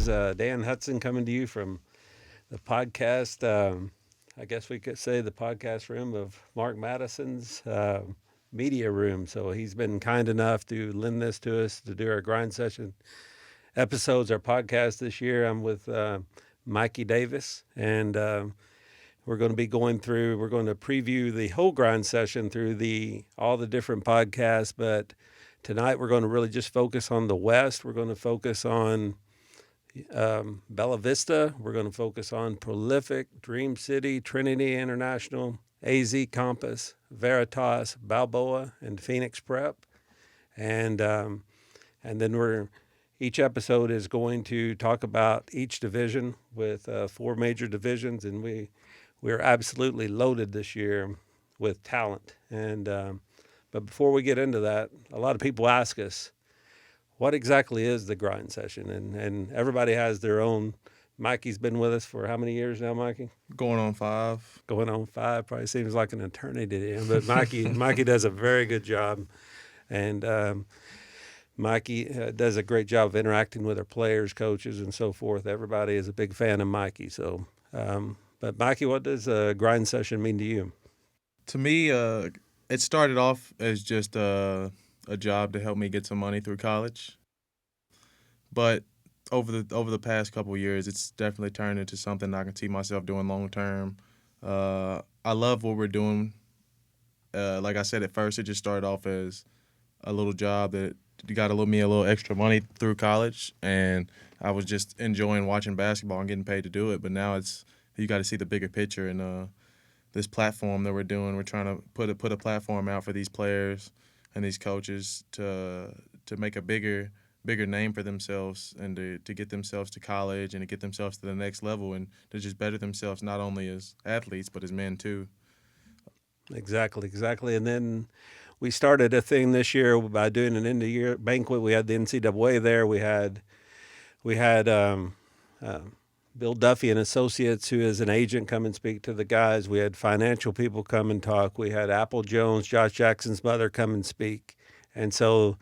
is Dan Hudson coming to you from the podcast. I guess we could say the podcast room of Mark Madison's media room. So he's been kind enough to lend this to us to do our grind session episodes, our podcast this year. I'm with Mikey Davis, and we're going to be going through. We're going to preview the whole grind session through the all the different podcasts, but tonight we're going to really just focus on the West. We're going to focus on Bella Vista. We're going to focus on Prolific, Dream City, Trinity International, AZ Compass, Veritas, Balboa, and Phoenix Prep. And then each episode is going to talk about each division with four major divisions, and we're absolutely loaded this year with talent. But before we get into that, a lot of people ask us, what exactly is the grind session? And everybody has their own. Mikey's been with us for how many years now, Mikey? Going on 5. Going on 5. Probably seems like an eternity to him. But Mikey does a very good job. And Mikey does a great job of interacting with our players, coaches, and so forth. Everybody is a big fan of Mikey. So, but Mikey, what does a grind session mean to you? To me, it started off as just a job to help me get some money through college. But over the past couple of years, it's definitely turned into something I can see myself doing long term. I love what we're doing. Like I said, at first it just started off as a little job that got me a little extra money through college, and I was just enjoying watching basketball and getting paid to do it. But now you got to see the bigger picture, and this platform that we're doing, we're trying to put a platform out for these players and these coaches to make a bigger name for themselves, and to get themselves to college and to get themselves to the next level, and to just better themselves not only as athletes but as men too. Exactly. And then we started a thing this year by doing an end of year banquet. We had the NCAA there. We had Bill Duffy and Associates, who is an agent, come and speak to the guys. We had financial people come and talk. We had Apple Jones, Josh Jackson's mother, come and speak. And so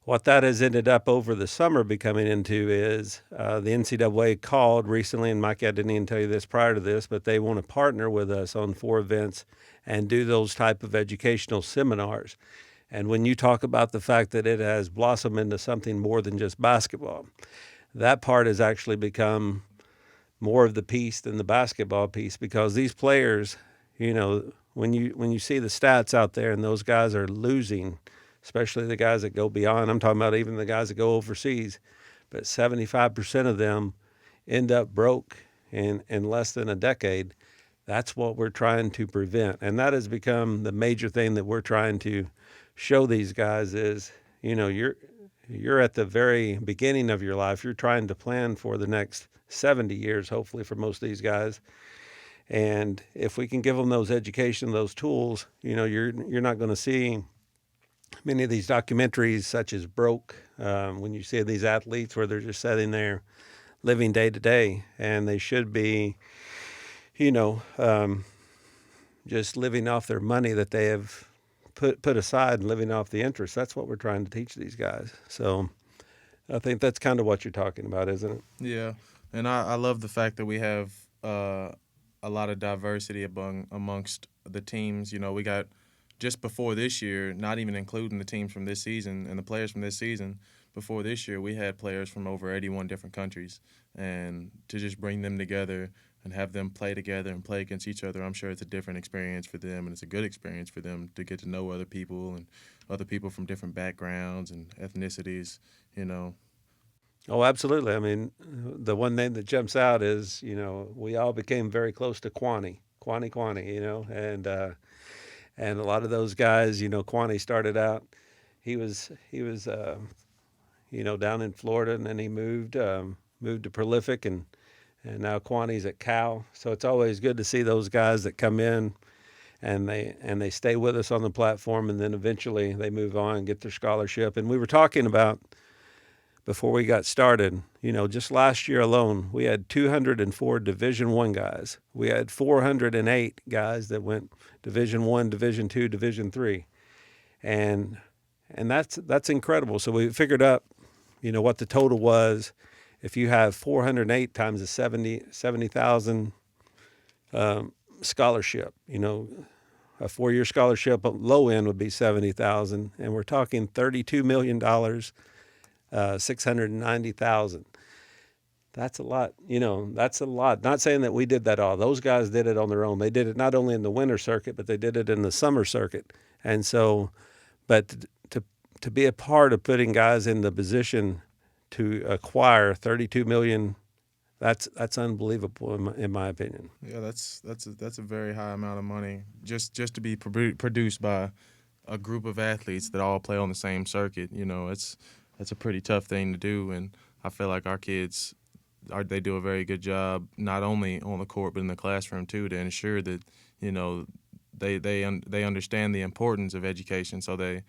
what that has ended up over the summer becoming into is the NCAA called recently, and Mike, I didn't even tell you this prior to this, but they want to partner with us on 4 events and do those type of educational seminars. And when you talk about the fact that it has blossomed into something more than just basketball, that part has actually become more of the piece than the basketball piece, because these players, when you see the stats out there and those guys are losing, especially the guys that go beyond. I'm talking about even the guys that go overseas, but 75% of them end up broke in less than a decade. That's what we're trying to prevent. And that has become the major thing that we're trying to show these guys is, you're at the very beginning of your life. You're trying to plan for the next 70 years, hopefully, for most of these guys. And if we can give them those education, those tools, you're not going to see many of these documentaries such as Broke, when you see these athletes where they're just sitting there living day to day, and they should be, just living off their money that they have put aside and living off the interest. That's what we're trying to teach these guys. So I think that's kind of what you're talking about, isn't it? Yeah, and I love the fact that we have a lot of diversity amongst the teams. We got, just before this year, not even including the teams from this season and the players from this season, before this year we had players from over 81 different countries. And to just bring them together and have them play together and play against each other, I'm sure it's a different experience for them, and it's a good experience for them to get to know other people and other people from different backgrounds and ethnicities. Oh, absolutely. I mean, the one name that jumps out is, we all became very close to Kwani, and a lot of those guys, Kwani started out, he was down in Florida, and then he moved to Prolific, and now Kwani's at Cal. So it's always good to see those guys that come in and they stay with us on the platform, and then eventually they move on and get their scholarship. And we were talking about, before we got started, just last year alone, we had 204 Division I guys. We had 408 guys that went Division I, Division II, Division III. And that's incredible. So we figured out, what the total was if you have 408 times a 70,000 scholarship, a 4-year scholarship, low end would be 70,000, and we're talking $32 million, 690,000. That's a lot. That's a lot. Not saying that we did that all. Those guys did it on their own. They did it not only in the winter circuit, but they did it in the summer circuit. And so, but to be a part of putting guys in the position to acquire 32 million, that's unbelievable in my opinion. Yeah, that's a very high amount of money just to be produced by a group of athletes that all play on the same circuit. It's a pretty tough thing to do, and I feel like our kids they do a very good job not only on the court but in the classroom too to ensure that they understand the importance of education, so they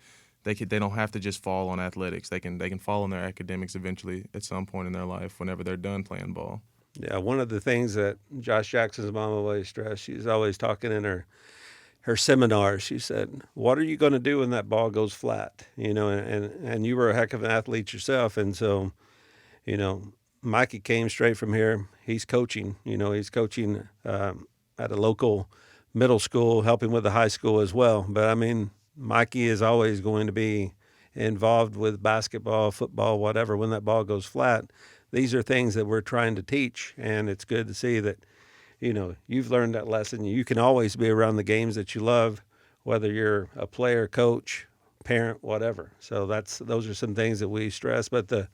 don't have to just fall on athletics. They can fall on their academics eventually at some point in their life whenever they're done playing ball. Yeah, one of the things that Josh Jackson's mom always stressed, she's always talking in her seminars. She said, "What are you going to do when that ball goes flat?" And you were a heck of an athlete yourself, and so Mikey came straight from here. He's coaching. He's coaching at a local middle school, helping with the high school as well. But I mean, Mikey is always going to be involved with basketball, football, whatever. When that ball goes flat, these are things that we're trying to teach, and it's good to see that you've learned that lesson. You can always be around the games that you love, whether you're a player, coach, parent, whatever. So those are some things that we stress. But the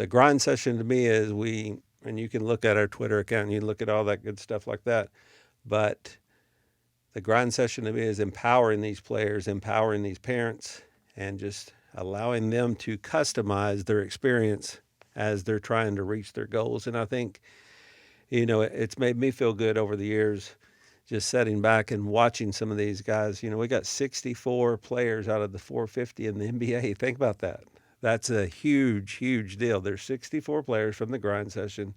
grind session to me is and you can look at our Twitter account and you look at all that good stuff like that. But the grind session to me is empowering these players, empowering these parents, and just allowing them to customize their experience as they're trying to reach their goals. And I think, it's made me feel good over the years just sitting back and watching some of these guys. We got 64 players out of the 450 in the NBA. Think about that. That's a huge, huge deal. There's 64 players from the grind session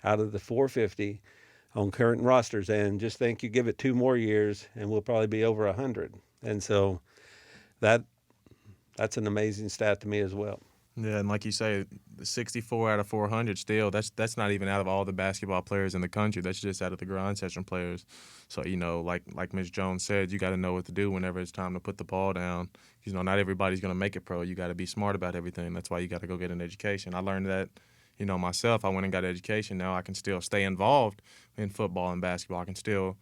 out of the 450 on current rosters. And just think you give it 2 more years and we'll probably be over 100. And so that's an amazing stat to me as well. Yeah, and like you say, 64 out of 400 still, that's not even out of all the basketball players in the country. That's just out of the grind session players. So, like Ms. Jones said, you got to know what to do whenever it's time to put the ball down. Not everybody's going to make it pro. You got to be smart about everything. That's why you got to go get an education. I learned that, myself. I went and got an education. Now I can still stay involved in football and basketball. I can still,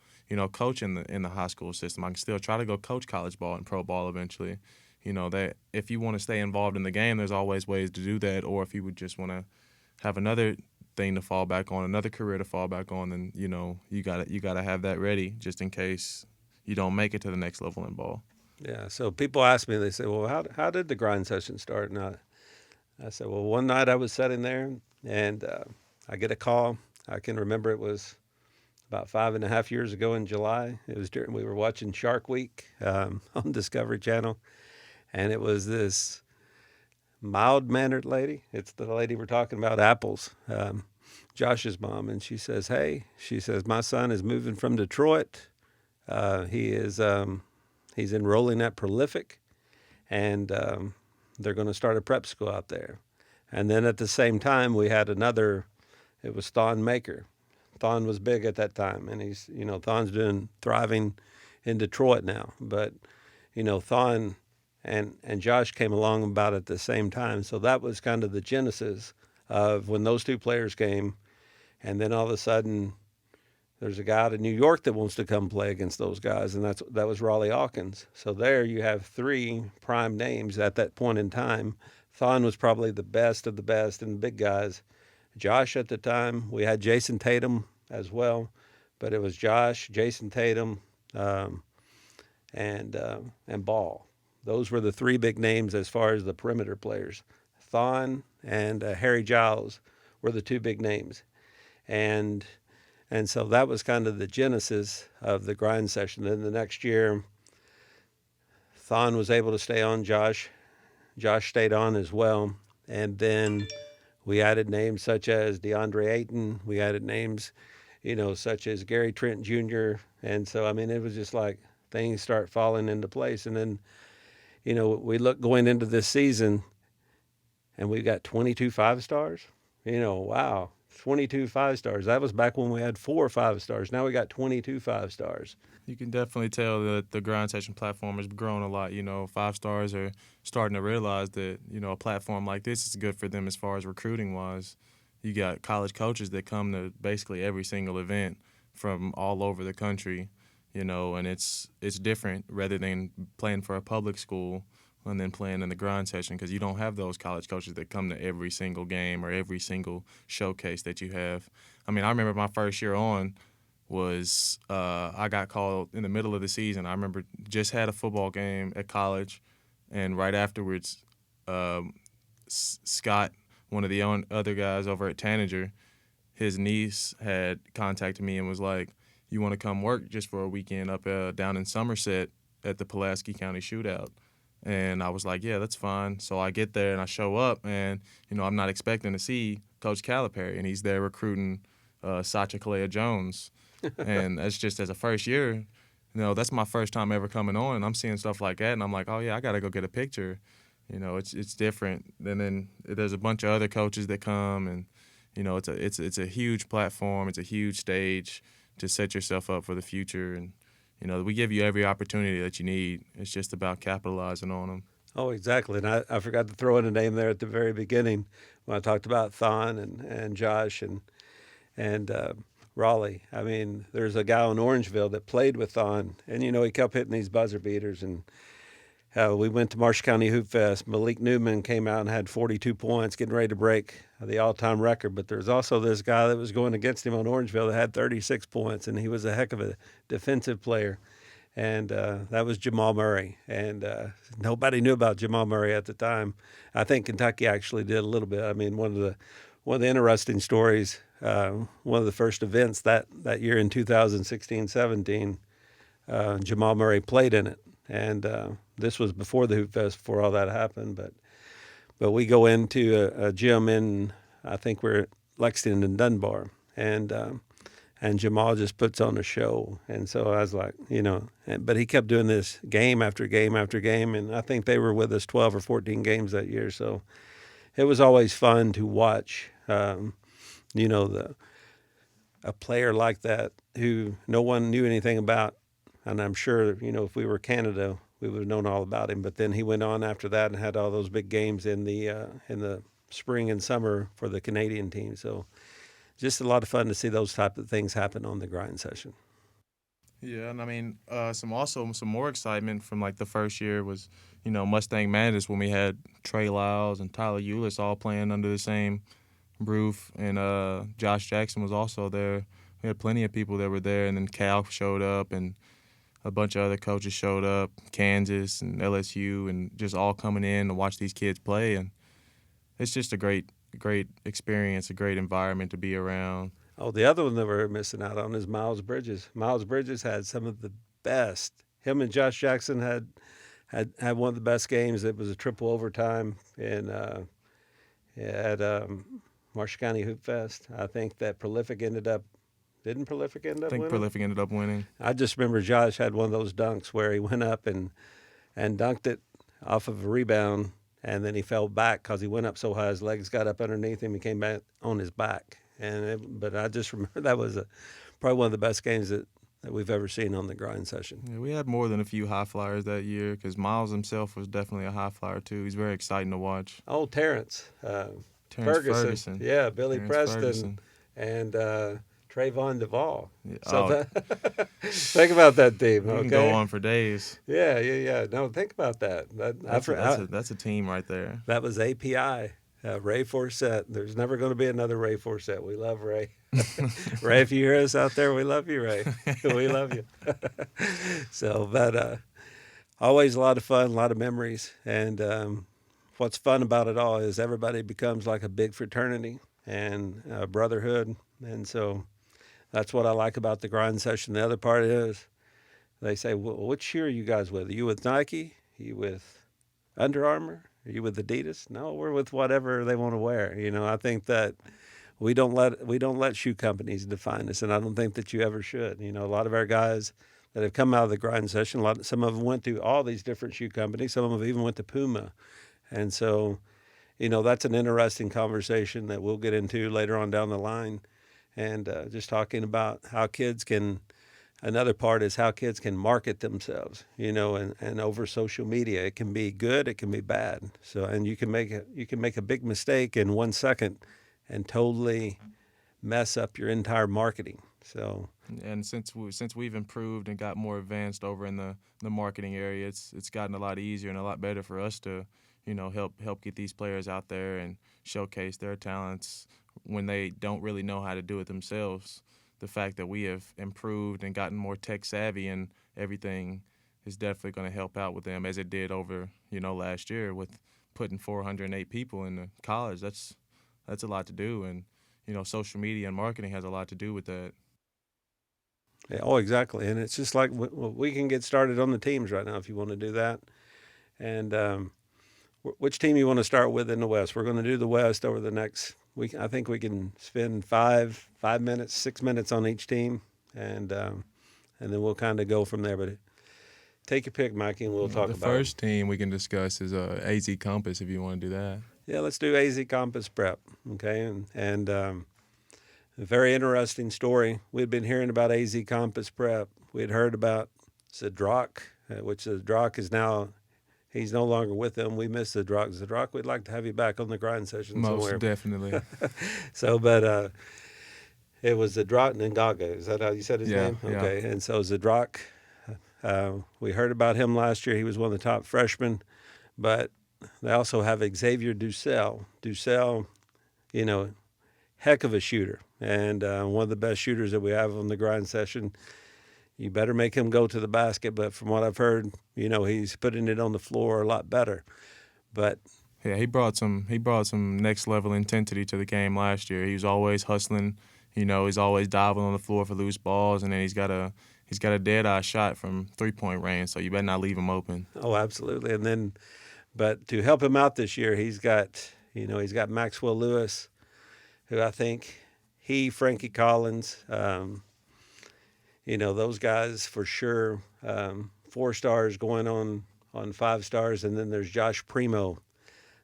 coach in the high school system. I can still try to go coach college ball and pro ball eventually. That if you want to stay involved in the game, there's always ways to do that. Or if you would just want to have another thing to fall back on, another career to fall back on, then you gotta have that ready just in case you don't make it to the next level in ball. Yeah. So people ask me, they say, "Well, how did the grind session start?" And I said, "Well, one night I was sitting there and I get a call. I can remember it was about 5.5 years ago in July. It was we were watching Shark Week on Discovery Channel." And it was this mild-mannered lady. It's the lady we're talking about, Apples, Josh's mom. And she says, my son is moving from Detroit. He's enrolling at Prolific, and they're going to start a prep school out there. And then at the same time, we had it was Thon Maker. Thon was big at that time, and he's, Thon's thriving in Detroit now. But, Thon and Josh came along about at the same time. So that was kind of the genesis of when those two players came. And then all of a sudden, there's a guy out of New York that wants to come play against those guys, and that was Raleigh Hawkins. So there you have 3 prime names at that point in time. Thon was probably the best of the best and the big guys. Josh at the time, we had Jason Tatum as well, but it was Josh, Jason Tatum, and Ball. Those were the 3 big names as far as the perimeter players. Thon and Harry Giles were the 2 big names. And so that was kind of the genesis of the grind session. Then the next year, Thon was able to stay on. Josh stayed on as well. And then we added names such as DeAndre Ayton. We added names, such as Gary Trent Jr. And so, it was just like things start falling into place. And then, we look going into this season, and we've got 22 5-stars. Wow, 22 5 stars. That was back when we had 4 5 stars. Now we got 22 5 stars. You can definitely tell that the grind session platform has grown a lot. 5 stars are starting to realize that a platform like this is good for them as far as recruiting wise. You got college coaches that come to basically every single event from all over the country, and it's different rather than playing for a public school and then playing in the grind session because you don't have those college coaches that come to every single game or every single showcase that you have. I mean, I remember my first year on was I got called in the middle of the season. I remember just had a football game at college, and right afterwards, Scott, one of the other guys over at Tanager, his niece had contacted me and was like, "You want to come work just for a weekend up down in Somerset at the Pulaski County Shootout?" And I was like, "Yeah, that's fine." So I get there and I show up, and I'm not expecting to see Coach Calipari, and he's there recruiting Sacha Kalea Jones. And that's just as a first year, that's my first time ever coming on, and I'm seeing stuff like that, and I'm like, oh yeah, I gotta go get a picture. It's different. And then there's a bunch of other coaches that come, and it's a huge platform, it's a huge stage to set yourself up for the future, and we give you every opportunity that you need. It's just about capitalizing on them. Oh, exactly. And I forgot to throw in a name there at the very beginning when I talked about Thon and Josh and Raleigh. I mean, there's a guy in Orangeville that played with Thon, and he kept hitting these buzzer beaters. And we went to Marshall County Hoop Fest. Malik Newman came out and had 42 points, getting ready to break the all-time record. But there's also this guy that was going against him on Orangeville that had 36 points, and he was a heck of a defensive player. And that was Jamal Murray. And nobody knew about Jamal Murray at the time. I think Kentucky actually did a little bit. I mean, one of the interesting stories, one of the first events that year in 2016-17, Jamal Murray played in it. And this was before the Hoop Fest, before all that happened. But we go into a gym in, I think we're at Lexington and Dunbar. And Jamal just puts on a show. And so I was like, but he kept doing this game after game after game. And I think they were with us 12 or 14 games that year. So it was always fun to watch, a player like that who no one knew anything about. And I'm sure, if we were Canada, we would have known all about him. But then he went on after that and had all those big games in the spring and summer for the Canadian team. So just a lot of fun to see those type of things happen on the grind session. Yeah, and I mean, some more excitement from like the first year was, Mustang Madness when we had Trey Lyles and Tyler Eulis all playing under the same roof, and Josh Jackson was also there. We had plenty of people that were there, and then Cal showed up, and a bunch of other coaches showed up, Kansas and LSU, and just all coming in to watch these kids play, and it's just a great experience, a great environment to be around. Oh, the other one that we're missing out on is Miles Bridges. Miles Bridges had some of the best. Him and Josh Jackson had one of the best games. It was a triple overtime at Marshall County Hoop Fest. I think that didn't Prolific end I up think winning? Prolific ended up winning. I just remember Josh had one of those dunks where he went up and dunked it off of a rebound, and then he fell back because he went up so high his legs got up underneath him. He came back on his back. But I just remember that was probably one of the best games that we've ever seen on the grind session. Yeah, we had more than a few high flyers that year because Miles himself was definitely a high flyer too. He's very exciting to watch. Oh, Terrence Ferguson. Yeah, Billy Terrence Preston Ferguson. and Trayvon Duvall. Yeah, So think about that team. we Okay, can go on for days. Yeah. No, think about that. That's a team right there. That was API. Ray Forsett. There's never going to be another Ray Forsett. We love Ray. Ray, if you hear us out there, we love you, Ray. We love you. But always a lot of fun, a lot of memories. And what's fun about it all is everybody becomes like a big fraternity and a brotherhood. And so that's what I like about the grind session. The other part is they say, well, what shoe are you guys with? Are you with Nike? Are you with Under Armour? Are you with Adidas? No, we're with whatever they want to wear. I think that we don't let shoe companies define us, and I don't think that you ever should. A lot of our guys that have come out of the grind session, some of them went to all these different shoe companies. Some of them even went to Puma, and so that's an interesting conversation that we'll get into later on down the line. And just talking about how kids can, another part is how kids can market themselves, and over social media. It can be good, it can be bad. So, and you can make a big mistake in 1 second and totally mess up your entire marketing. So, And since we've improved and got more advanced over in the marketing area, it's gotten a lot easier and a lot better for us to, help get these players out there and showcase their talents when they don't really know how to do it themselves. The fact that we have improved and gotten more tech savvy and everything is definitely going to help out with them as it did over, last year with putting 408 people in the college. That's a lot to do, and social media and marketing has a lot to do with that. yeah, oh, exactly. And it's just like we can get started on the teams right now if you want to do that. And which team you want to start with in the West? We're going to do the West over the next week. I think we can spend 5 minutes, 6 minutes on each team, and then we'll kind of go from there. But take your pick, Mikey, and we'll talk The about it. first team we can discuss is AZ Compass if you want to do that. Yeah, let's do AZ Compass Prep. Okay, and a very interesting story. We'd been hearing about AZ Compass Prep. We had heard about Zadrock, which Zadrock is now. He's no longer with them. We miss Zadrock. Zadrock, we'd like to have you back on the grind session Most somewhere. definitely. So, but it was Zadrock Ngaga. Is that how you said his Yeah, name? yeah. Okay. And so Zadrock, we heard about him last year. He was one of the top freshmen. But they also have Xavier Ducell. Ducell, you know, heck of a shooter, and one of the best shooters that we have on the grind session. You better make him go to the basket. But from what I've heard, he's putting it on the floor a lot better. But Yeah, he brought some next level intensity to the game last year. He was always hustling, he's always diving on the floor for loose balls, and then he's got a dead eye shot from 3-point range, so you better not leave him open. oh, absolutely. And then, but to help him out this year, he's got Maxwell Lewis, who I think Frankie Collins, those guys for sure. 4 stars going on 5 stars, and then there's Josh Primo.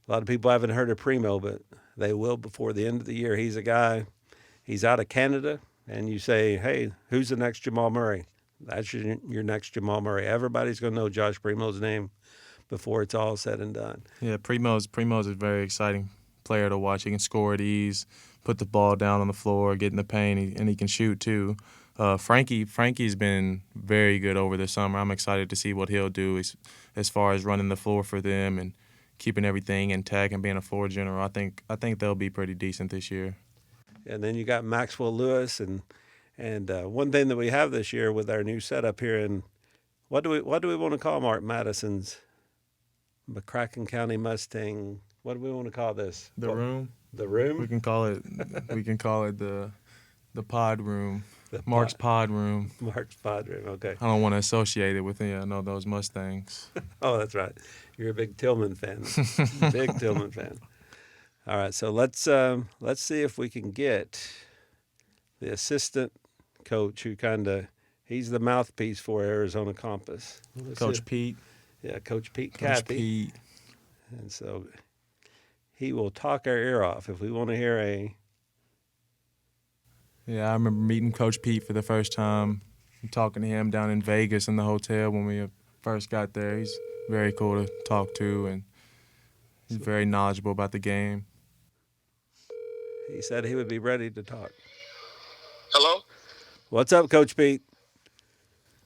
A lot of people haven't heard of Primo, but they will before the end of the year. He's a guy. He's out of Canada, and you say, "Hey, who's the next Jamal Murray?" That's your next Jamal Murray. Everybody's going to know Josh Primo's name before it's all said and done. Yeah, Primo's a very exciting player to watch. He can score at ease, put the ball down on the floor, get in the paint, and he can shoot too. Frankie's been very good over the summer. I'm excited to see what he'll do as far as running the floor for them and keeping everything intact and being a floor general. I think they'll be pretty decent this year. And then you got Maxwell Lewis, and one thing that we have this year with our new setup here, and what do we want to call Mark Madison's McCracken County Mustang? What do we want to call this? The room The we room? can call it we can call it the pod room, The Mark's pod room. Mark's pod room. Okay. I don't want to associate it with those Mustangs. Oh, that's right. You're a big Tillman fan. Big Tillman fan. All right, so let's see if we can get the assistant coach who he's the mouthpiece for Arizona Compass. Let's Coach see. Pete. Yeah, Coach Pete Coach Cappy. Pete. And so he will talk our ear off if we want to hear Yeah, I remember meeting Coach Pete for the first time, talking to him down in Vegas in the hotel when we first got there. He's very cool to talk to, and he's very knowledgeable about the game. He said he would be ready to talk. Hello. What's up, Coach Pete?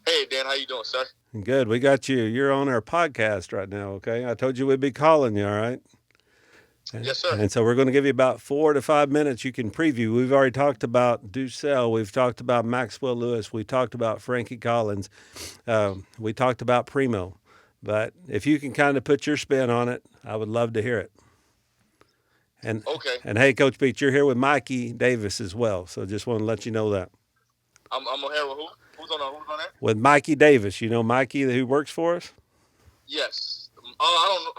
Hey Dan, how you doing, sir? Good. We got you. You're on our podcast right now, okay? I told you we'd be calling you, all right? Yes, sir. And so we're going to give you about 4 to 5 minutes. You can preview. We've already talked about Ducell. We've talked about Maxwell Lewis. We talked about Frankie Collins. We talked about Primo. But if you can kind of put your spin on it, I would love to hear it. Okay. And hey, Coach Pete, you're here with Mikey Davis as well. So just want to let you know that. I'm on here with who? Who's on there? With Mikey Davis. You know Mikey who works for us? Yes. I don't know.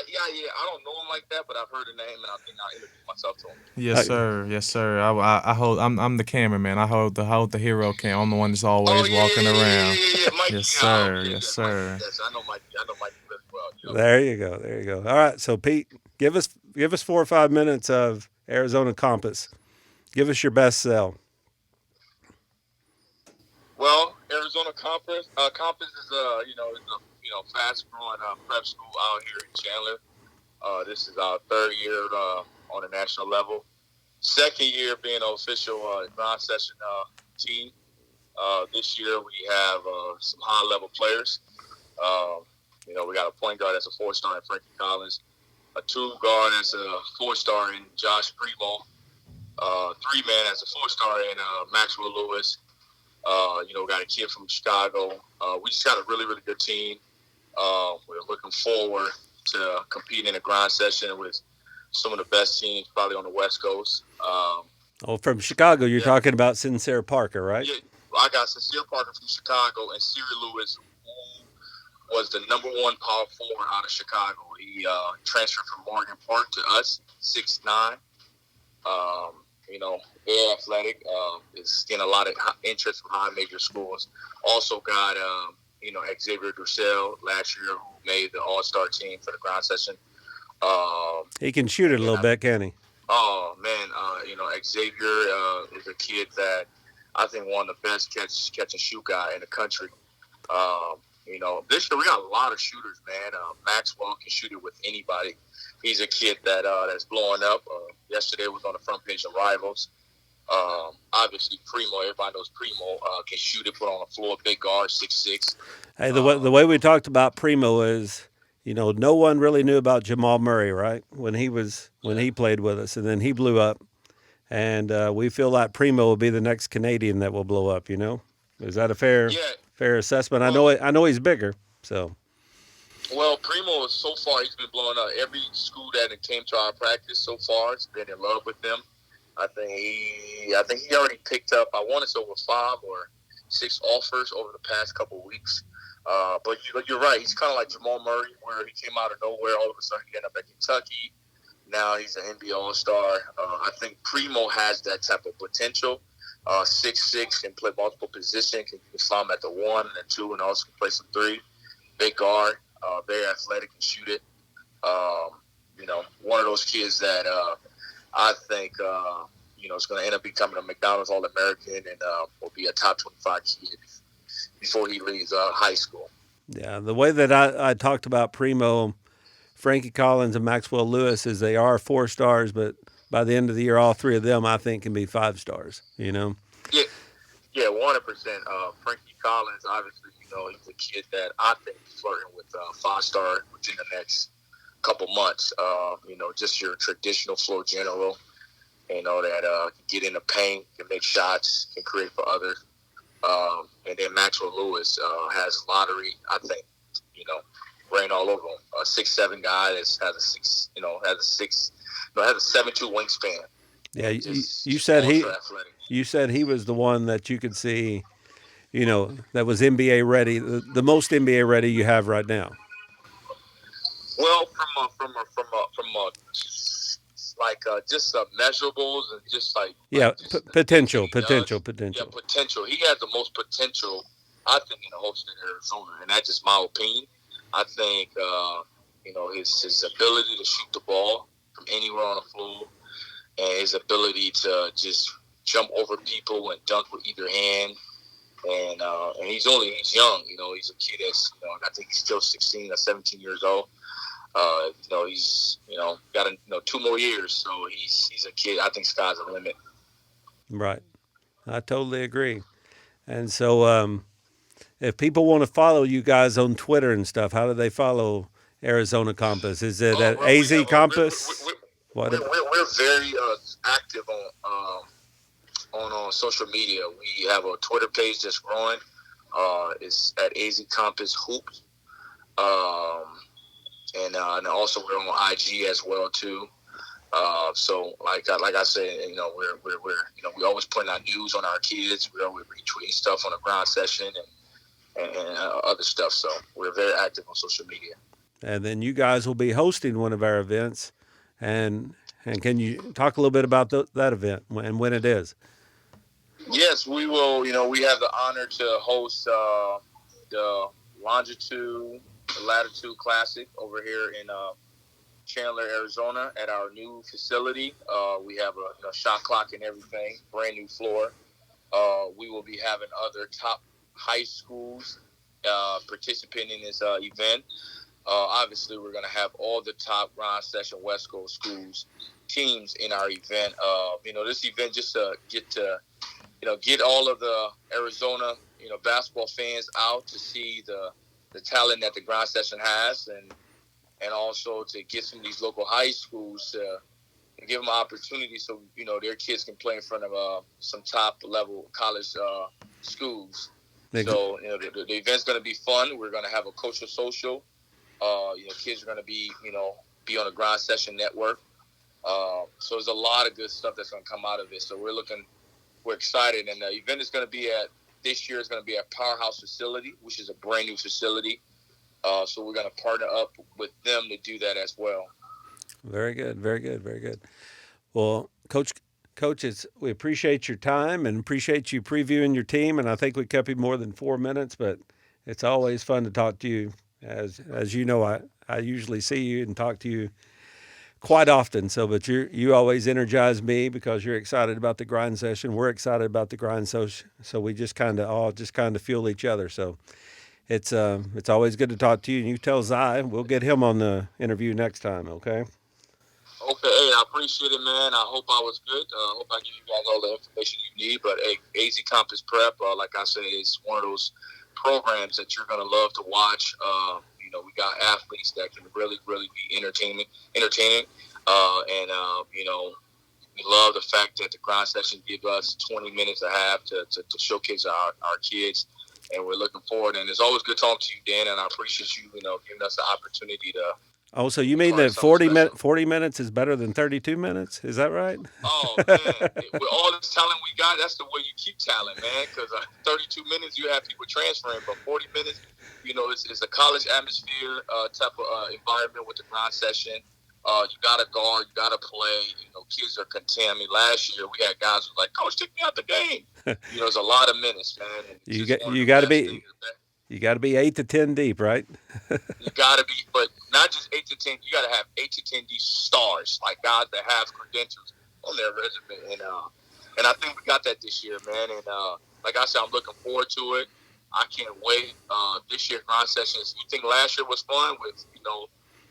Yeah. I don't know him like that, but I've heard the name, and I think I'll introduce myself to him. Yes, sir. Yes, sir. I hold. I'm the cameraman. I hold the hero cam. I'm the one that's always walking around. Yeah. Mikey. Yes, sir. Yeah, yes, sir. Mikey. Yes, I know Mikey really well. There you go. All right. So, Pete, Give us 4 or 5 minutes of Arizona Compass. Give us your best sell. Well, Arizona Compass is a fast growing prep school out here in Chandler. This is our third year on the national level. Second year being an official ground session team. This year we have some high level players. Um, we got a point guard that's a 4-star in Frankie Collins, a 2 guard that's a 4-star in Josh Primo, 3-man that's a 4-star in Maxwell Lewis. We got a kid from Chicago. We just got a really, really good team. We're looking forward to competing in a grind session with some of the best teams probably on the West Coast. Oh, from Chicago, you're Yeah, talking about Sincere Parker, right? yeah. I got Sincere Parker from Chicago and Siri Lewis, who was the #1 power forward out of Chicago. He transferred from Morgan Park to us, 6'9". Very athletic. Is getting a lot of interest from high major schools. Also got Xavier Dussel last year, who made the All-Star team for the ground session. He can shoot it a And little bit, can he? oh man, Xavier is a kid that I think one of the best catch and shoot guy in the country. This year we got a lot of shooters, man. Maxwell can shoot it with anybody. He's a kid that's blowing up. Yesterday was on the front page of Rivals. Obviously, Primo. Everybody knows Primo can shoot it, put on the floor, big guard, 6'6". Hey, the way we talked about Primo is, no one really knew about Jamal Murray, right? When Yeah, he played with us, and then he blew up, and we feel like Primo will be the next Canadian that will blow up. Is that a yeah. fair assessment? Well, I know he's bigger, so Primo is so far he's been blowing up. Every school that came to our practice so far has been in love with him. I think he already picked up. I want to say over 5 or 6 offers over the past couple of weeks. But you're right. He's kind of like Jamal Murray, where he came out of nowhere. All of a sudden, he ended up at Kentucky. Now he's an NBA All-Star. I think Primo has that type of potential. 6'6", can play multiple positions. Can slide him at the 1 and the 2, and also can play some 3. Big guard, very athletic, can shoot it. One of those kids that I think is going to end up becoming a McDonald's All-American and will be a top 25 kid before he leaves high school. yeah. The way that I talked about Primo, Frankie Collins, and Maxwell Lewis is they are 4 stars, but by the end of the year, all three of them I think can be 5 stars. Yeah, yeah, 100%. Frankie Collins, obviously, he's a kid that I think is flirting with 5-star within the next couple months. Just your traditional floor general. That can get in the paint, can make shots, can create for others. And then Maxwell Lewis has lottery, I think, rain all over him. A 6'7" guy that has a 7'2" wingspan. Yeah, And just you said ultra athletic. you said he was the one that you could see, that was NBA ready, the most NBA ready you have right now. Well, from like just measurables and just Yeah, things that potential, he does. potential, Yeah, potential. potential. He has the most potential, I think, in the whole state of Arizona, and that's just my opinion. I think his ability to shoot the ball from anywhere on the floor, and his ability to just jump over people and dunk with either hand. And he's young. He's a kid that's I think he's still 16 or 17 years old. He's got 2 more years, so he's a kid. I think sky's the limit. Right. I totally agree. And so, if people want to follow you guys on Twitter and stuff, how do they follow Arizona Compass? Is it Oh at well, we AZ have Compass? What? we're very active on social media. We have a Twitter page that's growing. It's at AZ Compass Hoops, um, and also we're on IG as well too. So like I said, we always putting out news on our kids. We're always retweeting stuff on the ground session and other stuff. So we're very active on social media. And then you guys will be hosting one of our events, and can you talk a little bit about that event and when it is? Yes, we will. We have the honor to host the Longitude, the Latitude Classic over here in Chandler, Arizona, at our new facility. We have a shot clock and everything, brand new floor. We will be having other top high schools participating in this event. Obviously, we're going to have all the top Ron Session West Coast schools teams in our event. This event just to get all of the Arizona basketball fans out to see the talent that the Grind Session has, and also to get some of these local high schools to give them an opportunity so their kids can play in front of some top level college schools. So the event's going to be fun. We're going to have a cultural social. Kids are going to be on the Grind Session network. So there's a lot of good stuff that's going to come out of it. So we're excited, and the event is going to be this year is going to be at Powerhouse facility, which is a brand new facility. So we're going to partner up with them to do that as well. Very good, very good, very good. Well, coaches, we appreciate your time and appreciate you previewing your team. And I think we kept you more than 4 minutes, but it's always fun to talk to you. As you know, I usually see you and talk to you quite often. So, but you always energize me because you're excited about the Grind Session. We're excited about the Grind Session. So we just kind of fuel each other. So it's always good to talk to you. And you tell Zy, we'll get him on the interview next time. Okay. Okay, hey, I appreciate it, man. I hope I was good. I hope I give you guys all the information you need. But hey, AZ Compass Prep, like I said, it's one of those programs that you're gonna love to watch. We got athletes that can really, really be entertaining. We love the fact that the Grind Session gives us 20 minutes a half to showcase our kids, and we're looking forward. And it's always good talking to you, Dan, and I appreciate you, giving us the opportunity to. Oh, so you mean that 40 minutes is better than 32 minutes? Is that right? Oh, man. With all this talent we got, that's the way you keep talent, man, because 32 minutes, you have people transferring, but 40 minutes, it's a college atmosphere type of environment with the Grind Session. You got to guard, you got to play. Kids are content. I mean, last year we had guys who were like, Coach, take me out the game. There's a lot of minutes, man. And you got to be. You got to be 8 to 10 deep, right? You got to be, but not just 8 to 10. You got to have 8 to 10 deep stars, like guys that have credentials on their resume, and I think we got that this year, man. And like I said, I'm looking forward to it. I can't wait. This year, Grind Sessions. You think last year was fun with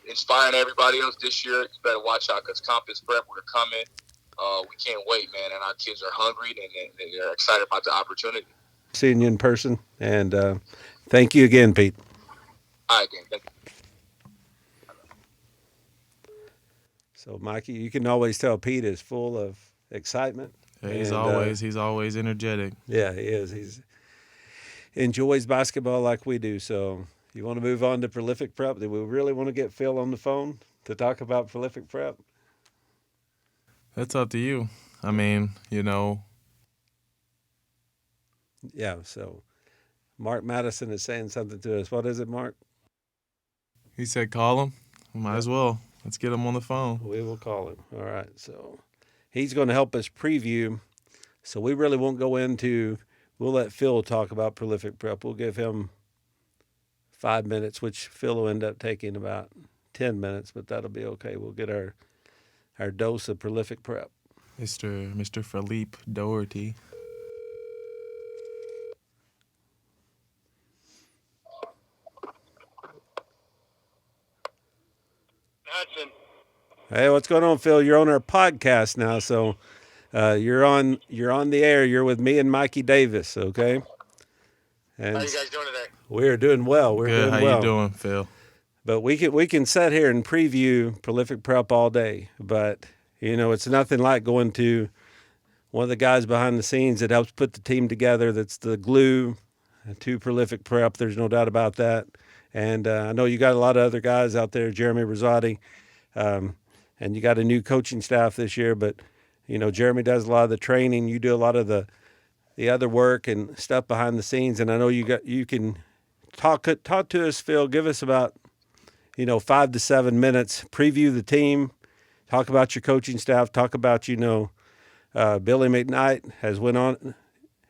inspiring everybody else? This year, you better watch out because Compass Prep, we're coming. We can't wait, man, and our kids are hungry and they're excited about the opportunity. Seeing you in person, and thank you again, Pete. All right, again, thank you. So, Mikey, you can always tell Pete is full of excitement. Yeah, he's always energetic. Yeah, he is. He's enjoys basketball like we do. So, you want to move on to Prolific Prep? Do we really want to get Phil on the phone to talk about Prolific Prep? That's up to you. I mean, Yeah, so Mark Madison is saying something to us. What is it, Mark? He said call him. Might as well. Let's get him on the phone. We will call him. All right, so he's going to help us preview. So we really won't go into – we'll let Phil talk about Prolific Prep. We'll give him 5 minutes, which Phil will end up taking about 10 minutes, but that'll be okay. We'll get our dose of Prolific Prep. Mr. Philippe Doherty. Hudson. Hey, what's going on, Phil? You're on our podcast now, so you're on the air. You're with me and Mikey Davis, okay? And how you guys doing today? We're doing well. We're good. Doing how well. You doing, Phil? But we can sit here and preview Prolific Prep all day, but it's nothing like going to one of the guys behind the scenes that helps put the team together. That's the glue to Prolific Prep. There's no doubt about that. And I know you got a lot of other guys out there, Jeremy Rosati, and you got a new coaching staff this year. But Jeremy does a lot of the training. You do a lot of the other work and stuff behind the scenes. And I know you can talk to us, Phil. Give us about 5 to 7 minutes. Preview the team. Talk about your coaching staff. Talk about Billy McKnight has went on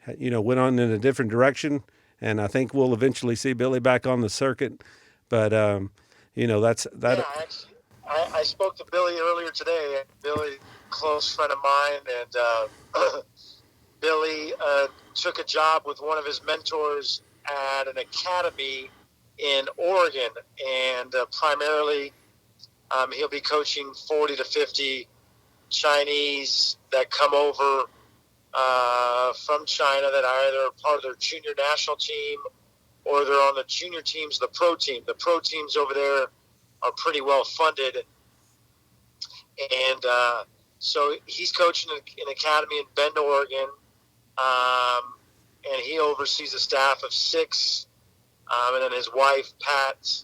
in a different direction. And I think we'll eventually see Billy back on the circuit, but that's that. Yeah, I spoke to Billy earlier today. Billy, close friend of mine, and Billy took a job with one of his mentors at an academy in Oregon, and primarily he'll be coaching 40 to 50 Chinese that come over from China that are either part of their junior national team or they're on the junior teams, the pro team. The pro teams over there are pretty well funded, and so he's coaching an academy in Bend, Oregon, and he oversees a staff of 6. And then his wife Pat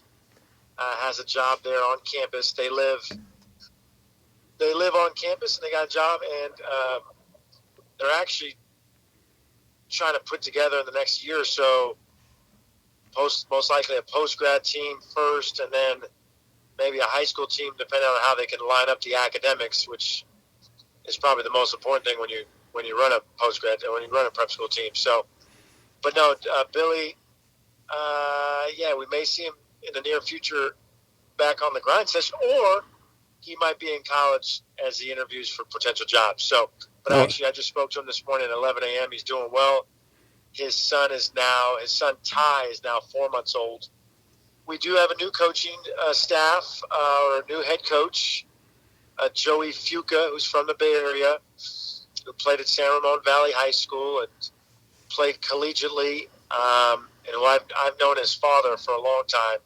has a job there on campus. They live on campus and they got a job, and they're actually trying to put together in the next year or so most likely a post grad team first, and then maybe a high school team, depending on how they can line up the academics, which is probably the most important thing when you run a post grad when you run a prep school team. So, but no, Billy, yeah, we may see him in the near future back on the grind session, or he might be in college as he interviews for potential jobs. So, but Oh, actually, I just spoke to him this morning at 11 a.m. He's doing well. His son Ty is now 4 months old. We do have a new coaching staff, or a new head coach, Joey Fuca, who's from the Bay Area, who played at San Ramon Valley High School and played collegiately, and who I've known his father for a long time.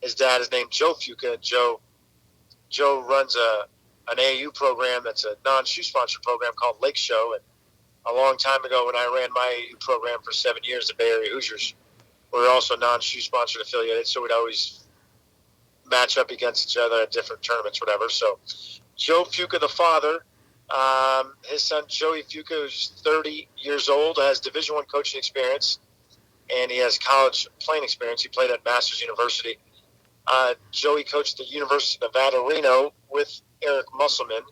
His dad is named Joe Fuca. Joe runs an AAU program that's a non-shoe sponsor program called Lake Show. And a long time ago, when I ran my AAU program for 7 years, the Bay Area Hoosiers, we were also non-shoe sponsored affiliated, so we'd always match up against each other at different tournaments, whatever. So Joe Fuca, the father, his son Joey Fuca, who's 30 years old, has Division I coaching experience, and he has college playing experience. He played at Masters University. Joey coached at the University of Nevada, Reno with Eric Musselman.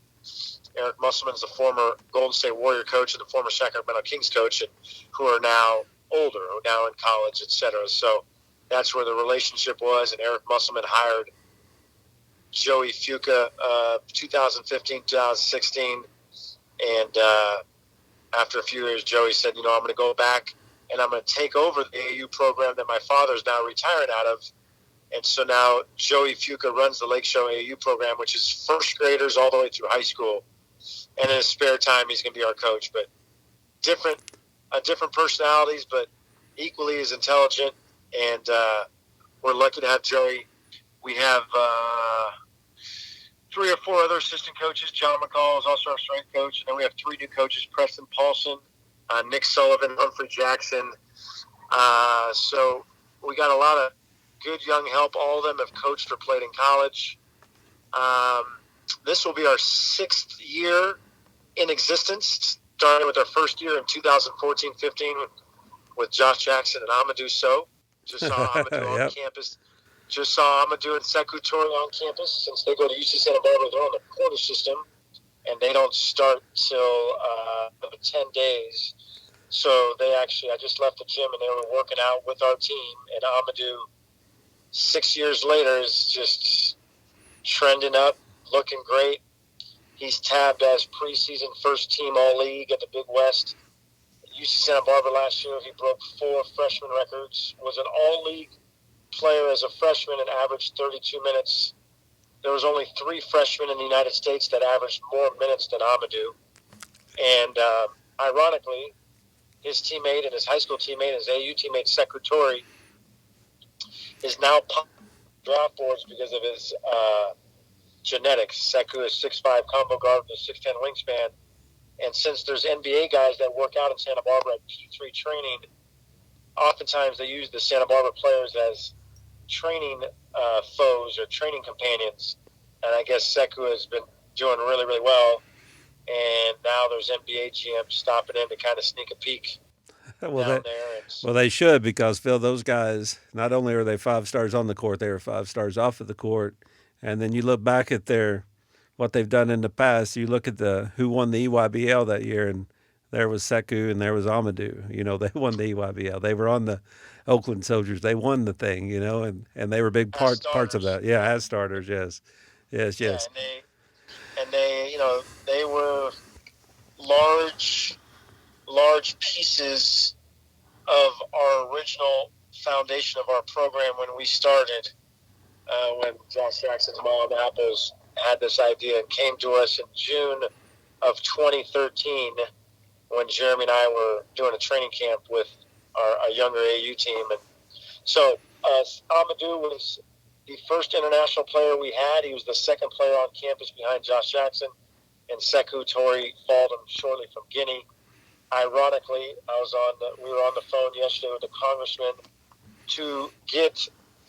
Eric Musselman's the former Golden State Warrior coach and the former Sacramento Kings coach, and who are now older, who are now in college, etc. So that's where the relationship was, and Eric Musselman hired Joey Fuca 2015, 2016, and after a few years, Joey said, I'm going to go back and I'm going to take over the AAU program that my father's now retiring out of. And so now Joey Fuca runs the Lake Show AAU program, which is first graders all the way through high school. And in his spare time, he's going to be our coach. But different personalities, but equally as intelligent. And we're lucky to have Joey. We have 3 or 4 other assistant coaches. John McCall is also our strength coach. And then we have 3 new coaches: Preston Paulson, Nick Sullivan, Humphrey Jackson. So we got a lot of good young help. All of them have coached or played in college. This will be our 6th year in existence, starting with our first year in 2014-15 with Josh Jackson and Amadou So. Just saw Amadou on yep. campus. Just saw Amadou and Sekou Toure on campus. Since they go to UC Santa Barbara, they're on the quarter system, and they don't start till 10 days. So I just left the gym, and they were working out with our team, and Amadou, 6 years later, is just trending up, looking great. He's tabbed as preseason first team All-League at the Big West. At UC Santa Barbara last year, he broke 4 freshman records, was an All-League player as a freshman and averaged 32 minutes. There was only 3 freshmen in the United States that averaged more minutes than Amadou. And ironically, his teammate and his high school teammate, his AU teammate, Sekou Toure, is now draft boards because of his genetics. Sekou is 6'5" combo guard with a 6'10" wingspan. And since there's NBA guys that work out in Santa Barbara at P3 training, oftentimes they use the Santa Barbara players as training foes or training companions. And I guess Sekou has been doing really, really well. And now there's NBA GMs stopping in to kind of sneak a peek well, down they, there. well, they should, because Phil, those guys, not only are they 5 stars on the court, they are 5 stars off of the court. And then you look back at what they've done in the past. You look at who won the EYBL that year, and there was Sekou and there was Amadou. They won the EYBL. They were on the Oakland Soldiers. They won the thing, and they were big As parts of starters. that. Yeah, as starters, yes. Yes, Yeah, yes. and they they were large large pieces of our original foundation of our program when we started. When Josh Jackson's mom, Apples, had this idea and came to us in June of 2013 when Jeremy and I were doing a training camp with our younger AU team. And so Amadou was the first international player we had. He was the second player on campus behind Josh Jackson, and Sekou Toure followed him shortly from Guinea. Ironically, we were on the phone yesterday with the congressman to get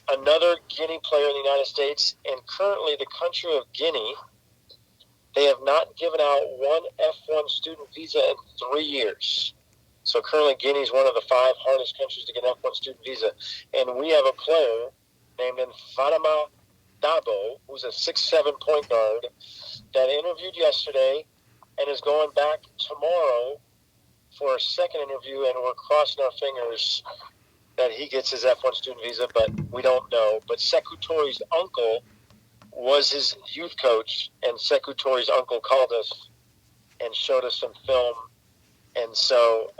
another Guinea player in the United States, and currently the country of Guinea, they have not given out one F1 student visa in 3 years. So currently Guinea is one of the 5 hardest countries to get an F1 student visa. And we have a player named Fatima Dabo, who's a 6'7" point guard, that interviewed yesterday and is going back tomorrow for a second interview, and we're crossing our fingers that he gets his F1 student visa, but we don't know. But Sekou Toure's uncle was his youth coach, and Sekou Toure's uncle called us and showed us some film. And so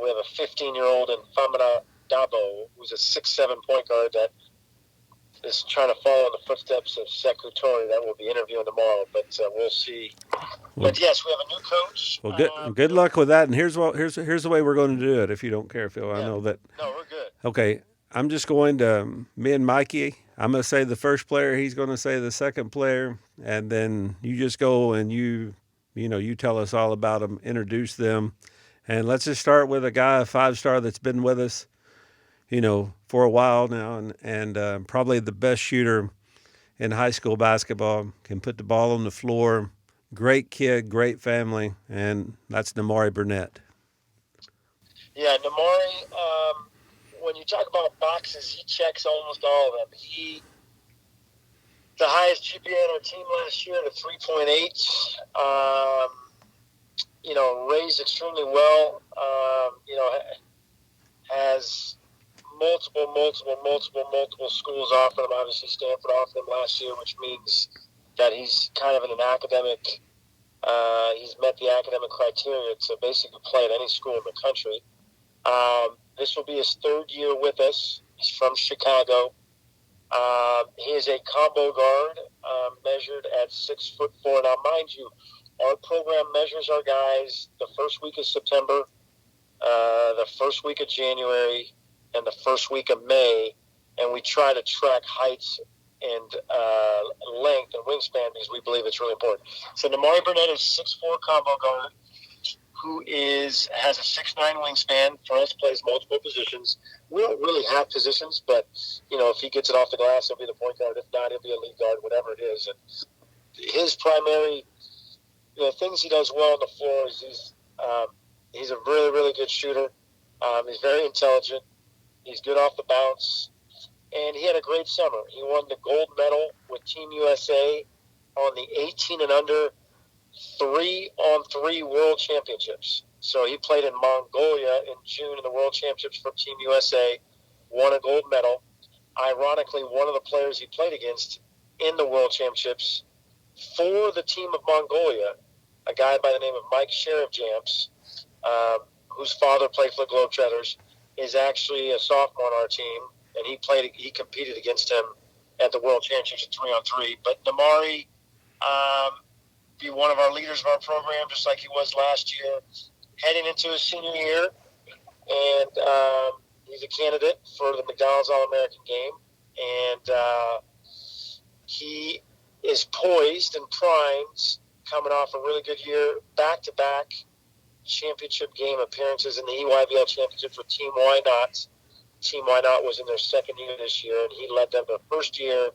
we have a 15-year-old in Famara Dabo, who's a 6'7" point guard that is trying to follow in the footsteps of Sekou Toure that we'll be interviewing tomorrow. But we'll see. Well, But yes, we have a new coach. well, good luck with that. And here's the way we're going to do it. If you don't care, Phil, I Yeah. know that. No, we're good. Okay, I'm just going to me and Mikey. I'm going to say the first player. He's going to say the second player, and then you just go and you tell us all about them, introduce them, and let's just start with a guy, a 5-star that's been with us, for a while now, and probably the best shooter in high school basketball. Can put the ball on the floor. Great kid, great family, and that's Namari Burnett. Yeah, Namari, when you talk about boxes, he checks almost all of them. He the highest GPA on our team last year at a 3.8. Raised extremely well. Has multiple schools offered him. Obviously, Stanford offered him last year, which means that he's kind of in an academic. He's met the academic criteria to basically play at any school in the country. This will be his 3rd year with us. He's from Chicago. He is a combo guard, measured at 6'4". Now, mind you, our program measures our guys the first week of September, the first week of January, and the first week of May, and we try to track heights and length and wingspan because we believe it's really important. So Namari Burnett is 6'4" combo guard, who has a 6'9" wingspan. For us, plays multiple positions. We don't really have positions, but if he gets it off the glass, he'll be the point guard. If not, he'll be a lead guard, whatever it is. And his primary, things he does well on the floor is he's a really, really good shooter. He's very intelligent. He's good off the bounce, and he had a great summer. He won the gold medal with Team USA on the 18 and under 3-on-3 World Championships. So he played in Mongolia in June in the World Championships for Team USA, won a gold medal. Ironically, one of the players he played against in the World Championships for the team of Mongolia, a guy by the name of Mike Sheriff-Jamps, whose father played for the Globetrotters, is actually a sophomore on our team, and he competed against him at the World Championships 3-on-3. But Namari, be one of our leaders of our program, just like he was last year, heading into his senior year, and he's a candidate for the McDonald's All-American game, and he is poised and primed, coming off a really good year, back-to-back championship game appearances in the EYBL Championships with Team Why Not. Team Why Not was in their 2nd year this year, and he led them the first year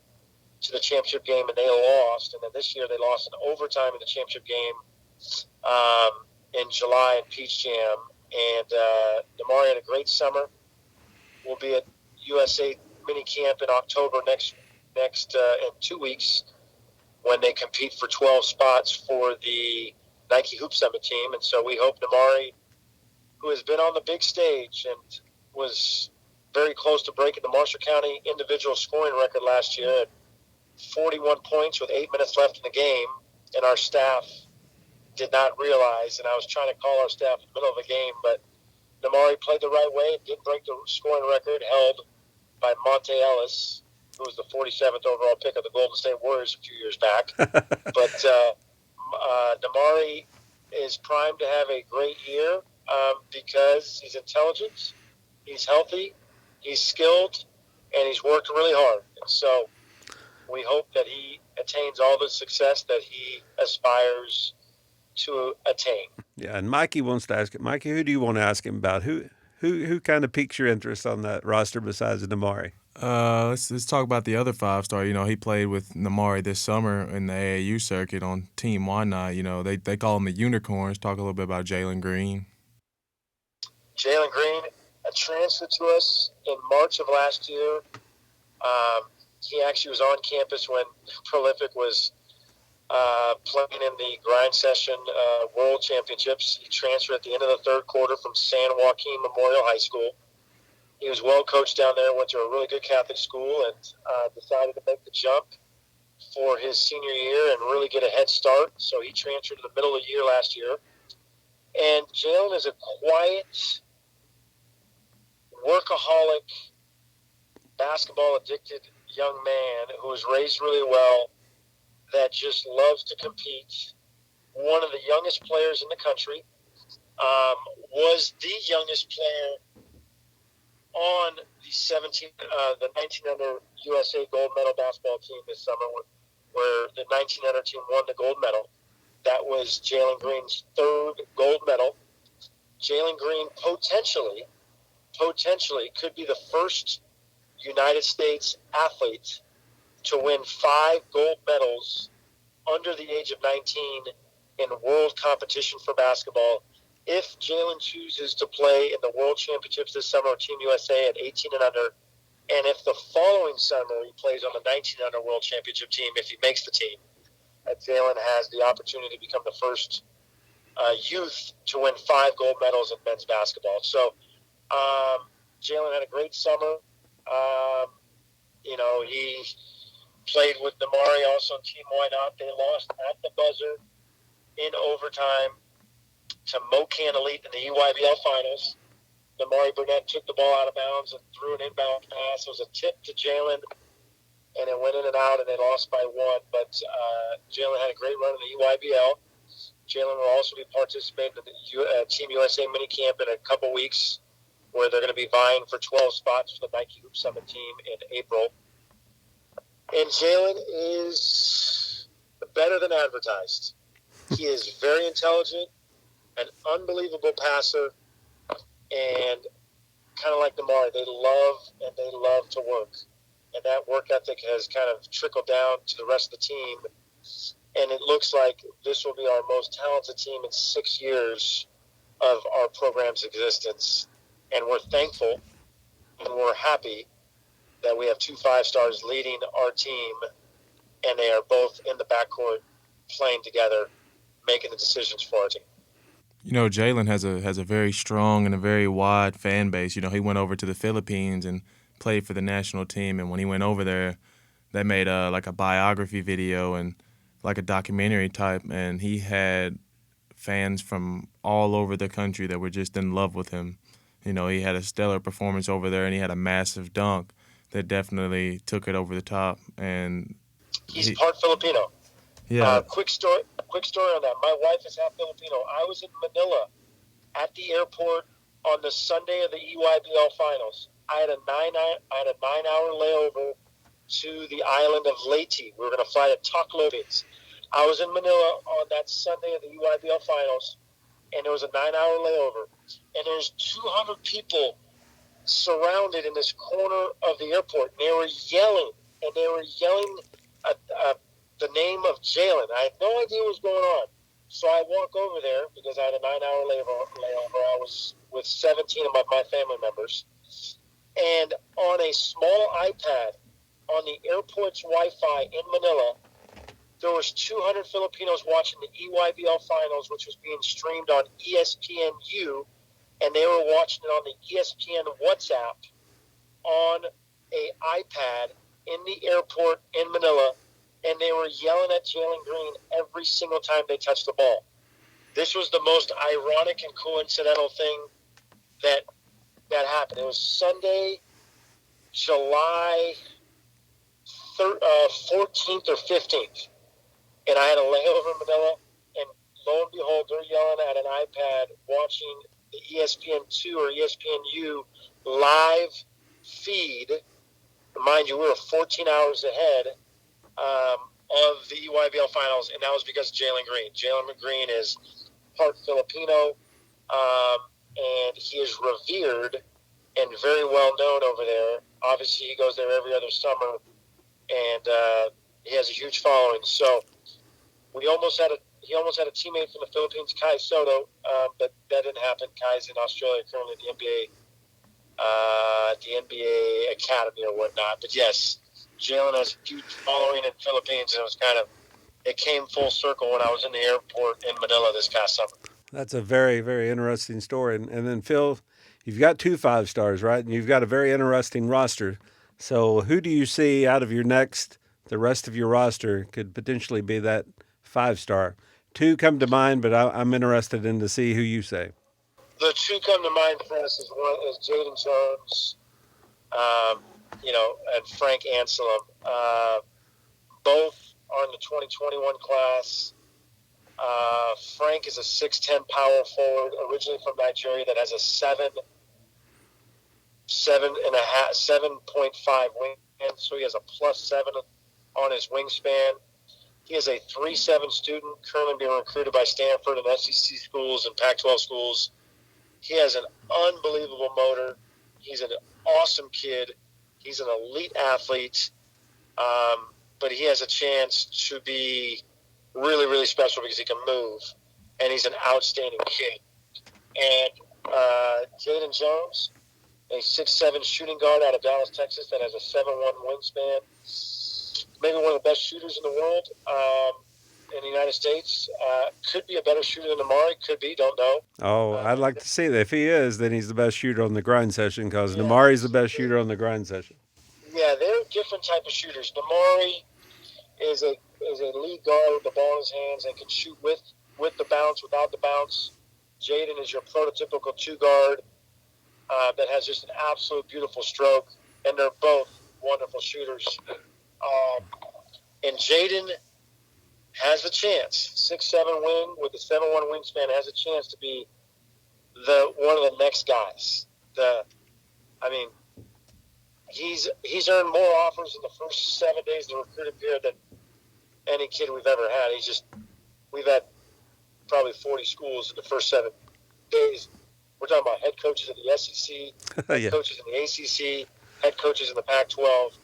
to the championship game, and they lost. And then this year they lost in overtime in the championship game in July in Peach Jam. And Namari had a great summer. We'll be at USA mini camp in October next in 2 weeks when they compete for 12 spots for the Nike Hoop Summit team. And so we hope Namari, who has been on the big stage and was very close to breaking the Marshall County individual scoring record last year at 41 points with 8 minutes left in the game, and our staff did not realize, and I was trying to call our staff in the middle of the game, but Namari played the right way and didn't break the scoring record held by Monte Ellis, who was the 47th overall pick of the Golden State Warriors a few years back. But Namari is primed to have a great year because he's intelligent, he's healthy, he's skilled, and he's worked really hard. And so we hope that he attains all the success that he aspires to attain. Yeah, and Mikey wants to ask it. Mikey, who do you want to ask him about? Who kind of piques your interest on that roster besides Namari? Let's talk about the other 5-star. You know, he played with Namari this summer in the AAU circuit on Team Whatnot. You know, they call him the Unicorns. Talk a little bit about Jalen Green. Jalen Green transferred to us in March of last year. He actually was on campus when Prolific was playing in the grind session World Championships. He transferred at the end of the third quarter from San Joaquin Memorial High School. He was well coached down there, went to a really good Catholic school, and decided to make the jump for his senior year and really get a head start. So he transferred to the middle of the year last year. And Jalen is a quiet, workaholic, basketball-addicted young man who was raised really well, that just loves to compete. One of the youngest players in the country, was the youngest player on the 19 under USA gold medal basketball team this summer, where the 19 under team won the gold medal. That was Jalen Green's third gold medal. Jalen Green potentially could be the first United States athlete to win 5 gold medals under the age of 19 in world competition for basketball. If Jalen chooses to play in the World Championships this summer with Team USA at 18 and under, and if the following summer he plays on the 19 under World Championship team, if he makes the team, Jalen has the opportunity to become the first youth to win 5 gold medals in men's basketball. So Jalen had a great summer. He played with Namari also on Team Whatnot. They lost at the buzzer in overtime to Mocan Elite in the EYBL finals. Namari Burnett took the ball out of bounds and threw an inbound pass. It was a tip to Jalen, and it went in and out, and they lost by 1. But Jalen had a great run in the EYBL. Jalen will also be participating in the Team USA minicamp in a couple weeks, where they're going to be vying for 12 spots for the Nike Hoop Summit team in April. And Jalen is better than advertised. He is very intelligent, an unbelievable passer, and kind of like Namari, they love to work. And that work ethic has kind of trickled down to the rest of the team. And it looks like this will be our most talented team in 6 years of our program's existence. And we're thankful and we're happy that we have 2 5-stars leading our team, and they are both in the backcourt playing together, making the decisions for our team. You know, Jalen has a very strong and a very wide fan base. You know, he went over to the Philippines and played for the national team, and when he went over there, they made like a biography video and like a documentary type, and he had fans from all over the country that were just in love with him. You know, he had a stellar performance over there, and he had a massive dunk that definitely took it over the top. And he's part Filipino. Yeah. Quick story on that. My wife is half Filipino. I was in Manila at the airport on the Sunday of the EYBL finals. I had a 9-hour layover to the island of Leyte. We were going to fly to Tacloban. I was in Manila on that Sunday of the EYBL finals, and there was a 9-hour layover. And there's 200 people surrounded in this corner of the airport. And they were yelling the name of Jalen. I had no idea what was going on. So I walk over there because I had a 9-hour layover. I was with 17 of my family members. And on a small iPad on the airport's Wi-Fi in Manila, there was 200 Filipinos watching the EYBL finals, which was being streamed on ESPNU, and they were watching it on the ESPN WhatsApp on a iPad in the airport in Manila, and they were yelling at Jalen Green every single time they touched the ball. This was the most ironic and coincidental thing that happened. It was Sunday, July 14th or 15th, and I had a layover in Manila, and lo and behold, they're yelling at an iPad watching the ESPN2 or ESPNU live feed. Mind you, we were 14 hours ahead of the EYBL finals, and that was because of Jalen Green. Jalen Green is part Filipino, and he is revered and very well known over there. Obviously, he goes there every other summer, and he has a huge following. So he almost had a teammate from the Philippines, Kai Soto, but that didn't happen. Kai's in Australia currently at the NBA Academy or whatnot. But yes, Jalen has a huge following in the Philippines, and it came full circle when I was in the airport in Manila this past summer. That's a very, very interesting story. And then, Phil, you've got 2 5-stars, right? And you've got a very interesting roster. So who do you see out of the rest of your roster could potentially be that 5-star? 2 come to mind, but I'm interested in to see who you say. The 2 come to mind for us is Jaden Jones, and Frank Anselm. Both are in the 2021 class. Frank is a 6'10" power forward, originally from Nigeria, that has a 7.5 wingspan, so he has a +7 on his wingspan. He is a 3.7 student, currently being recruited by Stanford and SEC schools and Pac-12 schools. He has an unbelievable motor. He's an awesome kid. He's an elite athlete, but he has a chance to be really, really special because he can move, and he's an outstanding kid. And Jaden Jones, a 6'7" shooting guard out of Dallas, Texas, that has a 7'1" wingspan, maybe one of the best shooters in the world in the United States. Could be a better shooter than Amari, could be, don't know. Oh, I'd like to see that. If he is, then he's the best shooter on the grind session because Namari's the best shooter on the grind session. Yeah, they're different type of shooters. Namari is a lead guard with the ball in his hands and can shoot with the bounce, without the bounce. Jaden is your prototypical 2 guard that has just an absolute beautiful stroke, and they're both wonderful shooters. And Jaden has a chance. 6'7" wing with a 7'1" wingspan has a chance to be one of the next guys. He's earned more offers in the first 7 days of the recruiting period than any kid we've ever had. We've had probably 40 schools in the first 7 days. We're talking about head coaches in the SEC, head coaches in the ACC, head coaches in the Pac-12.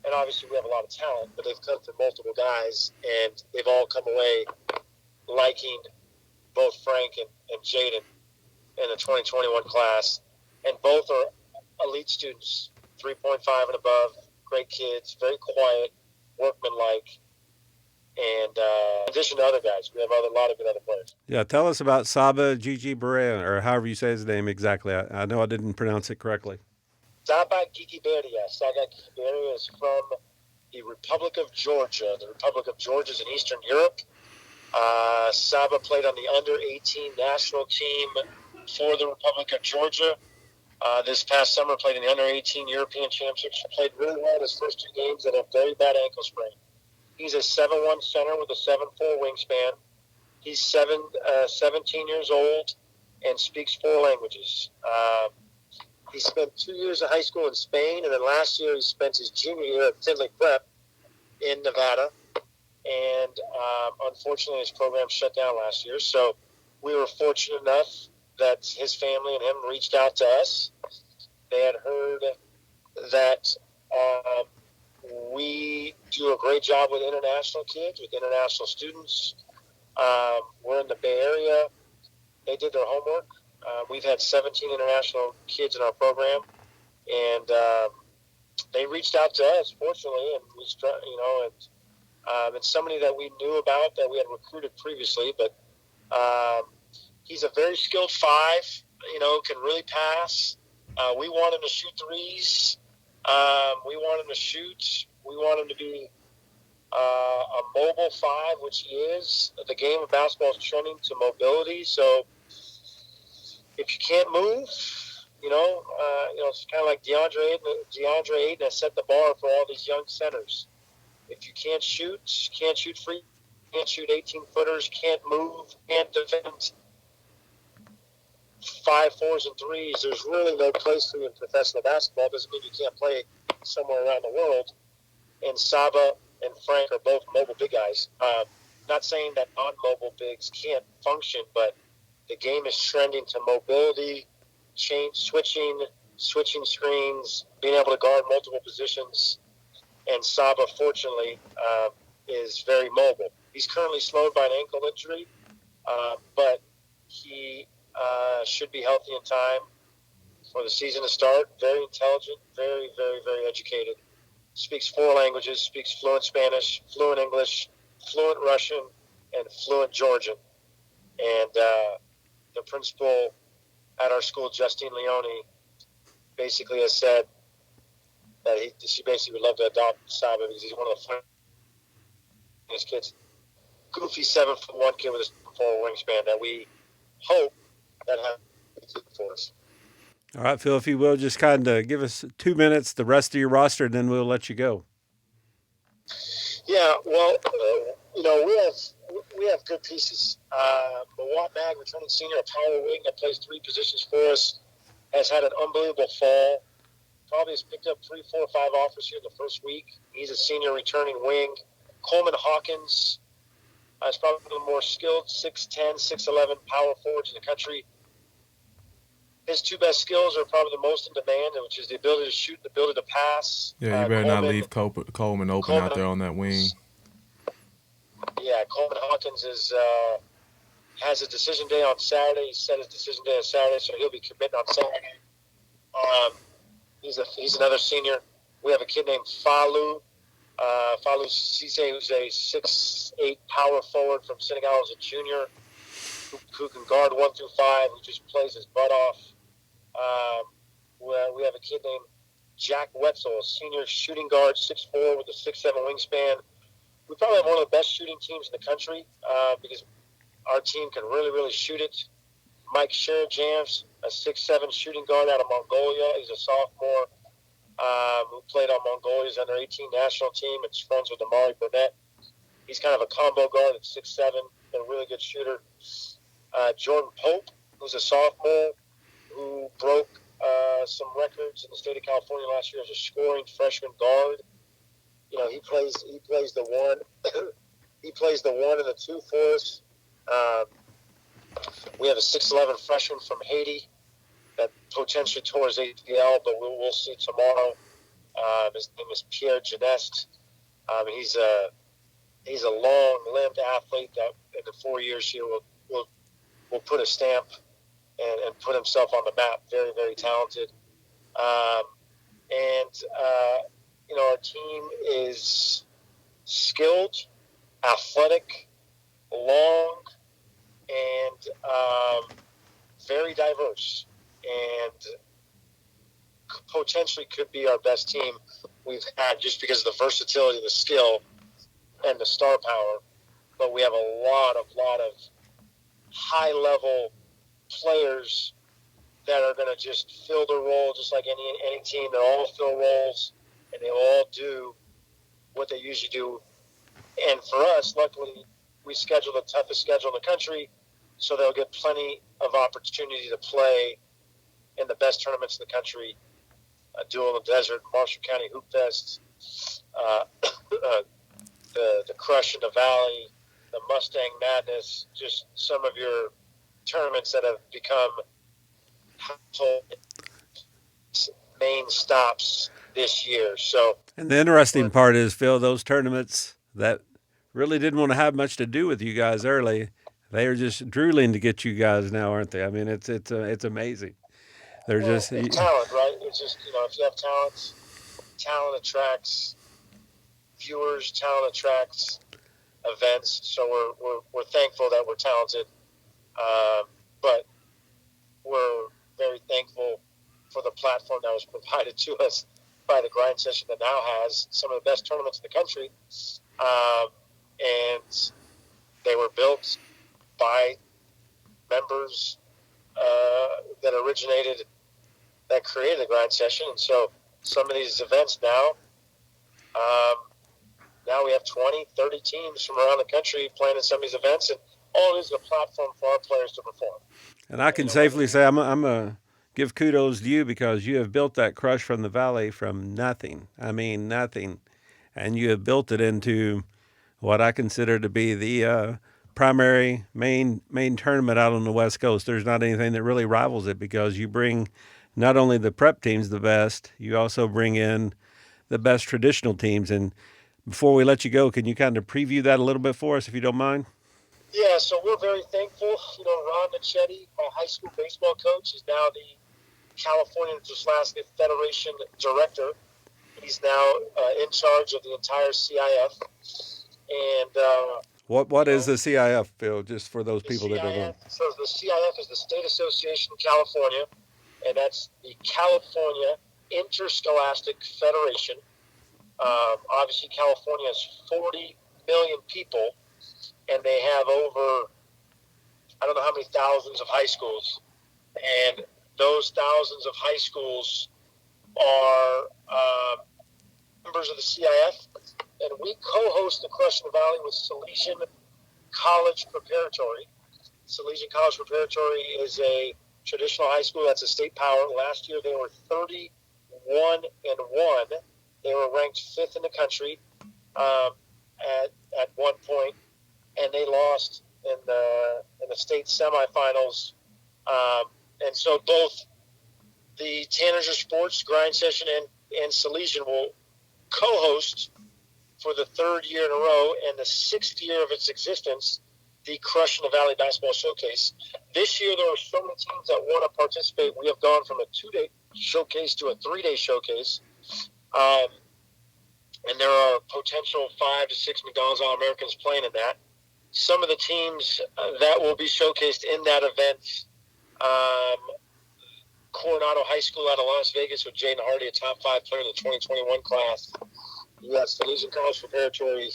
And obviously we have a lot of talent, but they've come from multiple guys, and they've all come away liking both Frank and Jaden in the 2021 class. And both are elite students, 3.5 and above, great kids, very quiet, workmanlike. And in addition to other guys, we have a lot of good other players. Yeah, tell us about Saba Gigi Berea, or however you say his name exactly. I know I didn't pronounce it correctly. Saba Gigi Berea. Saba Gigi Berea is from the Republic of Georgia. The Republic of Georgia is in Eastern Europe. Saba played on the under-18 national team for the Republic of Georgia. This past summer, played in the under-18 European Championships. Played really well in his first 2 games and a very bad ankle sprain. He's a 7'1" center with a 7'4" wingspan. He's 17 years old and speaks 4 languages. He spent 2 years of high school in Spain, and then last year he spent his junior year at Tinley Prep in Nevada. And unfortunately, his program shut down last year. So we were fortunate enough that his family and him reached out to us. They had heard that we do a great job with international kids, with international students. We're in the Bay Area. They did their homework. We've had 17 international kids in our program, and they reached out to us, fortunately, and it's somebody that we knew about, that we had recruited previously. But he's a very skilled 5. Can really pass. We want him to shoot threes. We want him to shoot. We want him to be a mobile five, which he is. The game of basketball is trending to mobility. So if you can't move, it's kind of like DeAndre Ayton has set the bar for all these young centers. If you can't shoot free, can't shoot 18-footers, can't move, can't defend 5 4s and 3s, there's really no place for you in professional basketball. Doesn't mean you can't play somewhere around the world. And Saba and Frank are both mobile big guys. Not saying that non-mobile bigs can't function, but the game is trending to mobility, switching screens, being able to guard multiple positions. And Saba, fortunately, is very mobile. He's currently slowed by an ankle injury, but he should be healthy in time for the season to start. Very intelligent, very, very, very educated. Speaks 4 languages, speaks fluent Spanish, fluent English, fluent Russian, and fluent Georgian. And the principal at our school, Justine Leone, basically has said that she basically would love to adopt Saba because he's one of the funniest kids. Goofy 7'1" kid with a 4 wingspan that we hope that has for us. All right, Phil, if you will, just kind of give us 2 minutes, the rest of your roster, and then we'll let you go. Yeah, well, we have good pieces. Mawat Mag, returning senior, a power wing that plays 3 positions for us, has had an unbelievable fall. Probably has picked up 3, 4, 5 offers here in the first week. He's a senior returning wing. Coleman Hawkins is probably one of the more skilled 6'10", 6'11" power forwards in the country. His 2 best skills are probably the most in demand, which is the ability to shoot, the ability to pass. Yeah, you better not leave Coleman open out there on that wing. Yeah, Coleman Hawkins has a decision day on Saturday. He set his decision day on Saturday, so he'll be committing on Saturday. He's another senior. We have a kid named Falu Cisse, who's a 6'8" power forward from Senegal as a junior, who can guard 1 through 5, who just plays his butt off. We have a kid named Jack Wetzel, a senior shooting guard, 6'4", with a 6'7" wingspan. We probably have one of the best shooting teams in the country because our team can really, really shoot it. Mike Sherajams, a 6'7" shooting guard out of Mongolia. He's a sophomore who played on Mongolia's under-18 national team and is friends with Amari Burnett. He's kind of a combo guard at 6'7", a really good shooter. Jordan Pope, who's a sophomore who broke some records in the state of California last year as a scoring freshman guard. He plays the 1. He plays the 1 and the 2 for us. We have a 6'11" freshman from Haiti that potentially tore his ACL, but we'll see tomorrow. His name is Pierre Geneste. He's a long-limbed athlete that in the 4 years here will put a stamp and put himself on the map. Very, very talented. Our team is skilled, athletic, long, and very diverse, and potentially could be our best team we've had just because of the versatility, the skill, and the star power. But we have a lot of high-level players that are going to just fill their role just like any team. They all fill roles, and they all do what they usually do. And for us, luckily, we schedule the toughest schedule in the country, so they'll get plenty of opportunity to play in the best tournaments in the country. Duel in the Desert, Marshall County Hoop Fest, the Crush in the Valley, the Mustang Madness, just some of your tournaments that have become household main stops this year. So, and the interesting part is, Phil, those tournaments that really didn't want to have much to do with you guys early, they are just drooling to get you guys now, aren't they? I mean, it's amazing. They're just talent, right? It's just if you have talent attracts viewers, talent attracts events. So we're thankful that we're talented, but we're very thankful for the platform that was provided to us by the grind session that now has some of the best tournaments in the country. and they were built by members that created the grind session. And so some of these events now we have 20, 30 teams from around the country playing in some of these events, and all it is a platform for our players to perform. And I can safely say I'm a give kudos to you because you have built that crush from the valley from nothing. I mean, nothing. And you have built it into what I consider to be the primary main tournament out on the West Coast. There's not anything that really rivals it because you bring not only the prep teams the best, you also bring in the best traditional teams. And before we let you go, can you kind of preview that a little bit for us, if you don't mind? Yeah, so we're very thankful. Ron Nichetti, my high school baseball coach, is now the California Interslavic Federation director. He's now in charge of the entire CIF. And what is the CIF, Phil? Just for those people that don't know. So the CIF is the State Association of California, and that's the California Interscholastic Federation. Obviously, California has 40 million people, and they have over, I don't know how many thousands of high schools. And those thousands of high schools are members of the CIF, and we co-host the Crush in the Valley with Salesian College Preparatory. Salesian College Preparatory is a traditional high school that's a state power. Last year they were 31-1. They were ranked 5th in the country at one point, and they lost in the state semifinals. And so both the Tanager Sports Grind Session and Salesian will co-host for the 3rd year in a row and the 6th year of its existence, the Crush in the Valley Basketball Showcase. This year there are so many teams that want to participate. We have gone from a 2-day showcase to a 3-day showcase. And there are potential 5 to 6 McDonald's All-Americans playing in that. Some of the teams that will be showcased in that event, Coronado High School out of Las Vegas with Jaden Hardy, a top 5 player in the 2021 class. You got Salesian College Preparatory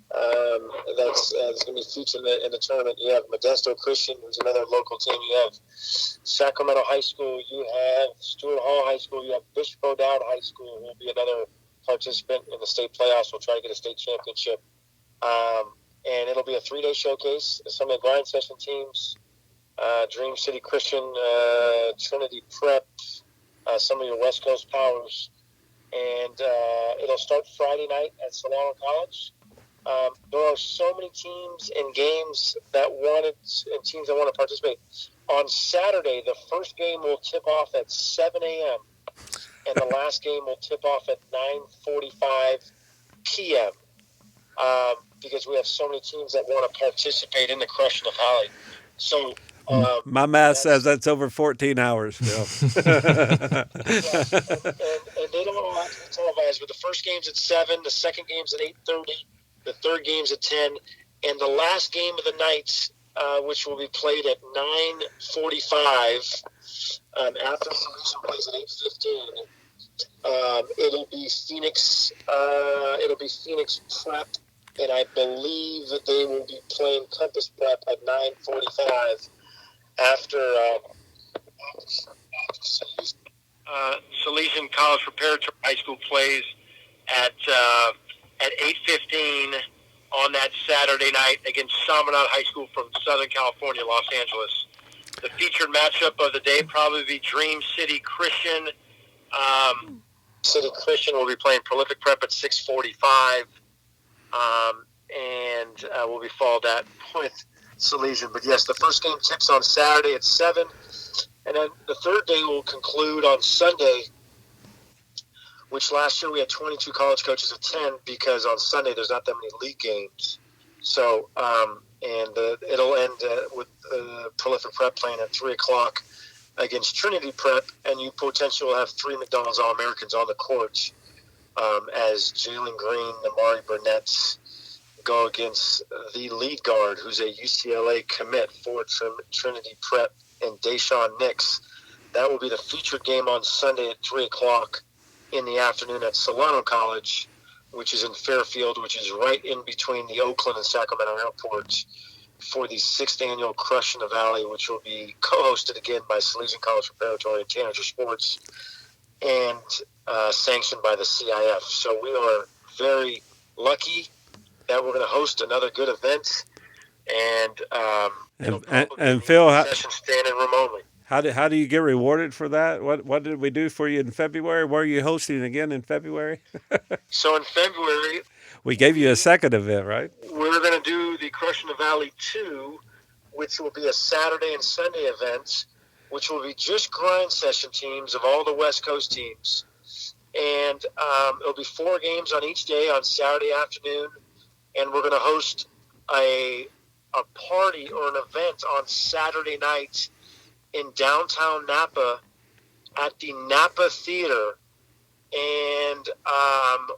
that's going to be featured in the tournament. You have Modesto Christian, who's another local team. You have Sacramento High School. You have Stewart Hall High School. You have Bishop O'Dowd High School, who will be another participant in the state playoffs. We'll try to get a state championship. And it'll be a 3-day showcase. Some of the grind session teams, Dream City Christian, Trinity Prep, some of your West Coast powers. And it'll start Friday night at Solano College. There are so many teams and games and teams that want to participate. On Saturday, the first game will tip off at 7 a.m. and the last game will tip off at 9:45 p.m. Because we have so many teams that want to participate in the Crush in the Valley. So my math says that's over 14 hours, Phil. and they don't all have to be televised, but the first game's at 7, the second game's at 8:30, the third game's at 10, and the last game of the night, which will be played at 9:45, after Salesian plays at 8:15. It'll be Phoenix Prep, and I believe that they will be playing Compass Prep at 9:45 after Salesian College Preparatory High School plays at 8:15 on that Saturday night against Chaminade High School from Southern California, Los Angeles. The featured matchup of the day probably be Dream City Christian. City Christian will be playing Prolific Prep at 6:45, and we'll be followed that with Salesian. But yes, the first game tips on Saturday at 7, and then the third day will conclude on Sunday, which last year we had 22 college coaches attend because on Sunday there's not that many league games. So, it'll end with Prolific Prep playing at 3 o'clock against Trinity Prep, and you potentially will have 3 McDonald's All-Americans on the court as Jalen Green, Amari Burnett go against the lead guard, who's a UCLA commit for Trinity Prep, and Deshaun Nix. That will be the featured game on Sunday at 3 o'clock in the afternoon at Solano College, which is in Fairfield, which is right in between the Oakland and Sacramento airports, for the 6th annual Crush in the Valley, which will be co-hosted again by Salesian College Preparatory and Tanager Sports, and sanctioned by the CIF. So we are very lucky that we're going to host another good event, and it'll probably be Phil, session standing room only. How do you get rewarded for that? What did we do for you in February? Where are you hosting again in February? So in February, we gave you a second event, right? We're going to do the Crush in the Valley 2, which will be a Saturday and Sunday event, which will be just grind session teams of all the West Coast teams. And it'll be 4 games on each day on Saturday afternoon. And we're going to host a party or an event on Saturday night in downtown Napa at the Napa Theater. And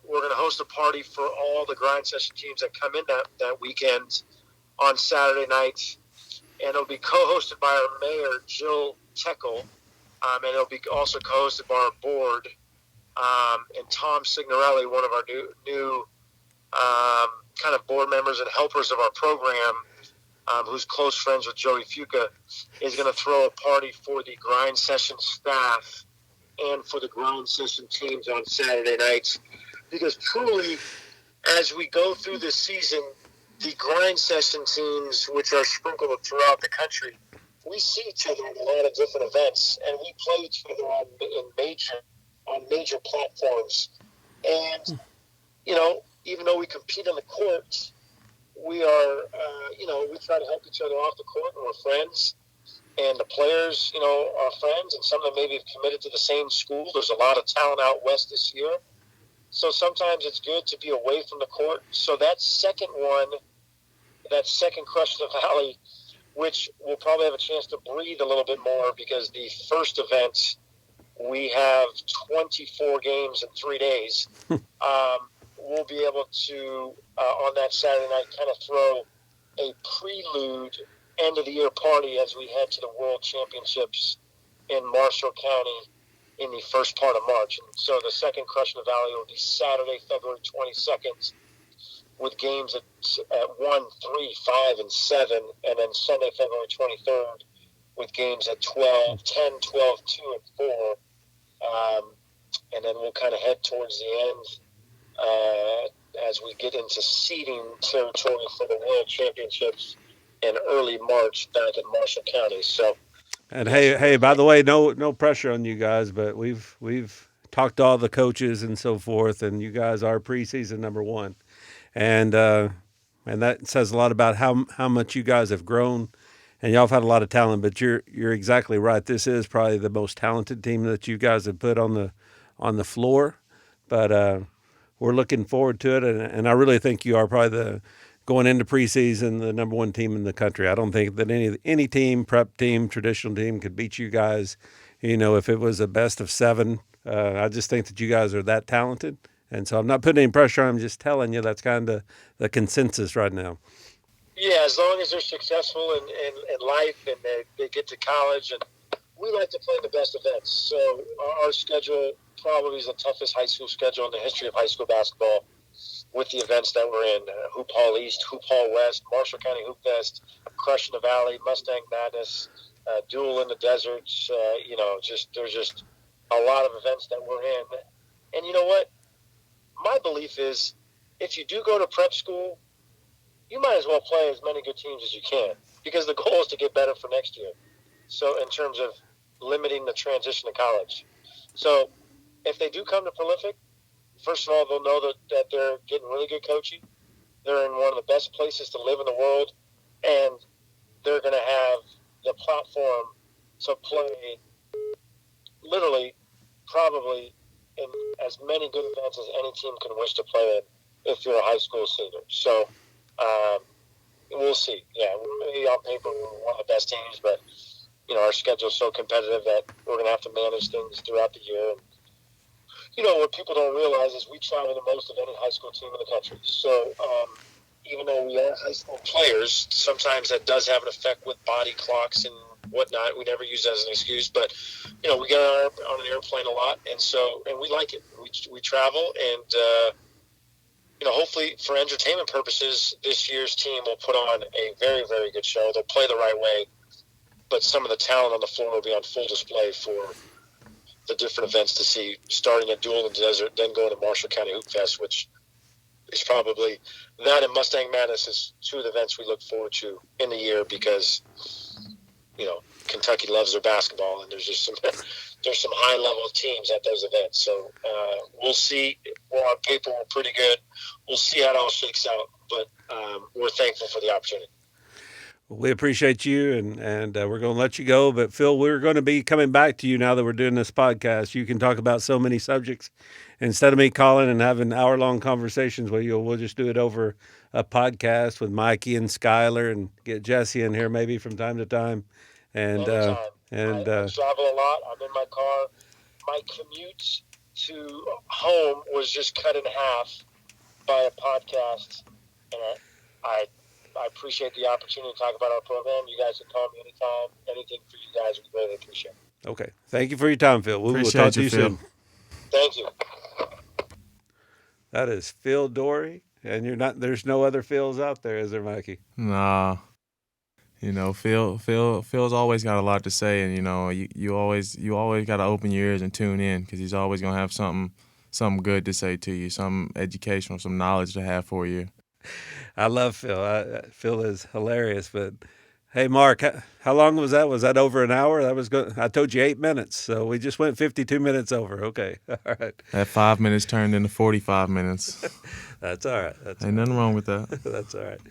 we're going to host a party for all the grind session teams that come in that weekend on Saturday night. And it'll be co-hosted by our mayor, Jill Teckle. And it'll be also co-hosted by our board. And Tom Signorelli, one of our new kind of board members and helpers of our program, who's close friends with Joey Fuca, is going to throw a party for the grind session staff and for the grind session teams on Saturday nights. Because truly, as we go through this season, the grind session teams, which are sprinkled throughout the country, we see each other in a lot of different events, and we play each other on major platforms. And, even though we compete on the court, we are, we try to help each other off the court, and we're friends. And the players, are friends, and some of them maybe have committed to the same school. There's a lot of talent out west this year. So sometimes it's good to be away from the court. So that second Crush in the Valley, which we'll probably have a chance to breathe a little bit more, because the first event, we have 24 games in 3 days. We'll be able to, on that Saturday night, kind of throw a prelude end-of-the-year party as we head to the World Championships in Marshall County in the first part of March. And so the second Crush in the Valley will be Saturday, February 22nd, with games at 1, 3, 5, and 7, and then Sunday, February 23rd, with games at 12, 10, 12, 2, and 4. And then we'll kind of head towards the end as we get into seeding territory for the World Championships in early March back in Marshall County. So, and hey, by the way, no pressure on you guys, but we've talked to all the coaches and so forth, and you guys are preseason number 1, and that says a lot about how much you guys have grown, and y'all have had a lot of talent. But you're exactly right. This is probably the most talented team that you guys have put on the floor, but we're looking forward to it, and I really think you are probably going into preseason, the number 1 team in the country. I don't think that any team, prep team, traditional team, could beat you guys. If it was a best of 7, I just think that you guys are that talented. And so I'm not putting any pressure on. I'm just telling you that's kind of the consensus right now. Yeah, as long as they're successful in life and they get to college, and we like to play the best events. So our schedule probably is the toughest high school schedule in the history of high school basketball, with the events that we're in: Hoop Hall East, Hoop Hall West, Marshall County Hoop Fest, Crush in the Valley, Mustang Madness, Duel in the Deserts. There's just a lot of events that we're in. And you know what? My belief is, if you do go to prep school, you might as well play as many good teams as you can, because the goal is to get better for next year. So in terms of limiting the transition to college. So if they do come to Prolific, first of all, they'll know that they're getting really good coaching. They're in one of the best places to live in the world, and they're going to have the platform to play literally probably in as many good events as any team can wish to play in if you're a high school senior. So we'll see. Yeah, maybe on paper we're one of the best teams, but our schedule's so competitive that we're going to have to manage things throughout the year. And what people don't realize is we travel the most of any high school team in the country. So even though we are high school players, sometimes that does have an effect with body clocks and whatnot. We never use that as an excuse, but we get on an airplane a lot, and we like it. We travel, and hopefully for entertainment purposes, this year's team will put on a very, very good show. They'll play the right way, but some of the talent on the floor will be on full display for the different events to see, starting at Duel in the Desert, then going to Marshall County Hoop Fest, which is probably that and Mustang Madness is two of the events we look forward to in the year because, Kentucky loves their basketball, and there's just some high level teams at those events. So we'll see. Well, on paper, we're pretty good. We'll see how it all shakes out, but we're thankful for the opportunity. We appreciate you, and we're going to let you go. But Phil, we're going to be coming back to you now that we're doing this podcast. You can talk about so many subjects. Instead of me calling and having hour-long conversations with you, we'll just do it over a podcast with Mikey and Skylar and get Jesse in here maybe from time to time. And Anytime. and I travel a lot. I'm in my car. My commute to home was just cut in half by a podcast, and I appreciate the opportunity to talk about our program. You guys can call me anytime. Anything for you guys, we really appreciate it. Okay. Thank you for your time, Phil. We'll Appreciate talk to you, you Phil. soon. Thank you. That is Phil Dory, and there's no other Phils out there, is there, Mikey? Nah. Phil's always got a lot to say, and you always got to open your ears and tune in because he's always gonna have something good to say to you, some educational, some knowledge to have for you. I love Phil. Phil is hilarious. But hey, Mark, how long was that? Was that over an hour? That was good. I told you 8 minutes, so we just went 52 minutes over. Okay, all right. That 5 minutes turned into 45 minutes. That's all right. Ain't nothing wrong with that. That's all right.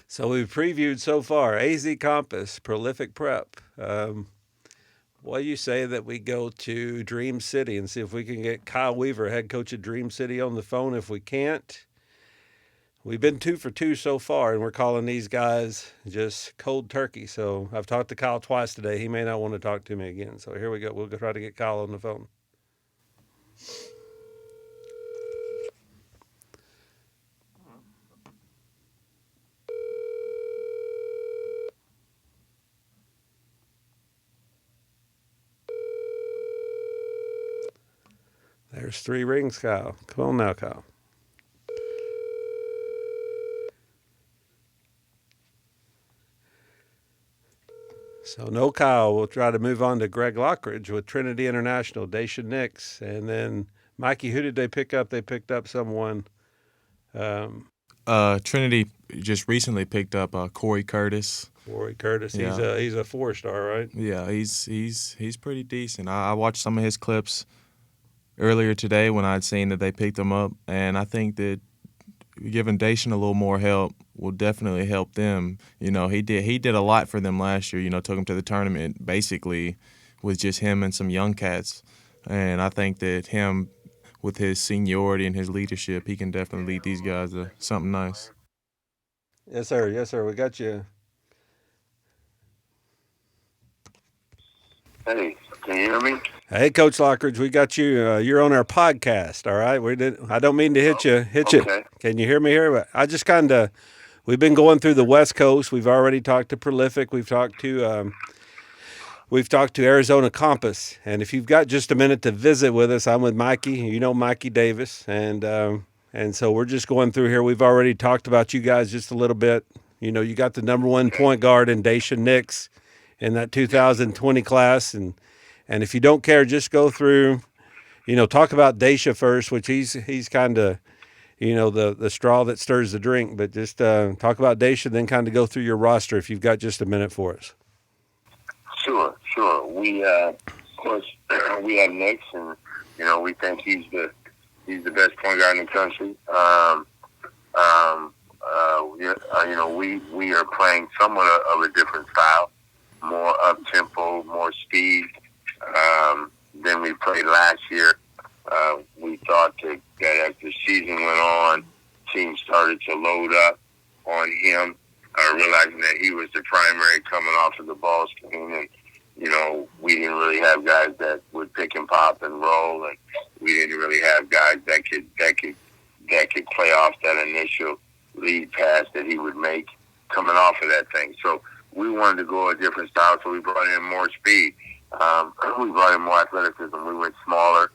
So we've previewed so far AZ Compass, Prolific Prep. What do you say that we go to Dream City and see if we can get Kyle Weaver, head coach at Dream City, on the phone? If we can't, we've been 2 for 2 so far, and we're calling these guys just cold turkey. So I've talked to Kyle twice today. He may not want to talk to me again. So here we go. We'll try to get Kyle on the phone. There's 3 rings, Kyle. Come on now, Kyle. So no Kyle. We'll try to move on to Greg Lockridge with Trinity International, Daisha Nix. And then, Mikey, who did they pick up? They picked up someone. Trinity just recently picked up Corey Curtis. Corey Curtis. Yeah. He's a 4-star, right? Yeah, he's pretty decent. I watched some of his clips earlier today when I'd seen that they picked him up, and I think that giving Dacian a little more help will definitely help them. He did a lot for them last year. Took them to the tournament basically with just him and some young cats, and I think that him with his seniority and his leadership, he can definitely lead these guys to something nice. Yes, sir. Yes, sir. We got you. Hey, can you hear me? Hey, Coach Lockridge, we got you. You're on our podcast, all right? I don't mean to hit you. Okay. Can you hear me here? But I just we've been going through the West Coast. We've already talked to Prolific. We've talked to Arizona Compass. And if you've got just a minute to visit with us, I'm with Mikey. You know Mikey Davis, and so we're just going through here. We've already talked about you guys just a little bit. You got the number 1 point guard in Daisha Nix in that 2020 class, and if you don't care, just go through, talk about Daisha first, which he's kind of, the straw that stirs the drink. But just talk about Daisha, then kind of go through your roster if you've got just a minute for us. Sure. We of course we have Nix, and we think he's the best point guard in the country. We are playing somewhat of a different style, more up tempo, more speed than we played last year. We thought that as the season went on, teams started to load up on him, realizing that he was the primary coming off of the ball screen, and we didn't really have guys that would pick and pop and roll, and we didn't really have guys that could play off that initial lead pass that he would make coming off of that thing. So we wanted to go a different style, so we brought in more speed. We brought in more athleticism. We went smaller.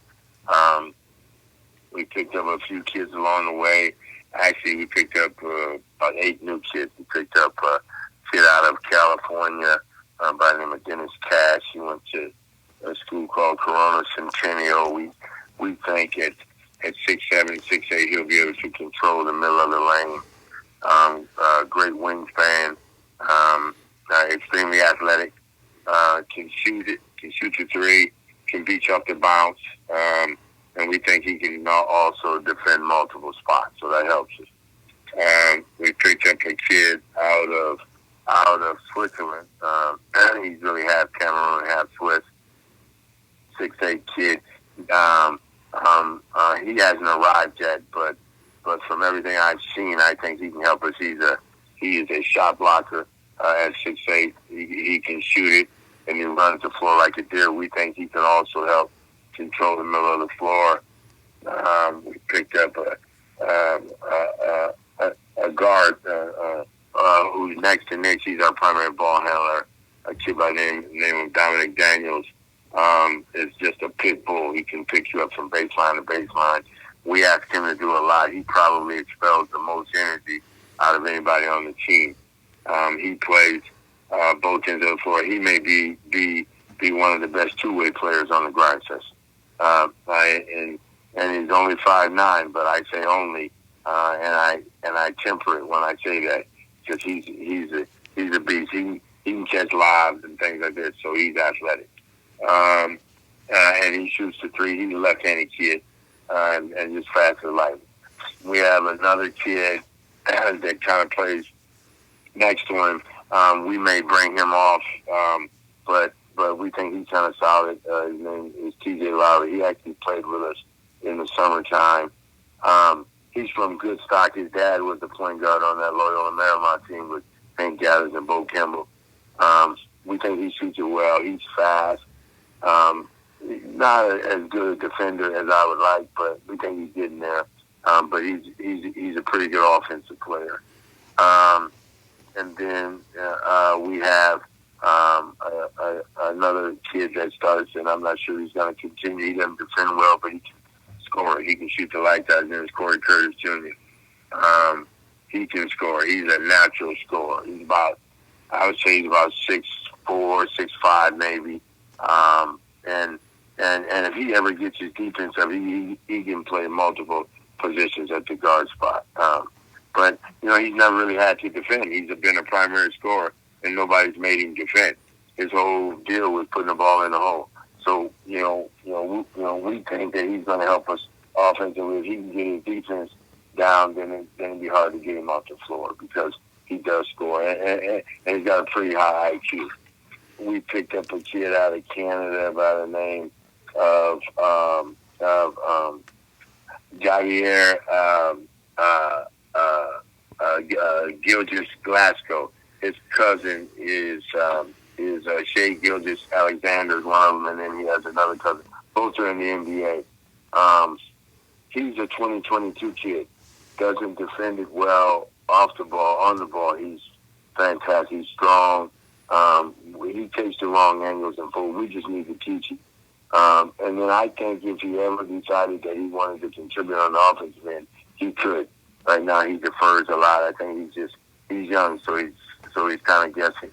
We picked up a few kids along the way Actually, we picked up about 8 new kids. We picked up a kid out of California by the name of Dennis Cash. He went to a school called Corona Centennial. We think at 6'7", 6'8", he'll be able to control the middle of the lane. Great wingspan, extremely athletic, can shoot the three, can beat you off the bounce, and we think he can also defend multiple spots, so that helps us. We picked up a kid out of Switzerland. He's really half Cameroon, half Swiss. 6'8" kid. He hasn't arrived yet, but from everything I've seen, I think he can help us. He is a shot blocker at 6'8". He can shoot it, and he runs the floor like a deer. We think he can also help control the middle of the floor. We picked up a guard who's next to Nick. He's our primary ball handler, a kid by the name of Dominic Daniels. Is just a pit bull. He can pick you up from baseline to baseline. We asked him to do a lot. He probably expels the most energy out of anybody on the team. He plays both ends of the floor. He may be one of the best two-way players on the grind system. And he's only 5'9", but I say only, and I temper it when I say that, because he's a beast. He can catch lobs and things like that, so he's athletic. And he shoots the three. He's a left-handed kid, and just fast as lightning. We have another kid that kind of plays next to him. We may bring him off, but we think he's kind of solid. His name is T.J. Lowry. He actually played with us in the summertime. He's from good stock. His dad was the point guard on that Loyola Marymount team with Hank Gathers and Bo Kimball. We think he shoots it well. He's fast. Not as good a defender as I would like, but we think he's getting there. But he's a pretty good offensive player. And then we have another kid that starts, and I'm not sure he's going to continue. He doesn't defend well, but he can score. He can shoot the lights out. His name is Corey Curtis Jr. He can score. He's a natural scorer. I would say he's about 6'4", 6'5", maybe. And if he ever gets his defense up, he can play multiple positions at the guard spot. But he's never really had to defend. He's been a primary scorer, and nobody's made him defend. His whole deal was putting the ball in the hole. So we think that he's going to help us offensively. If he can get his defense down, then it'd be hard to get him off the floor, because he does score, and he's got a pretty high IQ. We picked up a kid out of Canada by the name of Javier Gilgis Glasgow. His cousin is Shea Gilgis Alexander, is one of them, and then he has another cousin. Both are in the NBA. He's a 2022 kid. Doesn't defend it well off the ball, on the ball. He's fantastic. He's strong. He takes the wrong angles and forward. We just need to teach him. And then I think if he ever decided that he wanted to contribute on the offensive end, he could. Right now he defers a lot. I think he's young, so he's kind of guessing.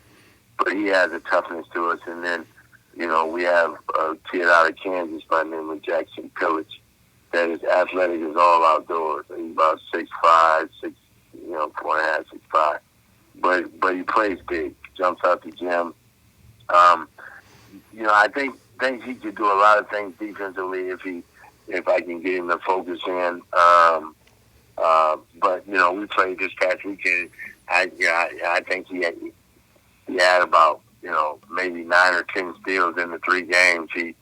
But he has a toughness to us. And then, we have a kid out of Kansas by the name of Jackson Pillage that is athletic as all outdoors. He's about 6'5", 4.5", 6'5". But he plays big, jumps out the gym. I think he could do a lot of things defensively if I can get him to focus in. But we played this past weekend. I think he had about maybe 9 or 10 steals in the 3 games. He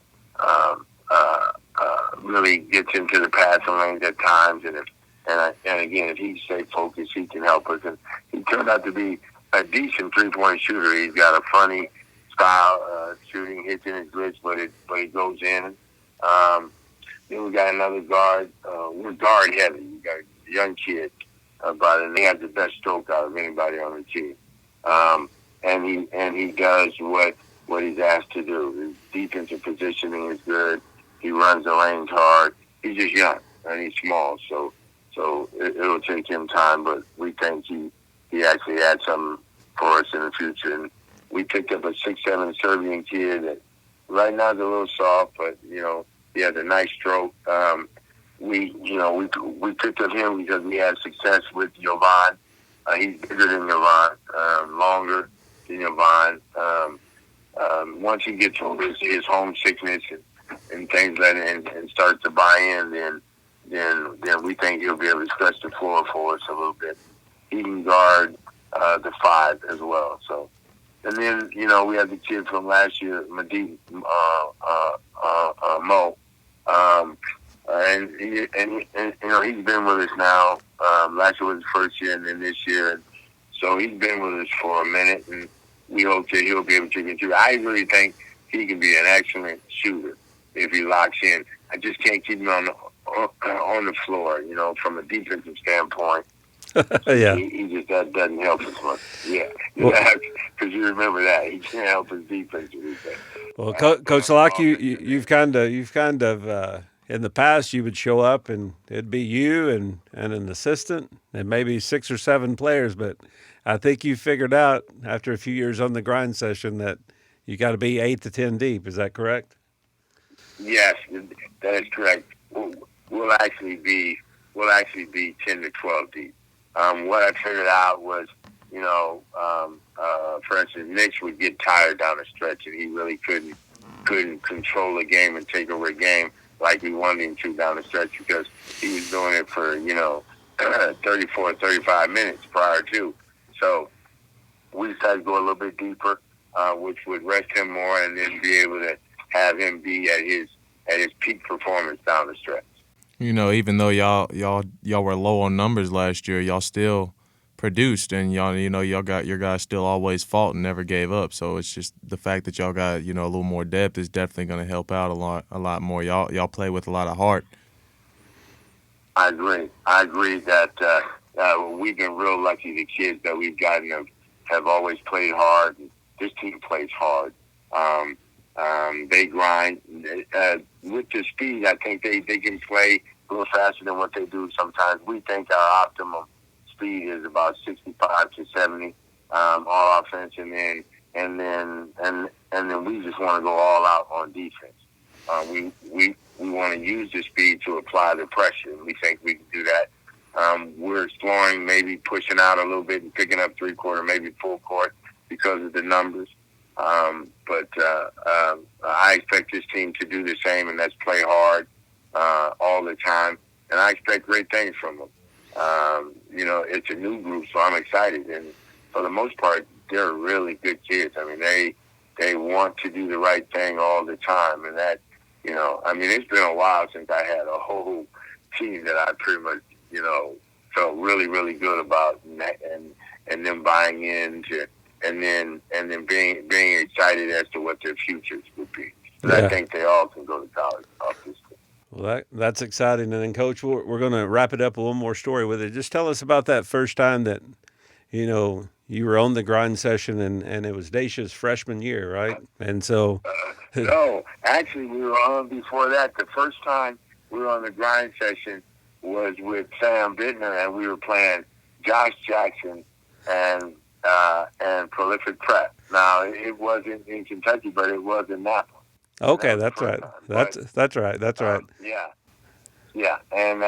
really gets into the passing lanes at times, and again, if he stays focused, he can help us. And he turned out to be a decent 3-point shooter. He's got a funny style shooting, hits in his glitch, but it goes in. Then we got another guard. We're guard heavy. We got a young kid, but he has the best stroke out of anybody on the team. And he does what he's asked to do. His defensive positioning is good. He runs the lanes hard. He's just young and he's small, so So it'll take him time, but we think he actually had something for us in the future. And we picked up a 6'7" Serbian kid that right now is a little soft, but he has a nice stroke. We picked up him because we had success with Jovan. He's bigger than Jovan, longer than Jovan. Once he gets over his homesickness and things like that, and starts to buy in, then we think he'll be able to stretch the floor for us a little bit. He can guard the 5 as well. So, and then we have the kid from last year, Madi Mo, and he's been with us now. Last year was his first year, and then this year, and so he's been with us for a minute, and we hope that he'll be able to contribute. I really think he can be an excellent shooter if he locks in. I just can't keep him on the floor, from a defensive standpoint. Yeah. He just doesn't help as much. Yeah, because you remember that he can't help his defense. Well, Coach Locke, you've kind of in the past you would show up and it'd be you and an assistant and maybe 6 or 7 players, but I think you figured out after a few years on the grind session that you got to be 8 to 10 deep. Is that correct? Yes, that is correct. We'll actually be 10 to 12 deep. What I figured out was, for instance, Mitch would get tired down the stretch, and he really couldn't control a game and take over a game like we wanted him to down the stretch because he was doing it for 34, 35 minutes prior to. So we decided to go a little bit deeper, which would rest him more, and then be able to have him be at his peak performance down the stretch. Even though y'all were low on numbers last year, y'all still produced, and y'all got your guys still always fought and never gave up. So it's just the fact that y'all got a little more depth is definitely going to help out a lot more. Y'all play with a lot of heart. I agree that we've been real lucky. The kids that we've gotten have always played hard. This team plays hard. They grind. With the speed, I think they can play a little faster than what they do sometimes. We think our optimum speed is about 65 to 70 all offense, and then we just want to go all out on defense. We want to use the speed to apply the pressure, and we think we can do that. We're exploring maybe pushing out a little bit and picking up 3-quarter, maybe full court because of the numbers. But I expect this team to do the same, and that's play hard all the time. And I expect great things from them. It's a new group, so I'm excited. And for the most part, they're really good kids. I mean, they want to do the right thing all the time. And that, it's been a while since I had a whole team that I pretty much, felt really, really good about and them buying into and then being excited as to what their futures would be. And I think they all can go to college off this team. Well, that's exciting. And then, Coach, we're going to wrap it up with one more story with it. Just tell us about that first time that, you were on the grind session, and it was Daisha's freshman year, right? And so. No, actually, we were on before that. The first time we were on the grind session was with Sam Bittner, and we were playing Josh Jackson and Prolific Prep. Now, it wasn't in Kentucky, but it was in Napa. Okay, that's right. That's right. That's right. Yeah, and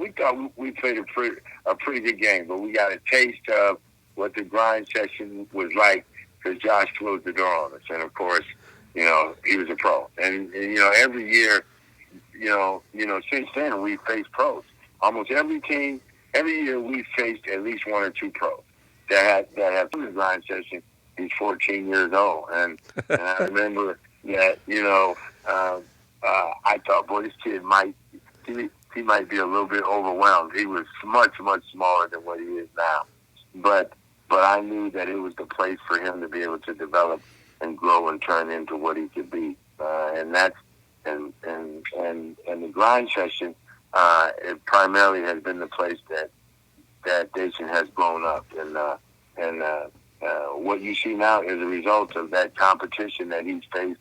we thought we played a pretty good game, but we got a taste of what the grind session was like because Josh closed the door on us, and of course, he was a pro, and every year, since then we faced pros. Almost every year we faced at least 1 or 2 pros that have the grind session. He's 14 years old, and I remember that I thought, boy, this kid might be a little bit overwhelmed. He was much smaller than what he is now, but I knew that it was the place for him to be able to develop and grow and turn into what he could be, and the grind session it primarily has been the place that Dacian has grown up, and what you see now is a result of that competition that he's faced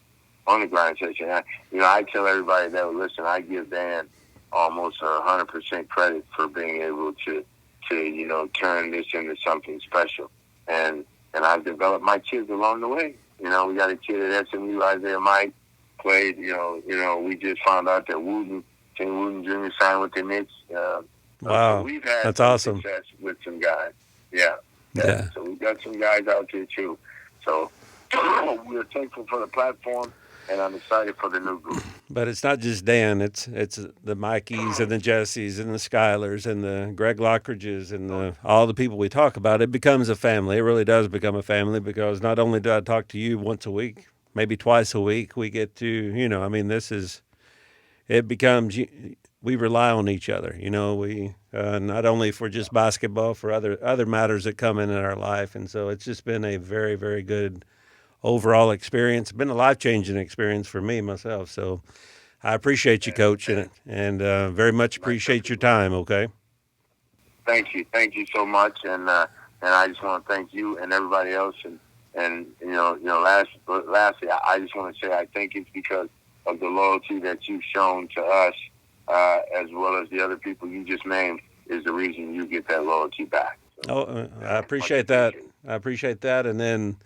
on the grind session. I tell everybody that will listen, I give Dan almost 100% credit for being able to turn this into something special. And I've developed my kids along the way. We got a kid at SMU, Isaiah Mike, played. We just found out that Tim Wooten Jr. signed with the Knicks. Wow, so we've had that's some awesome. success with some guys. Yeah. Yeah. So we've got some guys out there too. So we're thankful for the platform, and I'm excited for the new group. But it's not just Dan. It's the Mikeys and the Jessies and the Skylers and the Greg Lockridges and all the people we talk about. It becomes a family. It really does become a family because not only do I talk to you once a week, maybe twice a week, we get to, it becomes, we rely on each other. We not only for just basketball, for other matters that come in our life. And so it's just been a very, very good overall experience. It's been a life-changing experience for me myself. So I appreciate you, Coach, and very much appreciate your time. Okay. Thank you so much, and I just want to thank you and everybody else, and lastly, I just want to say I think it's because of the loyalty that you've shown to us, as well as the other people you just named, is the reason you get that loyalty back. So, I appreciate that. I appreciate that, and then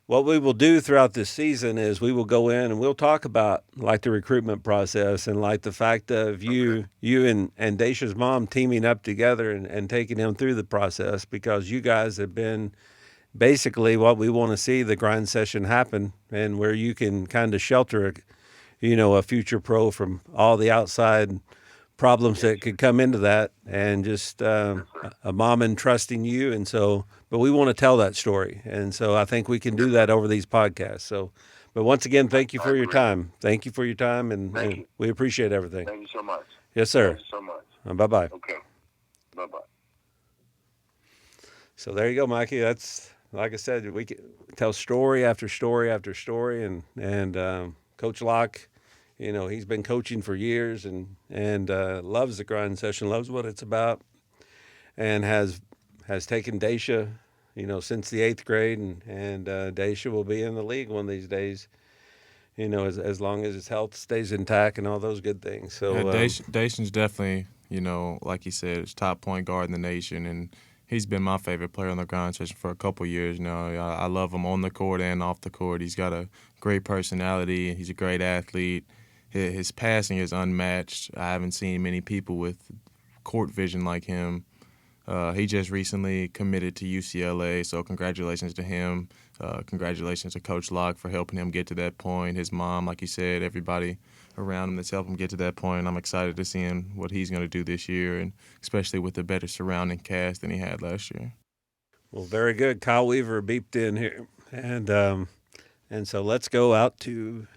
what we will do throughout this season is we will go in and we'll talk about like the recruitment process and like the fact of you and Daisha's mom teaming up together and taking him through the process, because you guys have been basically what we want to see the grind session happen, and where you can kind of shelter a future pro from all the outside problems that could come into that, and just a mom entrusting you. And so, but we want to tell that story. And so I think we can do that over these podcasts. So, but once again, thank you for your time. Thank you for your time. And we appreciate everything. Thank you so much. Yes, sir. Thank you so much. Bye-bye. Okay. Bye-bye. So there you go, Mikey. That's, like I said, we can tell story after story after story. And Coach Locke, he's been coaching for years and loves the grind session, loves what it's about, and has taken Daisha, since the 8th grade, and Daisha will be in the league one of these days, as long as his health stays intact and all those good things. So Daisha's definitely, like you said, is top point guard in the nation, and he's been my favorite player on the grind session for a couple years now. I love him on the court and off the court. He's got a great personality. He's a great athlete. His passing is unmatched. I haven't seen many people with court vision like him. He just recently committed to UCLA, so congratulations to him. Congratulations to Coach Locke for helping him get to that point. His mom, like you said, everybody around him that's helped him get to that point. I'm excited to see what he's going to do this year, and especially with a better surrounding cast than he had last year. Well, very good. Kyle Weaver beeped in here, and so let's go out to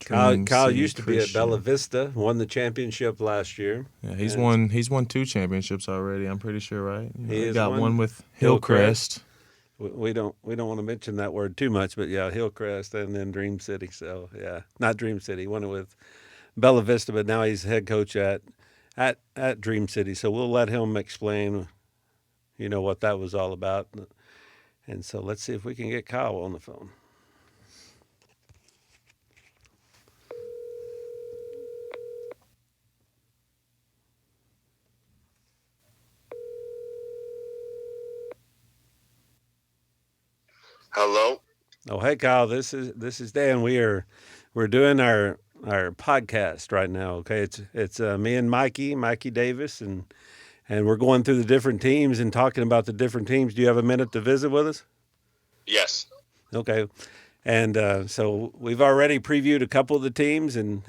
Kyle used to be at Bella Vista, won the championship last year. Yeah, he's won 2 championships already, I'm pretty sure, right? He got one with Hillcrest. We don't want to mention that word too much, but yeah, Hillcrest, and then Dream City. So yeah, not Dream City. He won it with Bella Vista, but now he's head coach at Dream City. So we'll let him explain, what that was all about. And so let's see if we can get Kyle on the phone. Hello. Oh, hey, Kyle. This is Dan. We're doing our podcast right now. Okay, it's me and Mikey Davis, and we're going through the different teams and talking about the different teams. Do you have a minute to visit with us? Yes. Okay, and so we've already previewed a couple of the teams, and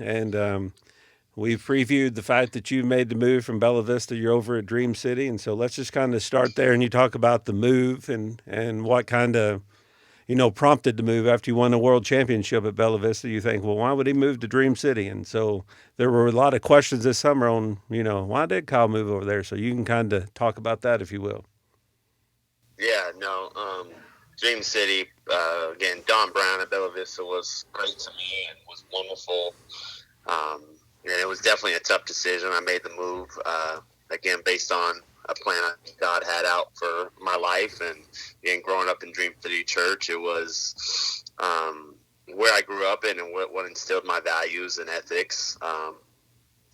we've previewed the fact that you made the move from Bella Vista. You're over at Dream City, and so let's just kind of start there, and you talk about the move and what kind of prompted the move after you won the world championship at Bella Vista. You think, well, why would he move to Dream City? And so there were a lot of questions this summer on, why did Kyle move over there? So you can kind of talk about that, if you will. Yeah, no, Dream City, again, Don Brown at Bella Vista was great to me and was wonderful. And it was definitely a tough decision. I made the move, again, based on a plan God had out for my life, and growing up in Dream City Church, it was where I grew up in and what instilled my values and ethics.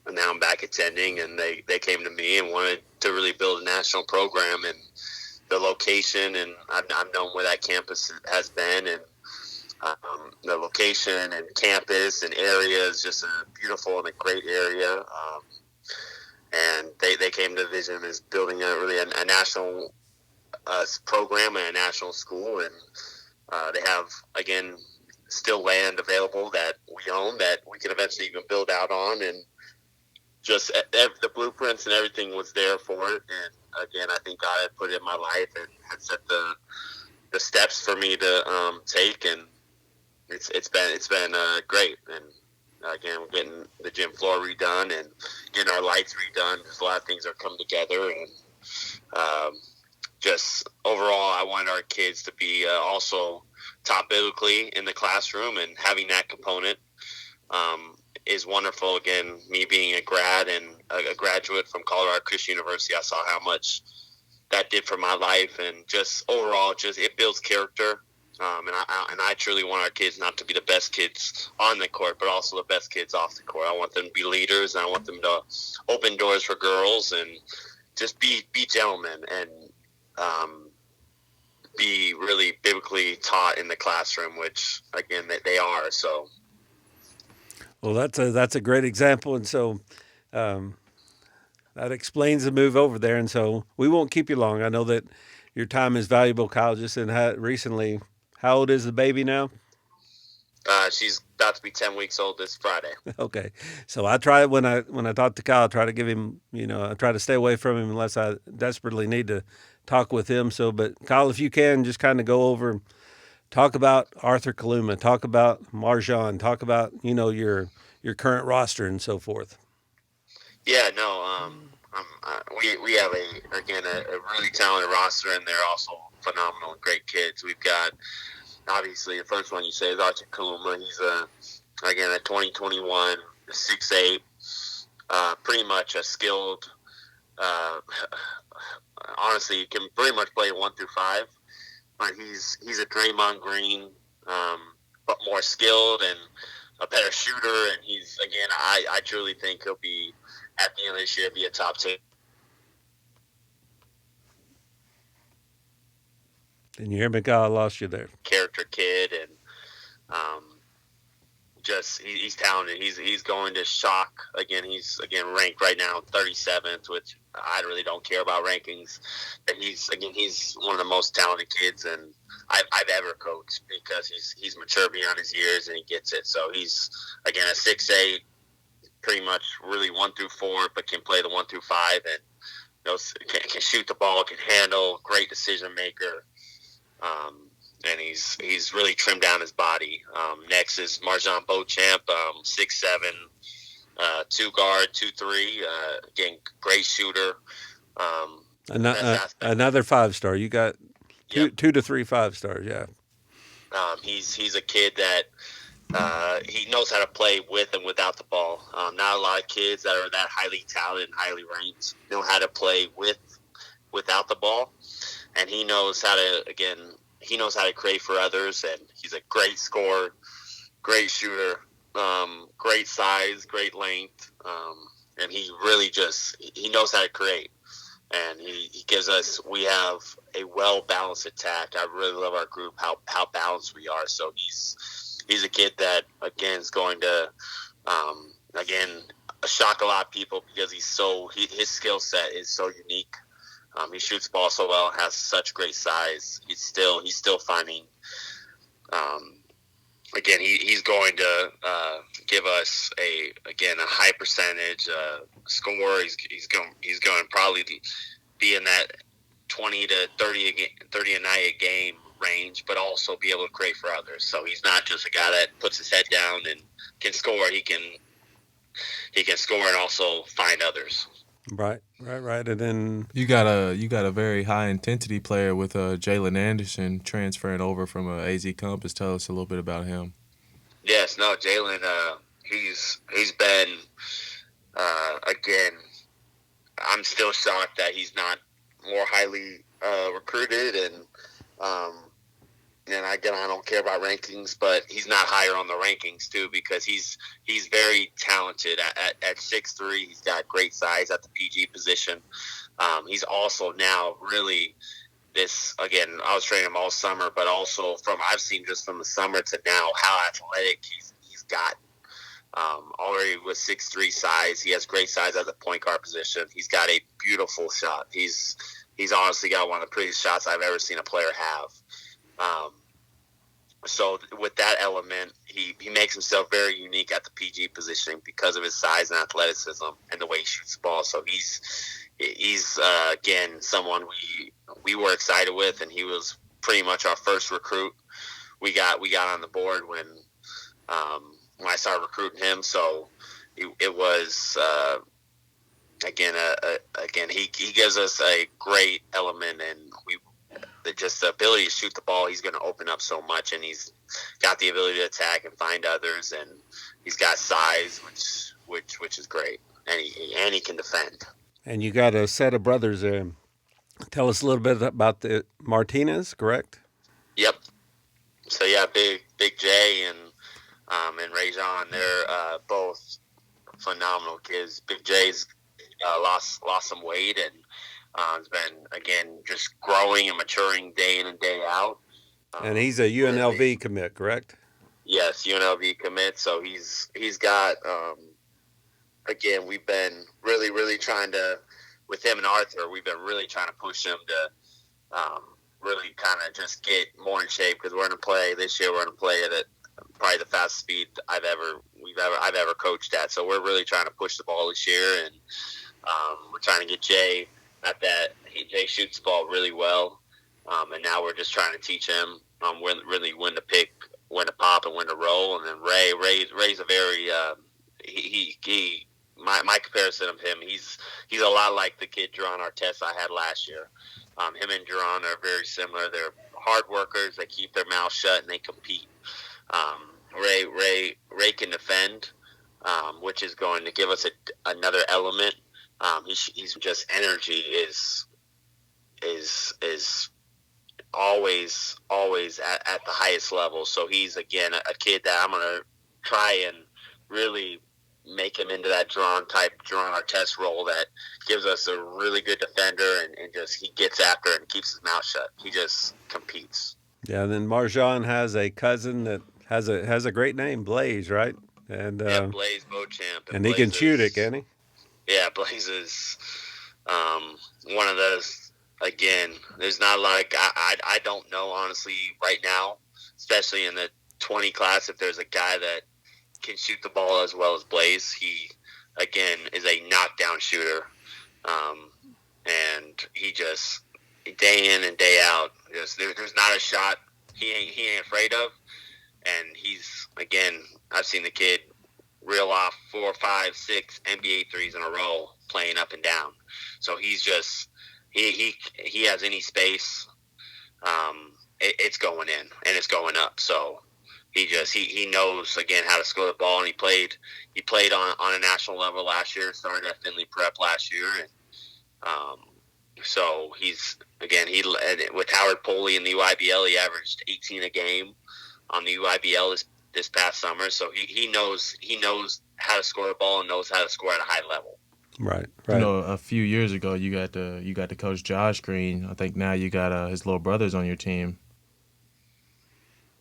and now I'm back attending, and they came to me and wanted to really build a national program, and the location, and I've known where that campus has been, and the location and campus and area is just a beautiful and a great area. And they came to vision as building a national program and a national school, and they have, again, still land available that we own that we can eventually even build out on, and just the blueprints and everything was there for it. And again, I think God had put it in my life and had set the steps for me to take, and it's been great. And again, we're getting the gym floor redone and getting our lights redone. There's a lot of things that are coming together, and just overall, I want our kids to be also taught biblically in the classroom, and having that component is wonderful. Again, me being a grad and a graduate from Colorado Christian University, I saw how much that did for my life, and just overall, just it builds character. And I truly want our kids not to be the best kids on the court, but also the best kids off the court. I want them to be leaders, and I want them to open doors for girls, and just be gentlemen, and be really biblically taught in the classroom, which again they are. So, Well, that's a great example, and so um, that explains the move over there. And so we won't keep you long. I know that your time is valuable, Kyle. Just and recently, how old is the baby now? she's about to be 10 weeks old this Friday. Okay, so I try when I talk to Kyle, I try to give him, I try to stay away from him unless I desperately need to talk with him. So, but Kyle, if you can, just kind of go over, talk about Arthur Kaluma, talk about Marjan, talk about your current roster and so forth. Yeah, no, we have a really talented roster, and they're also phenomenal and great kids. We've got, obviously, the first one you say is Archie Kaluma. He's a 2021 6'8", pretty much a skilled. Uh, Honestly, he can pretty much play 1 through 5, but he's a Draymond Green, but more skilled and a better shooter. And he's, again, I truly think he'll be at the end of this year be a top 10. And you hear me, Kyle? I lost you there. Character kid, and he's talented. He's going to shock. Again, he's ranked right now 37th, which I really don't care about rankings. But he's one of the most talented kids and I've ever coached, because he's mature beyond his years and he gets it. So he's, again, a 6'8", pretty much really 1 through 4, but can play the 1 through 5, and can shoot the ball, can handle, great decision maker. And he's really trimmed down his body. Next is Marjan Beauchamp, 6'7", 2-guard, 2-3. Again, great shooter. Another 5-star. You got two Yep. 2 to 3 5-stars. Yeah. He's a kid that he knows how to play with and without the ball. Not a lot of kids that are that highly talented and highly ranked know how to play without the ball, and he knows how to create for others. And he's a great scorer, great shooter, great size, great length, and he really he knows how to create. And he gives us, we have a well-balanced attack. I really love our group, how balanced we are. So he's a kid that, again, is going to, shock a lot of people, because his skill set is so unique. He shoots the ball so well, has such great size. He's still finding, again, he's going to give us a high percentage score. He's going to probably be in that 20 to 30 a night a game range, but also be able to create for others. So he's not just a guy that puts his head down and can score. He can score and also find others. Right. And then You got a very high intensity player with Jalen Anderson transferring over from AZ Compass. Tell us a little bit about him. Yes, no, Jalen. He's been again. I'm still shocked that he's not more highly recruited, and and again, I don't care about rankings, but he's not higher on the rankings too because he's very talented at 6'3". He's got great size at the PG position. He's also now really this again. I was training him all summer, but also I've seen just from the summer to now how athletic he's got. Already with 6'3" size, he has great size at the point guard position. He's got a beautiful shot. He's honestly got one of the prettiest shots I've ever seen a player have. So with that element, he makes himself very unique at the PG positioning because of his size and athleticism and the way he shoots the ball. So he's again someone we were excited with, and he was pretty much our first recruit. We got on the board when I started recruiting him. So it was again he gives us a great element, and just the ability to shoot the ball. He's going to open up so much, and he's got the ability to attack and find others, and he's got size, which is great, and he can defend. And you got a set of brothers there. Tell us a little bit about the Martinez, correct? Yep. So yeah, Big J and Rajon, they're both phenomenal kids. Big J's lost some weight and has been again just growing and maturing day in and day out. And he's a UNLV commit, correct? Yes, UNLV commit. So he's got again, we've been really trying to, with him and Arthur, we've been really trying to push him to really kind of just get more in shape because we're going to play this year. We're going to play at probably the fastest speed I've ever coached at. So we're really trying to push the ball this year, and we're trying to get Jay at that. Jay shoots the ball really well, and now we're just trying to teach him when to pick, when to pop, and when to roll. And then Ray's a very my comparison of him, he's a lot like the kid Duran Artest I had last year. Him and Duran are very similar. They're hard workers. They keep their mouth shut and they compete. Ray can defend, which is going to give us another element. He's just energy is always at the highest level. So he's again a kid that I'm gonna try and really make him into that Duran Artest role that gives us a really good defender and just he gets after it and keeps his mouth shut. He just competes. Yeah, and then Marjan has a cousin that has a great name, Blaze, right? And yeah, Blaze Beauchamp. And he can shoot it, can he? Yeah, Blaze is one of those. Again, there's not like I don't know honestly right now, especially in the 20 class, if there's a guy that can shoot the ball as well as Blaze. He again is a knockdown shooter, and he just day in and day out, there's not a shot he ain't afraid of, and he's again I've seen the kid reel off 4, 5, 6 NBA threes in a row playing up and down. So he's just he has any space, it's going in and it's going up. So he knows again how to score the ball, and he played on a national level last year. Started at Finley Prep last year, and so he's again with Howard Poley in the UIBL, he averaged 18 a game on the UIBL this past summer. So he knows how to score the ball and knows how to score at a high level. Right. You know, a few years ago, you got to coach Josh Green. I think now you got his little brothers on your team.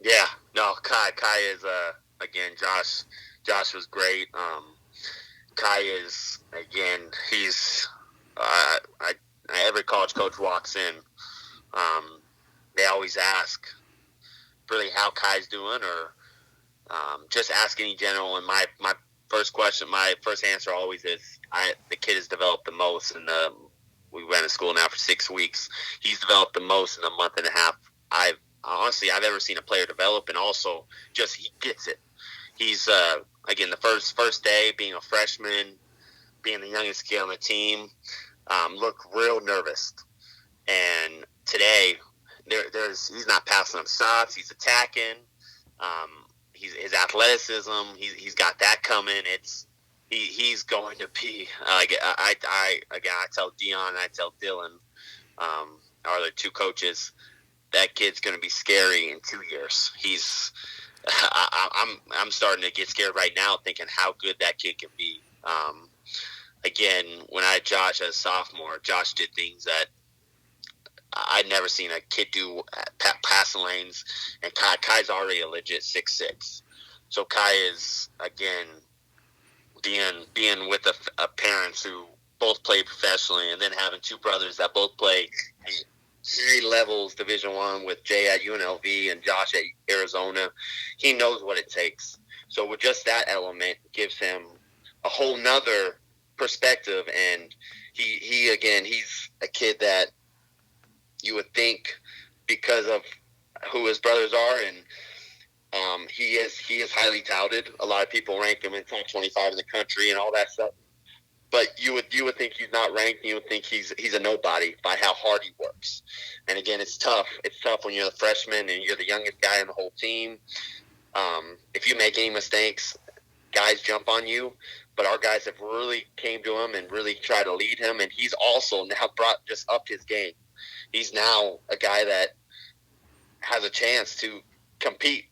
Yeah, no, Kai is again Josh was great. Kai is again he's every college coach walks in, they always ask really how Kai's doing or just asking in general. And my first answer always is the kid has developed the most, and we went to school now for 6 weeks. He's developed the most in a month and a half I've ever seen a player develop, and also just he gets it. He's again the first day being a freshman, being the youngest kid on the team, looked real nervous. And today he's not passing up shots. He's attacking. His athleticism. He's got that coming. He's going to be. I tell Dion and I tell Dylan, are the two coaches. that kid's going to be scary in 2 years. I'm starting to get scared right now, thinking how good that kid can be. Again, when I had Josh as a sophomore, Josh did things that I'd never seen a kid do passing lanes, and Kai's already a legit 6'6". So Kai is, again, being with a parents who both play professionally, and then having two brothers that both play three levels Division I with Jay at UNLV and Josh at Arizona. He knows what it takes. So with just that element gives him a whole nother perspective, and he's a kid that you would think, because of who his brothers are, and he is highly touted. A lot of people rank him in top 25 in the country and all that stuff. But you would think he's not ranked. You would think he's a nobody by how hard he works. And again, it's tough. It's tough when you're the freshman and you're the youngest guy on the whole team. If you make any mistakes, guys jump on you. But our guys have really came to him and really tried to lead him. And he's also now just upped his game. He's now a guy that has a chance to compete.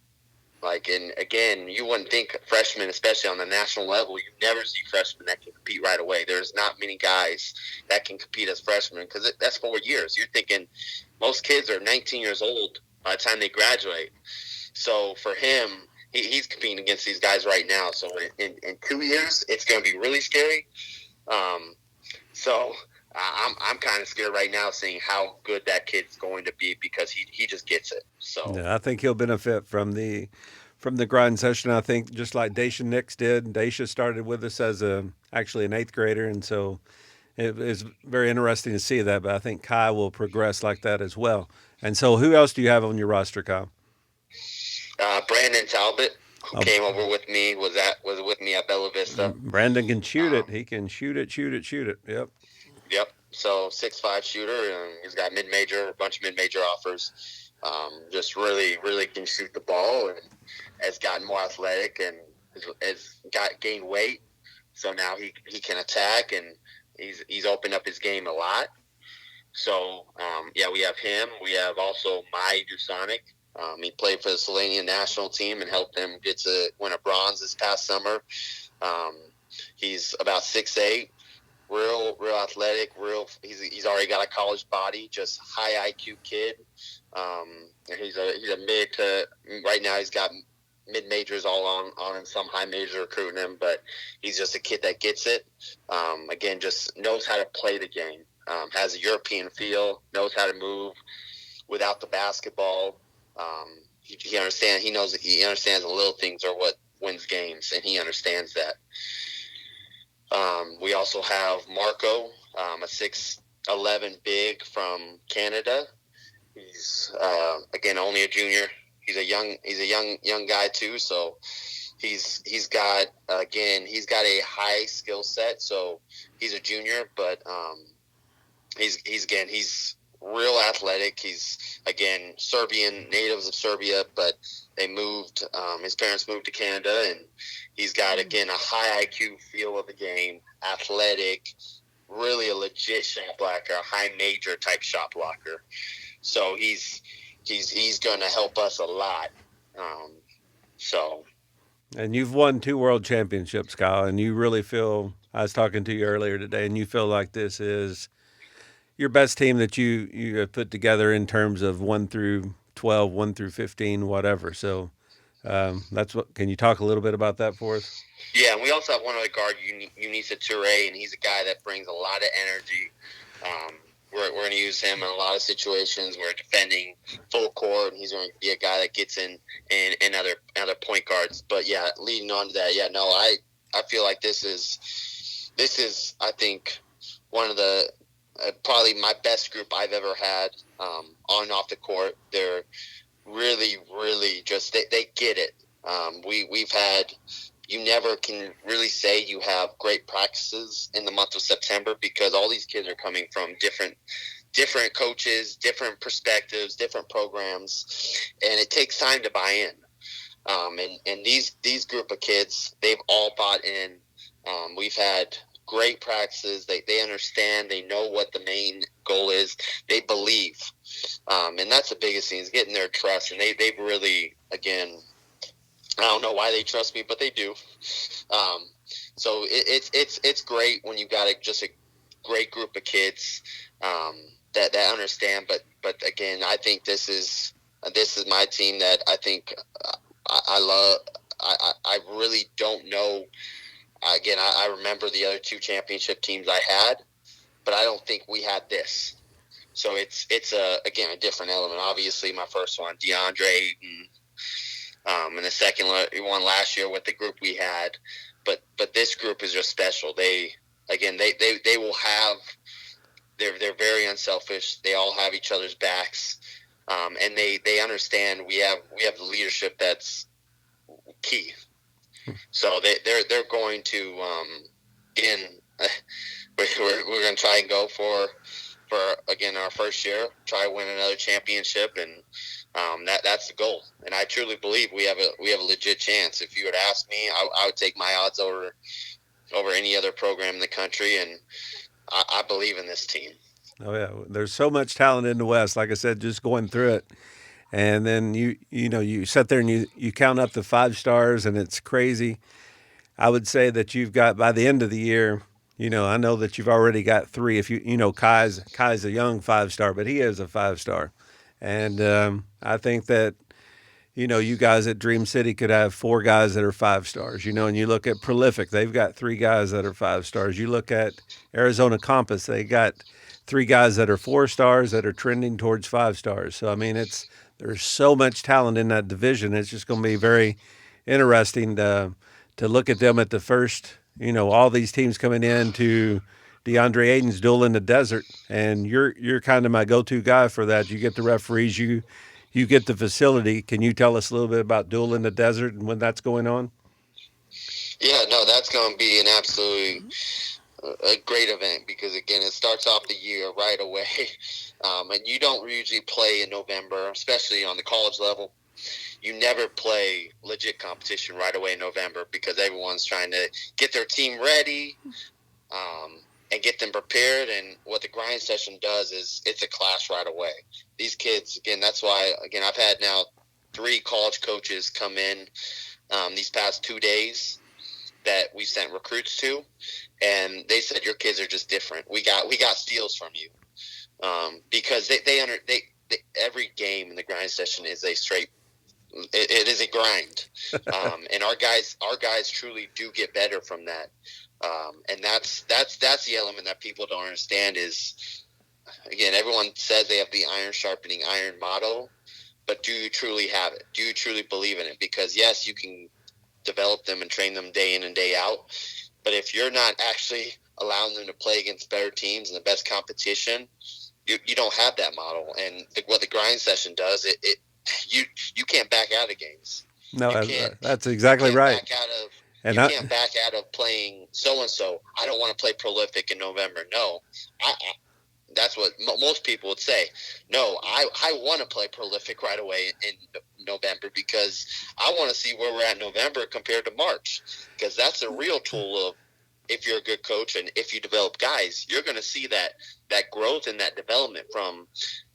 And again, you wouldn't think freshmen, especially on the national level, you never see freshmen that can compete right away. There's not many guys that can compete as freshmen, because that's 4 years. You're thinking most kids are 19 years old by the time they graduate. So for him, he's competing against these guys right now. So in 2 years, it's going to be really scary. So I'm kind of scared right now, seeing how good that kid's going to be, because he just gets it. So Yeah, I think he'll benefit from the grind session. I think just like Daisha Nix did. Daisha started with us as actually an 8th grader, and so it is very interesting to see that. But I think Kai will progress like that as well. And so, who else do you have on your roster, Kyle? Brandon Talbot, who came over with me, was with me at Bella Vista. Brandon can shoot it. He can shoot it. Yep. Yep. So 6'5" shooter, and he's got a bunch of mid-major offers. Just really, really can shoot the ball, and has gotten more athletic and has gained weight. So now he can attack, and he's opened up his game a lot. So we have him. We have also Mai Dusonic. He played for the Slovenian national team and helped them get to win a bronze this past summer. He's about 6'8". Real athletic. He's already got a college body. Just high IQ kid. He's a mid to right now. He's got mid majors all on him. Some high majors recruiting him, but he's just a kid that gets it. Again, just knows how to play the game. Has a European feel. Knows how to move without the basketball. He understands. He understands the little things are what wins games, and he understands that. We also have Marco, a 6'11" big from Canada. He's again only a junior. He's a young guy too. So he's got a high skill set. So he's a junior, but he's real athletic. He's again Serbian, natives of Serbia, but they moved. His parents moved to Canada, and he's got again a high IQ feel of the game, athletic, really a legit shot blocker, a high major type shot blocker. So he's going to help us a lot. And you've won 2 world championships, Kyle, and you really feel. I was talking to you earlier today, and you feel like this is your best team that you have put together in terms of 1 through 12, 1 through 15, whatever. So that's what. Can you talk a little bit about that for us? Yeah, and we also have one other guard, Unisa Toure, and he's a guy that brings a lot of energy. We're going to use him in a lot of situations. We're defending full court, and he's going to be a guy that gets in other point guards. But yeah, leading on to that, I feel like this is I think one of the probably my best group I've ever had on and off the court. They're really, really just they get it. We've had. You never can really say you have great practices in the month of September, because all these kids are coming from different coaches, different perspectives, different programs, and it takes time to buy in. And these group of kids, they've all bought in. We've had great practices. They understand. They know what the main goal is. They believe. And that's the biggest thing, is getting their trust. And they've really, again, I don't know why they trust me, but they do. Um, so it's great when you got just a great group of kids that understand. But again, I think this is my team that I think I love. I really don't know. Again, I remember the other two championship teams I had, but I don't think we had this. So it's again a different element. Obviously, my first one, DeAndre and the second one last year with the group we had. But this group is just special. They will have. They're very unselfish. They all have each other's backs, and they understand we have the leadership that's key. So they're going to again we're going to try and go for again our first year, try to win another championship, and that's the goal. And I truly believe we have a legit chance. If you would ask me, I would take my odds over any other program in the country, and I believe in this team. Oh yeah, there's so much talent in the West. Like I said, just going through it, and then you sit there and you count up the 5 stars, and it's crazy. I would say that you've got by the end of the year. I know that you've already got 3. If Kai's a young 5 star, but he is a 5 star, and I think that you guys at Dream City could have 4 guys that are 5 stars. And you look at Prolific, they've got 3 guys that are 5 stars. You look at Arizona Compass, they got 3 guys that are 4 stars that are trending towards 5 stars. So I mean, there's so much talent in that division. It's just going to be very interesting to look at them at the first. All these teams coming in to DeAndre Ayton's Duel in the Desert, and you're kind of my go-to guy for that. You get the referees, you get the facility. Can you tell us a little bit about Duel in the Desert and when that's going on? Yeah, no, that's going to be an absolutely a great event, because again, it starts off the year right away, and you don't usually play in November, especially on the college level. You never play legit competition right away in November, because everyone's trying to get their team ready and get them prepared. And what the grind session does is it's a class right away. These kids, again, that's why, again, I've had now 3 college coaches come in these past 2 days that we sent recruits to, and they said your kids are just different. We got steals from you, because they every game in the grind session is a straight. It is a grind, and our guys truly do get better from that, and that's the element that people don't understand is, again, everyone says they have the iron sharpening iron motto, but do you truly have it? Do you truly believe in it? Because yes, you can develop them and train them day in and day out, but if you're not actually allowing them to play against better teams and the best competition, you don't have that model. And what the grind session does, you can't back out of games. No, that's You exactly can't right. back out of And you can't back out of playing so and so. I don't want to play Prolific in November. No, that's what most people would say. No, I want to play Prolific right away in November, because I want to see where we're at in November compared to March, because that's a real tool of, if you're a good coach and if you develop guys, you're going to see that growth and that development from.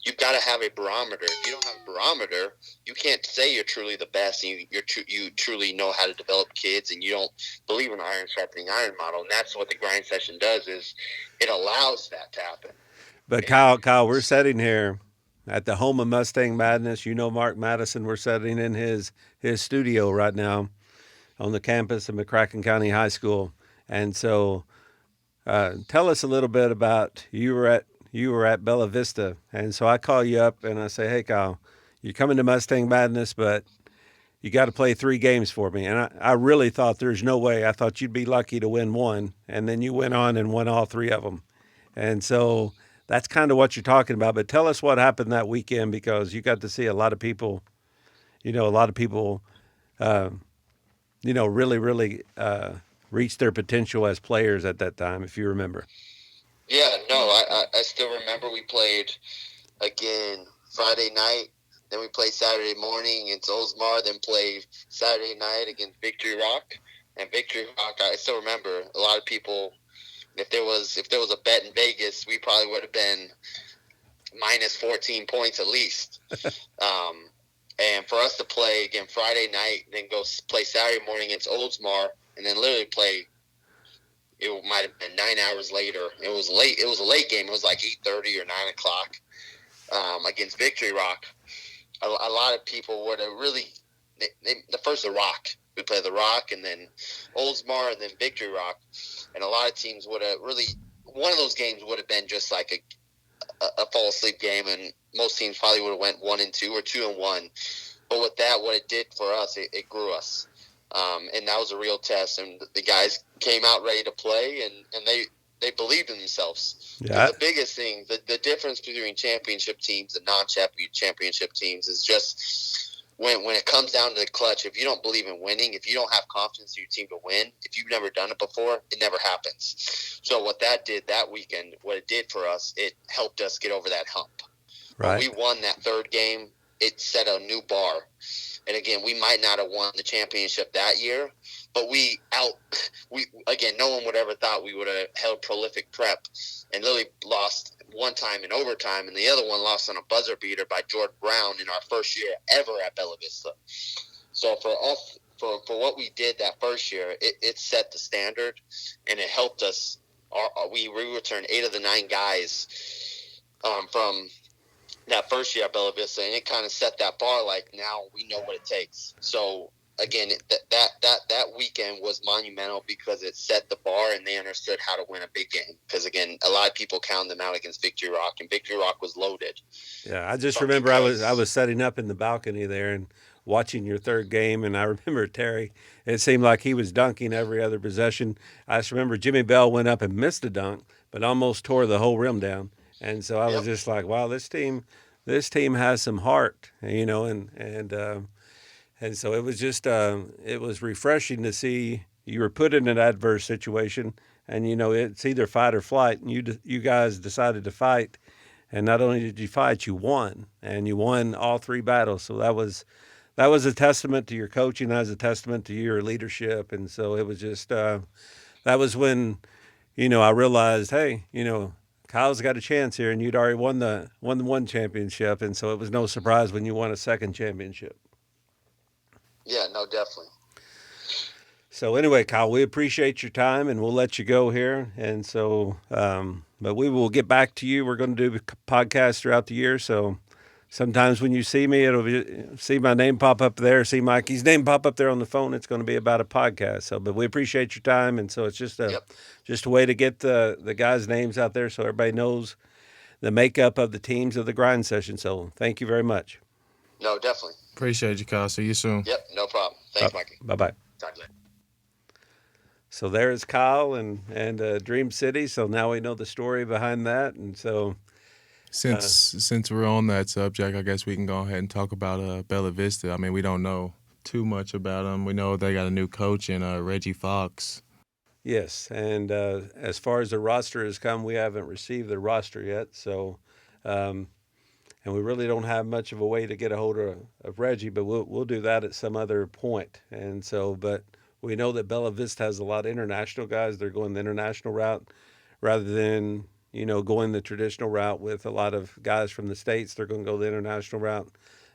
You've got to have a barometer. If you don't have a barometer, you can't say you're truly the best, and you truly know how to develop kids, and you don't believe in iron sharpening iron model. And that's what the grind session does, is it allows that to happen. But Kyle, we're sitting here at the home of Mustang Madness. Mark Madison. We're sitting in his studio right now on the campus of McCracken County High School. And so, tell us a little bit about you were at Bella Vista, and so I call you up and I say, "Hey, Kyle, you're coming to Mustang Madness, but you got to play 3 games for me." And I really thought there's no way. I thought you'd be lucky to win 1, and then you went on and won all 3 of them. And so that's kind of what you're talking about. But tell us what happened that weekend, because you got to see a lot of people. Uh, really, really reach their potential as players at that time, if you remember. Yeah, no, I still remember we played again Friday night, then we played Saturday morning against Oldsmar, then played Saturday night against Victory Rock. And Victory Rock, I still remember a lot of people. If there was a bet in Vegas, we probably would have been minus 14 points at least. And for us to play again Friday night, then go play Saturday morning against Oldsmar, and then literally play. It might have been 9 hours later. It was late. It was a late game. It was like 8:30 or 9 o'clock against Victory Rock. A lot of people would have really. The first the Rock. We played the Rock, and then Oldsmar, and then Victory Rock, and a lot of teams would have really. One of those games would have been just like a fall asleep game, and most teams probably would have went 1-2 or 2-1. But with that, what it did for us, it grew us, and that was a real test. And the guys came out ready to play, and they believed in themselves. Yeah. The biggest thing, the difference between championship teams and non-championship teams is just when it comes down to the clutch. If you don't believe in winning, if you don't have confidence in your team to win, if you've never done it before, it never happens. So what that did that weekend, what it did for us, it helped us get over that hump. Right. When we won that third game, it set a new bar. And again, we might not have won the championship that year, but again, no one would ever thought we would have held prolific prep and literally lost one time in overtime, and the other one lost on a buzzer beater by Jordan Brown in our first year ever at Bella Vista. So for us, for what we did that first year, it set the standard, and it helped us. We returned 8 of the 9 guys from that first year at Bella Vista, and it kind of set that bar. Like, now we know what it takes. So again, that weekend was monumental because it set the bar, and they understood how to win a big game. Because again, a lot of people counted them out against Victory Rock, and Victory Rock was loaded. Yeah, I just remember I was setting up in the balcony there and watching your third game, and I remember Terry. It seemed like he was dunking every other possession. I just remember Jimmy Bell went up and missed a dunk, but almost tore the whole rim down. And so I was just like, wow, this team has some heart, you know, and so it was just it was refreshing to see you were put in an adverse situation, and you know it's either fight or flight, and you guys decided to fight, and not only did you fight, you won, and you won all 3 battles. So that was a testament to your coaching, that was a testament to your leadership, and so it was just that was when, you know, I realized, hey, you know, Kyle's got a chance here, and you'd already won the one championship, and so it was no surprise when you won a second championship. Yeah, no, definitely. So anyway, Kyle, we appreciate your time, and we'll let you go here. And so, but we will get back to you. We're going to do podcasts throughout the year. So sometimes when you see me, see my name pop up there, see Mikey's name pop up there on the phone. It's going to be about a podcast. So, but we appreciate your time, and so it's just a way to get the guys' names out there so everybody knows the makeup of the teams of the grind session. So thank you very much. No, definitely. Appreciate you, Kyle. See you soon. Yep, no problem. Thanks, Mikey. Bye-bye. Talk to you later. So there's Kyle and Dream City. So now we know the story behind that. And so since we're on that subject, I guess we can go ahead and talk about Bella Vista. I mean, we don't know too much about them. We know they got a new coach in Reggie Fox. Yes, and as far as the roster has come, we haven't received the roster yet. So, and we really don't have much of a way to get a hold of Reggie, but we'll do that at some other point. And so, but we know that Bella Vista has a lot of international guys. They're going the international route rather than, you know, going the traditional route with a lot of guys from the States. They're going to go the international route.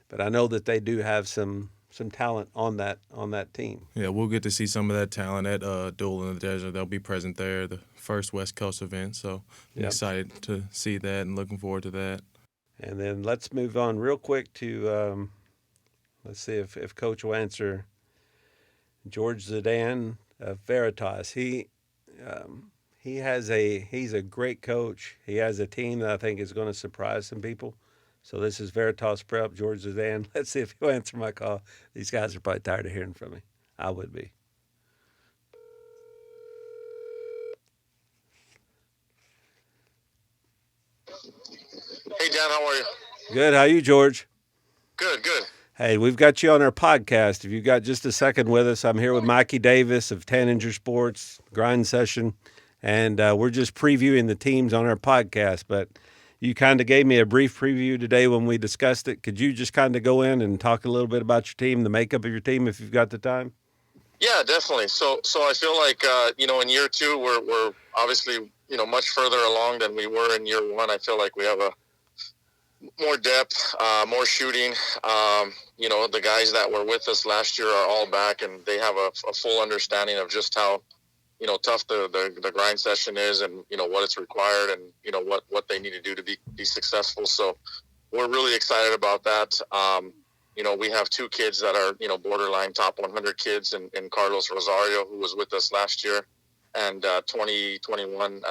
But I know that they do have some talent on that team. Yeah, we'll get to see some of that talent at Duel in the Desert. They'll be present there, the first West Coast event. So I'm excited to see that and looking forward to that. And then let's move on real quick to let's see if Coach will answer. George Zidane of Veritas. He's a great coach. He has a team that I think is going to surprise some people. So this is Veritas Prep, George Zidane. Let's see if he'll answer my call. These guys are probably tired of hearing from me. I would be. Hey, Dan, how are you? Good. How you, George? Good. Hey, we've got you on our podcast. If you've got just a second with us, I'm here with Mikey Davis of Tanninger Sports, Grind Session, and we're just previewing the teams on our podcast. But you kind of gave me a brief preview today when we discussed it. Could you just kind of go in and talk a little bit about your team, the makeup of your team, if you've got the time? Yeah, definitely. So I feel like, in year 2, we're obviously, much further along than we were in year 1. I feel like we have More depth, more shooting. The guys that were with us last year are all back, and they have a full understanding of just how tough the grind session is, and what it's required, and what they need to do to be successful. So we're really excited about that. We have two kids that are borderline top 100 kids, in Carlos Rosario, who was with us last year, and 2021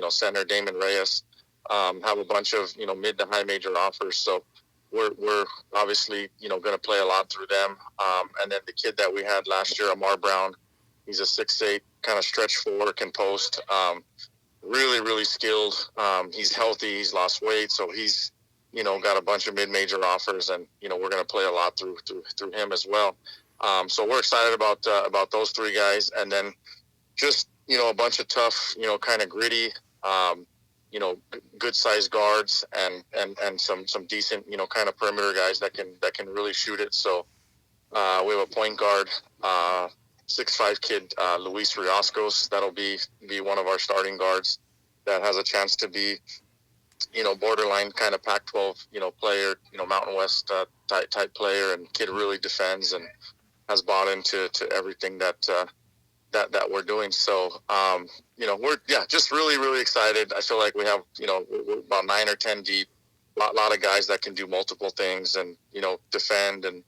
center Damon Reyes. Have a bunch of mid to high major offers. So we're obviously going to play a lot through them. And then the kid that we had last year, Amar Brown, he's a 6'8", kind of stretch four, can post. Really, really skilled. He's healthy. He's lost weight, so he's got a bunch of mid major offers, and we're going to play a lot through him as well. So we're excited about those three guys, and then just a bunch of tough, kind of gritty. Good sized guards, and some decent, kind of perimeter guys that can really shoot it. So we have a point guard, 6'5" kid, Luis Rioscos. That'll be one of our starting guards that has a chance to be, borderline kind of Pac-12, player, Mountain West type player, and kid really defends and has bought into everything that we're doing. So, we're just really, really excited. I feel like we have, we're about 9 or 10 deep, lot of guys that can do multiple things, and, defend and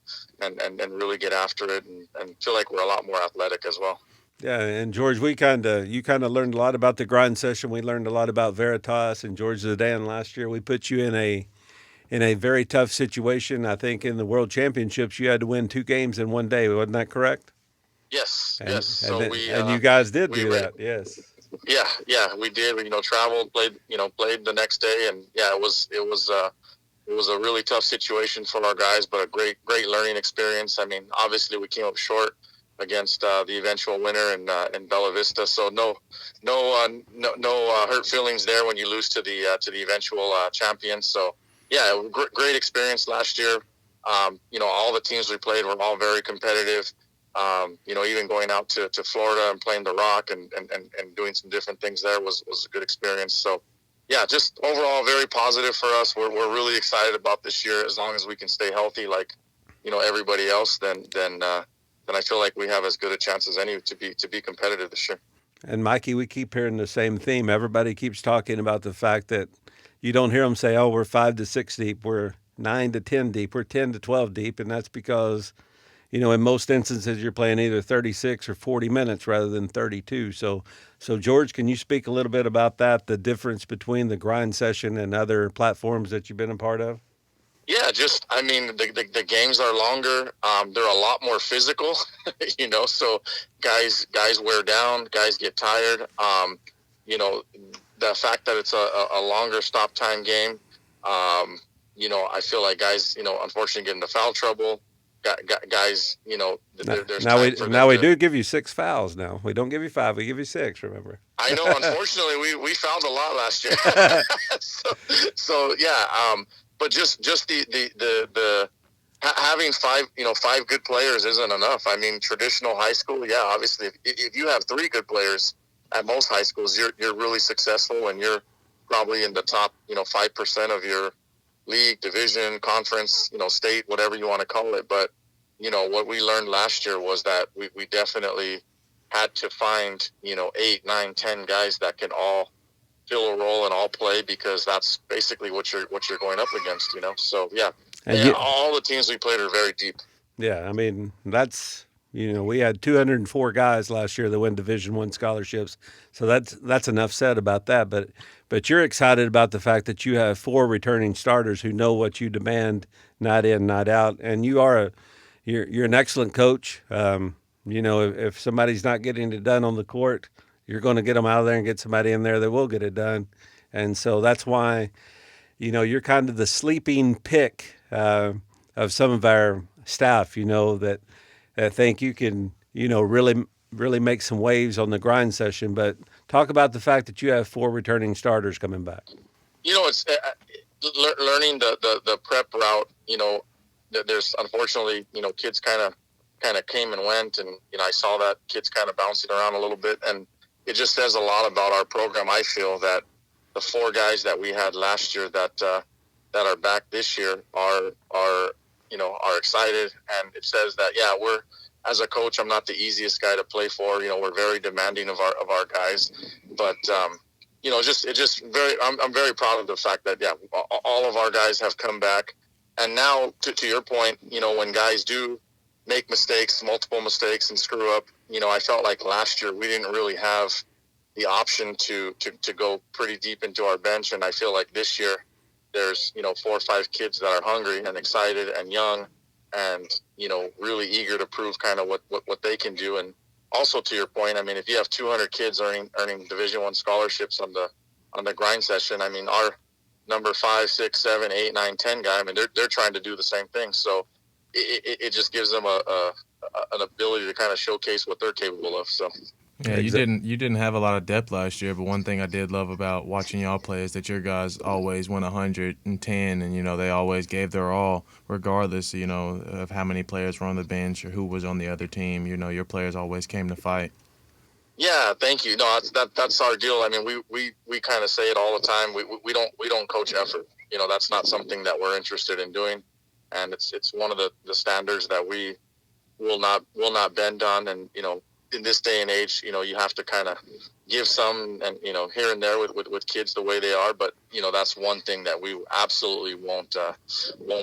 really get after it, and feel like we're a lot more athletic as well. Yeah, and George, you kind of learned a lot about the grind session. We learned a lot about Veritas and George Zidane last year. We put you in a very tough situation. I think in the World Championships, you had to win 2 games in one day. Wasn't that correct? Yes, And, yes. And, So then, we and you guys did do that. Yes. Yeah, we did. We traveled, played the next day, and it was a really tough situation for our guys, but a great learning experience. I mean, obviously we came up short against the eventual winner in Bella Vista, so no hurt feelings there when you lose to the eventual champion. So great experience last year. All the teams we played were all very competitive. Even going out to Florida and playing the Rock and doing some different things there was a good experience. So, just overall very positive for us. We're really excited about this year. As long as we can stay healthy, like everybody else, then I feel like we have as good a chance as any to be competitive this year. And Mikey, we keep hearing the same theme. Everybody keeps talking about the fact that you don't hear them say, "Oh, we're 5 to 6 deep. We're 9 to 10 deep. We're 10 to 12 deep," and that's because in most instances, you're playing either 36 or 40 minutes rather than 32. So George, can you speak a little bit about that, the difference between the grind session and other platforms that you've been a part of? Yeah, the games are longer. They're a lot more physical, so guys wear down, guys get tired. The fact that it's a longer stop time game, I feel like guys, unfortunately get into foul trouble. Guys, there's now we do give you 6 fouls. Now we don't give you 5; we give you 6. Remember? I know. Unfortunately, we fouled a lot last year. But just the having 5 good players isn't enough. I mean, traditional high school, obviously, if you have 3 good players at most high schools, you're really successful, and you're probably in the top 5% of your league, division, conference, state, whatever you want to call it. But, what we learned last year was that we definitely had to find, 8, 9, 10 guys that can all fill a role and all play, because that's basically what you're going up against, So, all the teams we played are very deep. Yeah, I mean, that's, we had 204 guys last year that win Division I scholarships. So that's enough said about that. But you're excited about the fact that you have 4 returning starters who know what you demand night in, night out. And you're an excellent coach. If somebody's not getting it done on the court, you're going to get them out of there and get somebody in there that will get it done. And so that's why, you're kind of the sleeping pick of some of our staff, that think you can, really make some waves on the grind session. But talk about the fact that you have 4 returning starters coming back. It's learning the prep route. There's unfortunately, kids kind of came and went, and I saw that kids kind of bouncing around a little bit, and it just says a lot about our program. I feel that the 4 guys that we had last year that that are back this year are excited, and it says that we're, as a coach, I'm not the easiest guy to play for. We're very demanding of our guys, but I'm very proud of the fact that all of our guys have come back, and now to your point, when guys do make mistakes, multiple mistakes, and screw up, I felt like last year we didn't really have the option to go pretty deep into our bench, and I feel like this year there's 4 or 5 kids that are hungry and excited and young, and really eager to prove kind of what they can do. And also, to your point, I mean, if you have 200 kids earning Division I scholarships on the grind session, I mean, our number 5, 6, 7, 8, 9, 10 guy, I mean, they're trying to do the same thing. So it just gives them an ability to kind of showcase what they're capable of. So. Yeah, you didn't have a lot of depth last year, but one thing I did love about watching y'all play is that your guys always went 110, and they always gave their all, regardless of how many players were on the bench or who was on the other team. Your players always came to fight. Yeah, thank you. No, that's our deal. I mean, we kind of say it all the time. We don't coach effort. That's not something that we're interested in doing, and it's one of the standards that we will not bend on. And in this day and age, you have to kind of give some, and here and there with kids the way they are. But that's one thing that we absolutely won't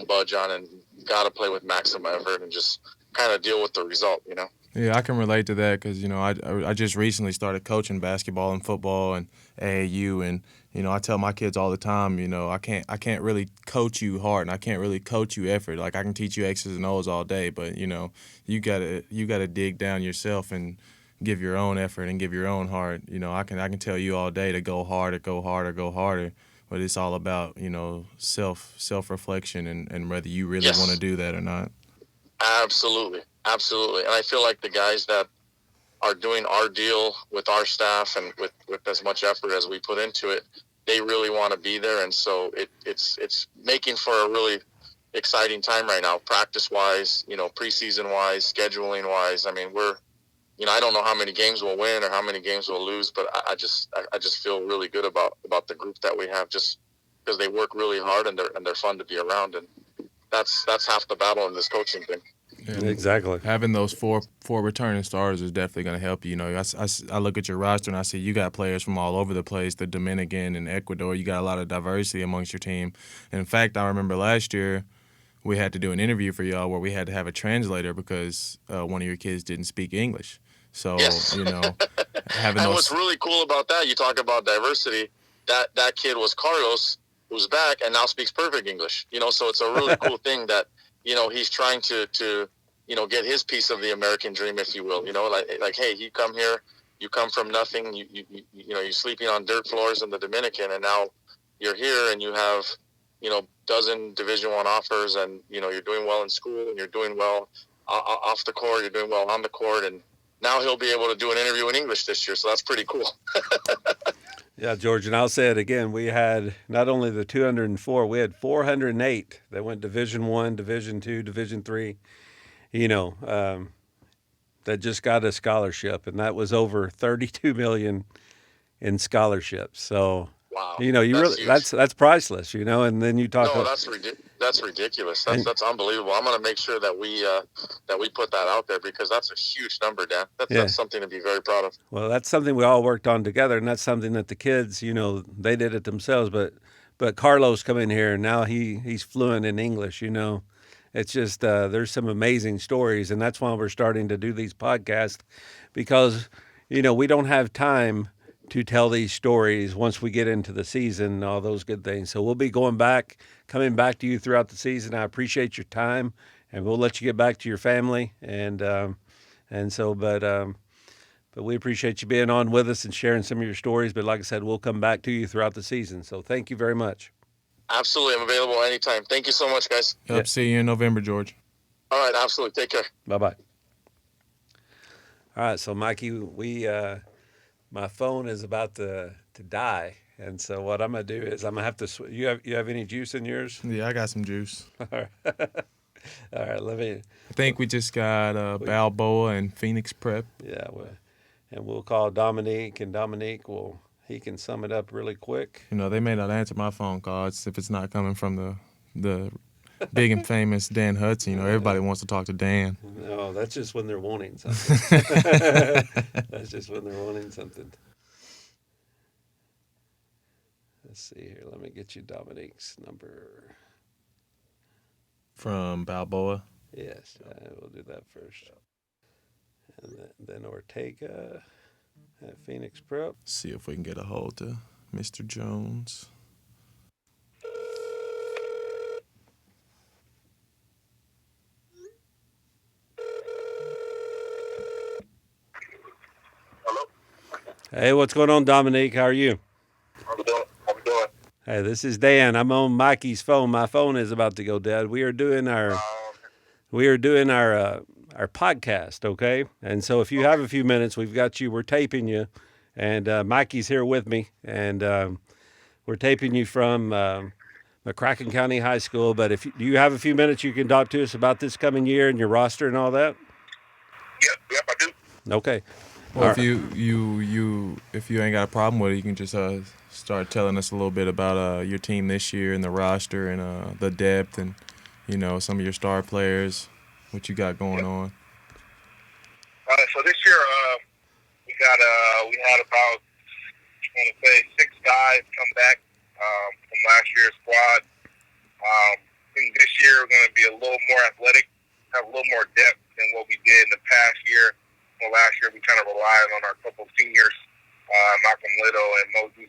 budge on, and got to play with maximum effort and just kind of deal with the result. Yeah, I can relate to that because I just recently started coaching basketball and football and AAU, and I tell my kids all the time, I can't really coach you hard, and I can't really coach you effort. Like, I can teach you X's and O's all day, but you gotta dig down yourself and give your own effort and give your own heart. I can tell you all day to go harder, go harder, go harder, but it's all about self reflection and whether you really want to do that or not. Absolutely. And I feel like the guys that are doing our deal with our staff and with as much effort as we put into it, they really want to be there. And so it's making for a really exciting time right now, practice-wise, preseason-wise, scheduling-wise. I mean, I don't know how many games we'll win or how many games we'll lose, but I just feel really good about the group that we have, just because they work really hard and they're fun to be around. And that's half the battle in this coaching thing. And exactly. Having those four returning starters is definitely going to help you. I look at your roster and I see you got players from all over the place, the Dominican and Ecuador. You got a lot of diversity amongst your team. And in fact, I remember last year we had to do an interview for y'all where we had to have a translator because one of your kids didn't speak English. So, yes. Having and what's really cool about that, you talk about diversity, that kid was Carlos, who's back and now speaks perfect English. So it's a really cool thing that he's trying to get his piece of the American dream, if you will. Like hey, you come here, you come from nothing, you're sleeping on dirt floors in the Dominican, and now you're here and you have dozen Division I offers, and you're doing well in school and you're doing well off the court, you're doing well on the court, and now he'll be able to do an interview in English this year. So that's pretty cool. Yeah, George, and I'll say it again. We had not only the 204, we had 408 that went Division I, Division II, Division III, that just got a scholarship, and that was over $32 million in scholarships. So, wow, that's priceless, and then you talk about... That's ridiculous. That's unbelievable. I'm going to make sure that we put that out there, because that's a huge number, Dan. That's something to be very proud of. Well, that's something we all worked on together, and that's something that the kids, they did it themselves. But Carlos come in here, and now he's fluent in English. It's just there's some amazing stories, and that's why we're starting to do these podcasts, because we don't have time to tell these stories once we get into the season and all those good things. So we'll be coming back to you throughout the season. I appreciate your time, and we'll let you get back to your family. But we appreciate you being on with us and sharing some of your stories. But like I said, we'll come back to you throughout the season. So thank you very much. Absolutely. I'm available anytime. Thank you so much, guys. Yep. See you in November, George. All right. Absolutely. Take care. Bye-bye. All right. So Mikey, my phone is about to die, and so what I'm gonna do is I'm gonna have to. You have any juice in yours? Yeah, I got some juice. All right. I think we just got Balboa and Phoenix Prep. Yeah, and we'll call Dominique, and Dominique he can sum it up really quick. You know, they may not answer my phone calls if it's not coming from the big and famous Dan Hudson. You know, everybody wants to talk to Dan. No, that's just when they're wanting something. That's just when they're wanting something. Let's see here. Let me get you Dominique's number. From Balboa. Yes, we'll do that first. And then Ortega at Phoenix Prep. See if we can get a hold to Mr. Jones. Hello? Hey, what's going on, Dominique? How are you? I'm doing. Hey, this is Dan. I'm on Mikey's phone. My phone is about to go dead. We are doing our our podcast, okay? And so if you have a few minutes, we've got you. We're taping you, and Mikey's here with me, and we're taping you from McCracken County High School. But if you have a few minutes, you can talk to us about this coming year and your roster and all that. Yep, I do. Okay. Well, All if you ain't got a problem with it, you can just start telling us a little bit about your team this year and the roster and the depth and some of your star players, what you got going on. So this year, we had about, I want to say, 6 guys come back from last year's squad. I think this year we're going to be a little more athletic, have a little more depth than what we did in the past year. Well, last year we kind of relied on our couple seniors, Malcolm Little and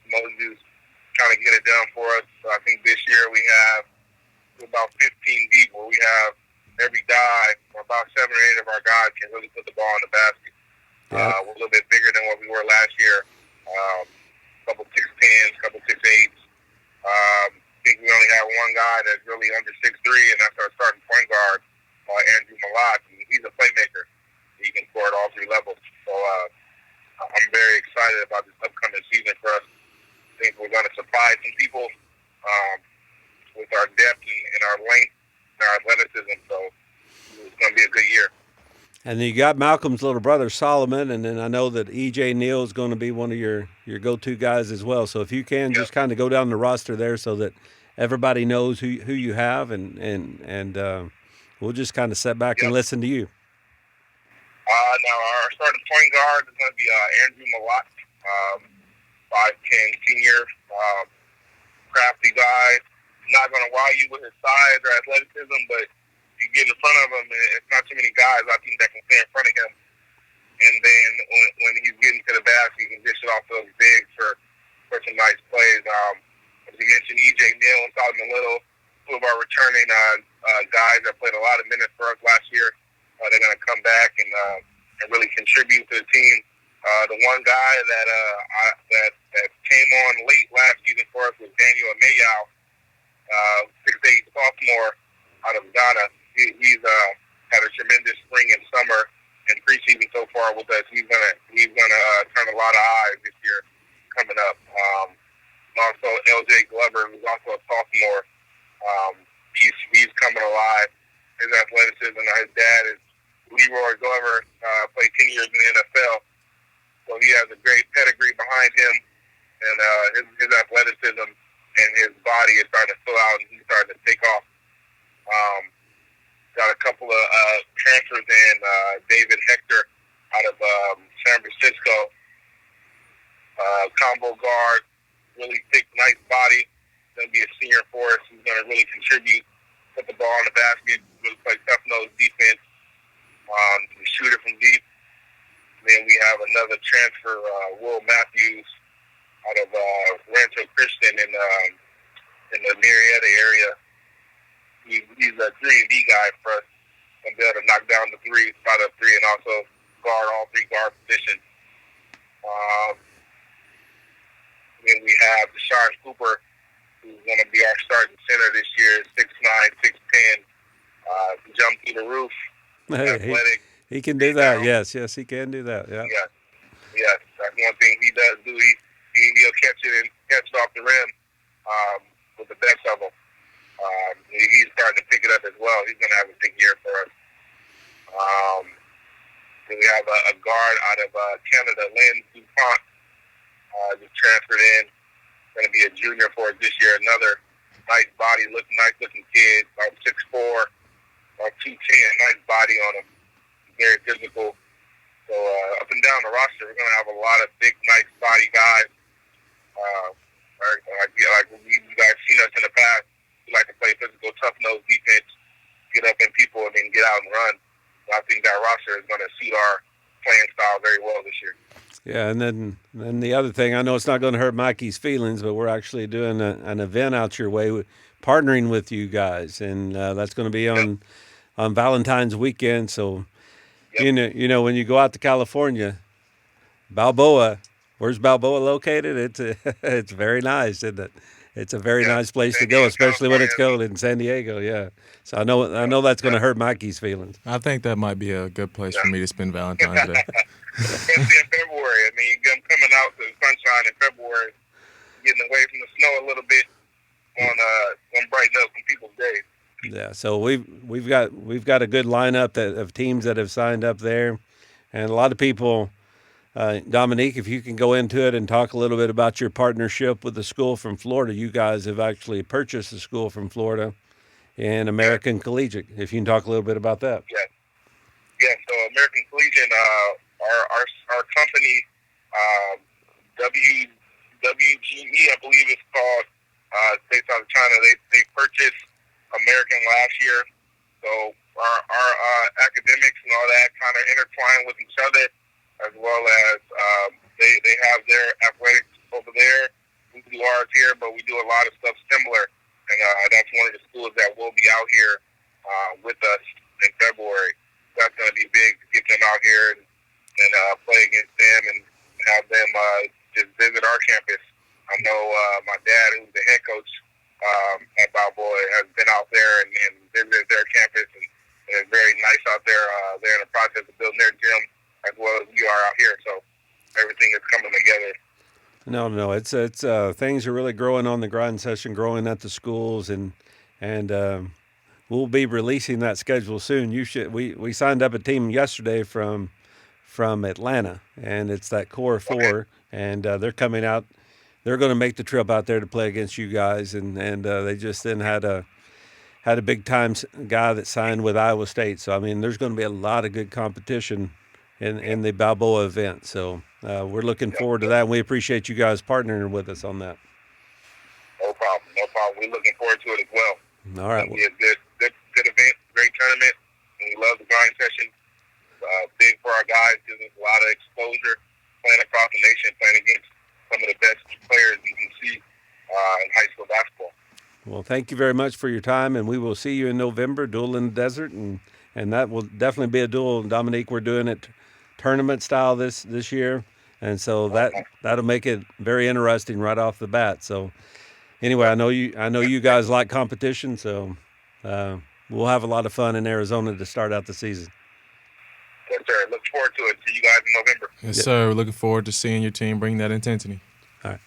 Moses, trying to get it done for us. So I think this year we have about 15 deep, where we have every guy, or about 7 or 8 of our guys can really put the ball in the basket. Yeah. We're a little bit bigger than what we were last year. Couple 6'10s, couple 6'8s. I think we only have one guy that's really under 6'3", and that's our starting point guard, Andrew Malott. He's a playmaker. He can score at all 3 levels. So I'm very excited about this upcoming season for us. I think we're going to surprise some people with our depth and our length and our athleticism. So it's going to be a good year. And then you got Malcolm's little brother, Solomon, and then I know that E.J. Neal is going to be one of your go-to guys as well. So if you can just kind of go down the roster there so that everybody knows who you have, and we'll just kind of sit back and listen to you. Now our starting point guard is going to be Andrew Malott, 5'10", senior, crafty guy. Not going to wow you with his size or athleticism, but if you get in front of him, it's not too many guys I think that can stay in front of him. And then when he's getting to the basket, he can dish it off those bigs for some nice plays. As you mentioned, E.J. Neal and Solomon Little, 2 of our returning guys that played a lot of minutes for us last year. They're going to come back and really contribute to the team. The one guy that came on late last season for us was Daniel Amayao, 6'8" sophomore out of Ghana. He's had a tremendous spring and summer and preseason so far with us. He's gonna turn a lot of eyes this year coming up. Also, L.J. Glover, who's also a sophomore, he's coming alive. His athleticism. His dad is Leroy Glover, played 10 years in the NFL, so he has a great pedigree behind him, and his athleticism and his body is starting to fill out, and he's starting to take off. Got a couple of transfers in. David Hector out of San Francisco, combo guard, really thick, nice body. Going to be a senior for us. He's going to really contribute, put the ball in the basket, really play tough-nosed defense, shoot it from deep. Then we have another transfer, Will Matthews, out of Rancho Christian in the Marietta area. He's a 3-and-D guy for us, and be able to knock down the 3, spot up 3, and also guard all 3 guard positions. Then we have Deshaun Cooper, who's going to be our starting center this year, 6'9", 6'10", jump through the roof, athletic. He can do that. Yes, he can do that. Yeah. Yes. That's one thing he does do. He'll catch it off the rim with the best of them. He's starting to pick it up as well. He's going to have a big year for us. Then we have a guard out of Canada, Lynn DuPont, Just transferred in. Going to be a junior for us this year. Another nice body, nice looking kid, about 6'4", about 210, nice body on him. Very physical. So up and down the roster, we're going to have a lot of big, nice body guys. Like you guys seen us in the past. We like to play physical, tough nose defense, get up in people, and then get out and run. So I think that roster is going to suit our playing style very well this year. Yeah, and then the other thing, I know it's not going to hurt Mikey's feelings, but we're actually doing an event out your way, partnering with you guys, and that's going to be on Valentine's weekend. So, you know, when you go out to California, Balboa, where's Balboa located? It's very nice, isn't it? It's a very nice place to go, especially when it's cold in San Diego. Yeah, so I know that's going to hurt Mikey's feelings. I think that might be a good place for me to spend Valentine's Day. Especially in February. I mean, I'm coming out to the sunshine in February, getting away from the snow a little bit on brighten up some people's days. Yeah, so we've got a good lineup of teams that have signed up there, and a lot of people. Dominique, if you can go into it and talk a little bit about your partnership with the school from Florida. You guys have actually purchased the school from Florida in American Collegiate. If you can talk a little bit about that. Yeah. So American Collegiate, our company, WGE, I believe it's called, based out of China. They purchased American last year. So our academics and all that kind of intertwine with each other, as well as they have their athletics over there. We do ours here, but we do a lot of stuff similar. And that's one of the schools that will be out here with us in February. That's going to be big to get them out here and play against them and have them just visit our campus. I know my dad, who's the head coach at Balboa, has been out there and visited their campus, and it's very nice out there. They're in the process of building their gym as well as we are out here. So everything is coming together. No, it's things are really growing on the grind session, growing at the schools, and we'll be releasing that schedule soon. We signed up a team yesterday from Atlanta, and it's that core four, and they're coming out. They're going to make the trip out there to play against you guys, and they just then had a big time guy that signed with Iowa State. So I mean, there's going to be a lot of good competition in the Balboa event. So we're looking forward to that, and we appreciate you guys partnering with us on that. No problem. We're looking forward to it as well. All right. It'll be a good event, great tournament, and we love the grind session. Big for our guys, gives us a lot of exposure, playing across the nation, playing against some of the best players you can see in high school basketball. Well, thank you very much for your time, and we will see you in November, Duel in the Desert, and that will definitely be a duel. Dominique, we're doing it tournament style this year, and so that'll make it very interesting right off the bat. So anyway, I know you guys like competition, so we'll have a lot of fun in Arizona to start out the season. Yes, sir. Look forward to it. See you guys in November. Yes, sir. We're looking forward to seeing your team bring that intensity. All right.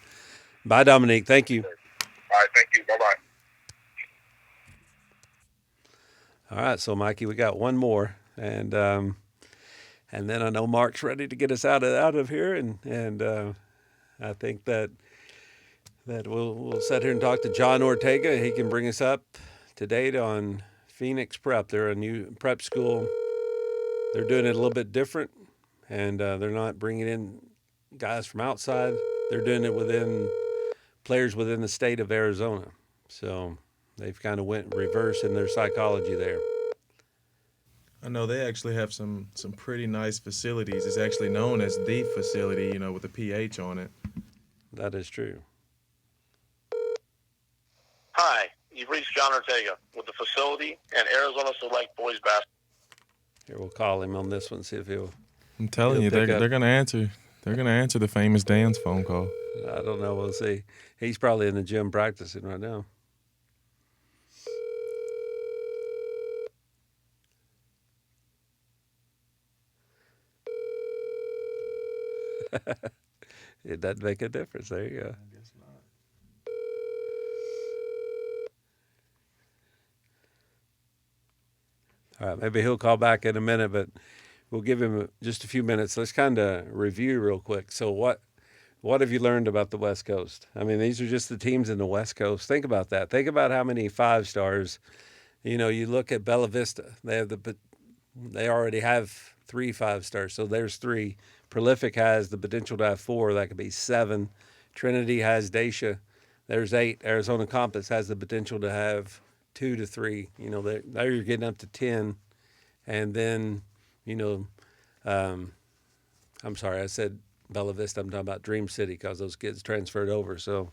Bye, Dominique. Thank you. All right. Thank you. Bye-bye. All right. So, Mikey, we got one more, and then I know Mark's ready to get us out of here, and I think that we'll sit here and talk to John Ortega. He can bring us up to date on Phoenix Prep. They're a new prep school. They're doing it a little bit different, and they're not bringing in guys from outside. They're doing it within players within the state of Arizona. So they've kind of went reverse in their psychology there. I know they actually have some pretty nice facilities. It's actually known as the facility, with a PH on it. That is true. Hi, you've reached John Ortega with the facility and Arizona Select Boys Basketball. Here, we'll call him on this one, see if I'm telling you, they're going to answer. They're going to answer the famous Dan's phone call. I don't know. We'll see. He's probably in the gym practicing right now. It doesn't make a difference. There you go. I guess not. All right, maybe he'll call back in a minute, but we'll give him just a few minutes. Let's kind of review real quick. So what What have you learned about the West Coast? I mean, these are just the teams in the West Coast. Think about that. Think about how many 5 stars. You look at Bella Vista. They already have 3 5 stars, so there's 3. Prolific has the potential to have 4. That could be 7. Trinity has Dacia. There's 8. Arizona Compass has the potential to have 2 to 3. There you're getting up to 10, and then, I'm sorry, I said Bella Vista. I'm talking about Dream City because those kids transferred over. So,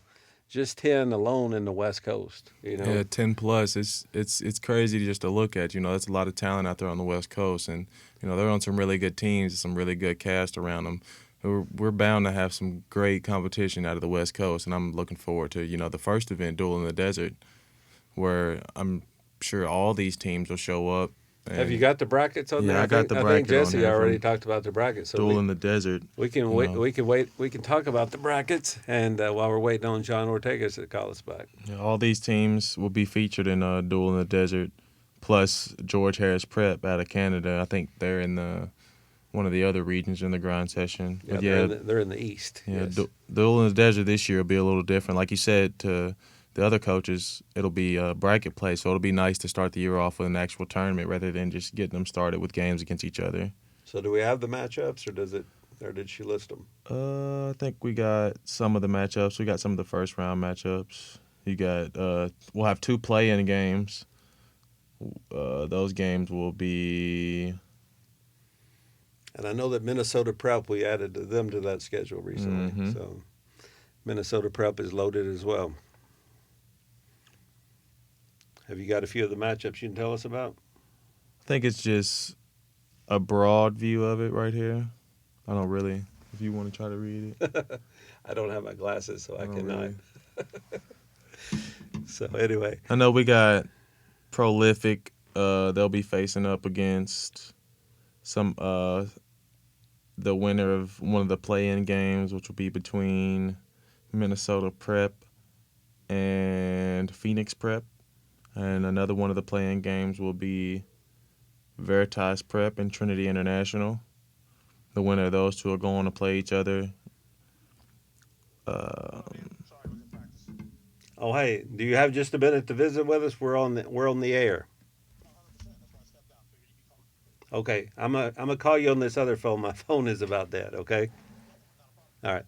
just 10 alone in the West Coast. Yeah, 10 plus. It's crazy just to look at. That's a lot of talent out there on the West Coast, and they're on some really good teams, some really good cast around them. We're bound to have some great competition out of the West Coast, and I'm looking forward to the first event, Duel in the Desert, where I'm sure all these teams will show up. Have you got the brackets on there? Yeah, I got the bracket I think Jesse on there already from talked about the brackets. So Duel in the Desert. We can wait. We can wait. We can talk about the brackets, and while we're waiting on John Ortega to call us back. Yeah, all these teams will be featured in Duel in the Desert, plus George Harris Prep out of Canada. I think they're in one of the other regions in the grind session. Yeah, they're in the East. Yeah, yes. Duel in the Desert this year will be a little different. Like you said, to the other coaches, it'll be bracket play, so it'll be nice to start the year off with an actual tournament rather than just getting them started with games against each other. So do we have the matchups, or did she list them? I think we got some of the matchups. We got some of the first round matchups. You got we'll have 2 play-in games. Those games will be. And I know that Minnesota Prep, we added them to that schedule recently. Mm-hmm. So Minnesota Prep is loaded as well. Have you got a few of the matchups you can tell us about? I think it's just a broad view of it right here. I don't really, if you want to try to read it. I don't have my glasses, so I cannot. Really. So anyway. I know we got Prolific. They'll be facing up against some the winner of one of the play-in games, which will be between Minnesota Prep and Phoenix Prep. And another one of the play-in games will be Veritas Prep and Trinity International. The winner of those 2 are going to play each other. Oh, hey, do you have just a minute to visit with us? We're on the air. Okay, I'm gonna call you on this other phone. My phone is about dead. Okay. All right.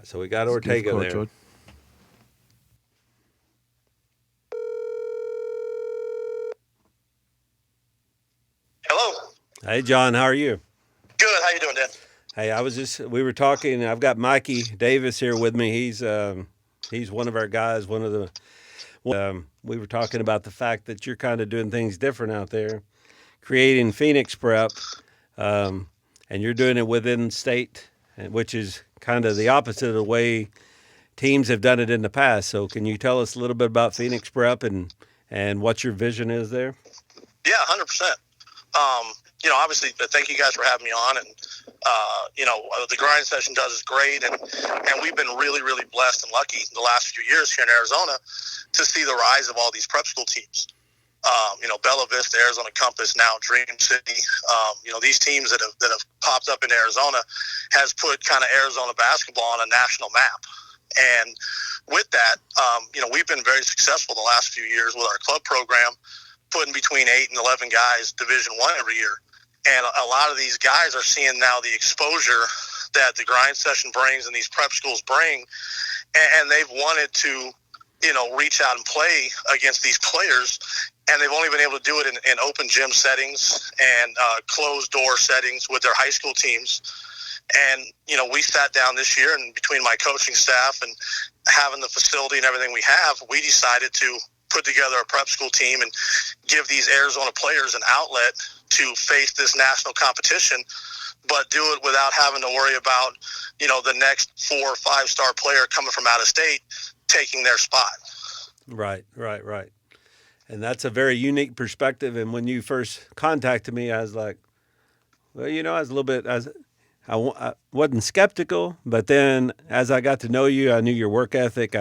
So we got Ortega there. George. Hello. Hey, John, how are you? Good. How you doing, Dan? Hey, we were talking. I've got Mikey Davis here with me. He's one of our guys. We were talking about the fact that you're kind of doing things different out there, creating Phoenix Prep, and you're doing it within state, which is kind of the opposite of the way teams have done it in the past. So can you tell us a little bit about Phoenix Prep and what your vision is there? Yeah, 100%. Obviously, thank you guys for having me on. And, the grind session does is great. And we've been really, really blessed and lucky the last few years here in Arizona to see the rise of all these prep school teams. Bella Vista, Arizona Compass, now Dream City. These teams that have popped up in Arizona has put kind of Arizona basketball on a national map. And with that, we've been very successful the last few years with our club program, putting between 8 and 11 guys Division I every year. And a lot of these guys are seeing now the exposure that the grind session brings and these prep schools bring. And they've wanted to, reach out and play against these players. And they've only been able to do it in open gym settings and closed door settings with their high school teams. And, we sat down this year, and between my coaching staff and having the facility and everything we have, we decided to put together a prep school team and give these Arizona players an outlet to face this national competition, but do it without having to worry about, the next 4 or 5 star player coming from out of state taking their spot. Right. And that's a very unique perspective. And when you first contacted me, I was like, well, I was a little bit, I wasn't skeptical, but then as I got to know you, I knew your work ethic.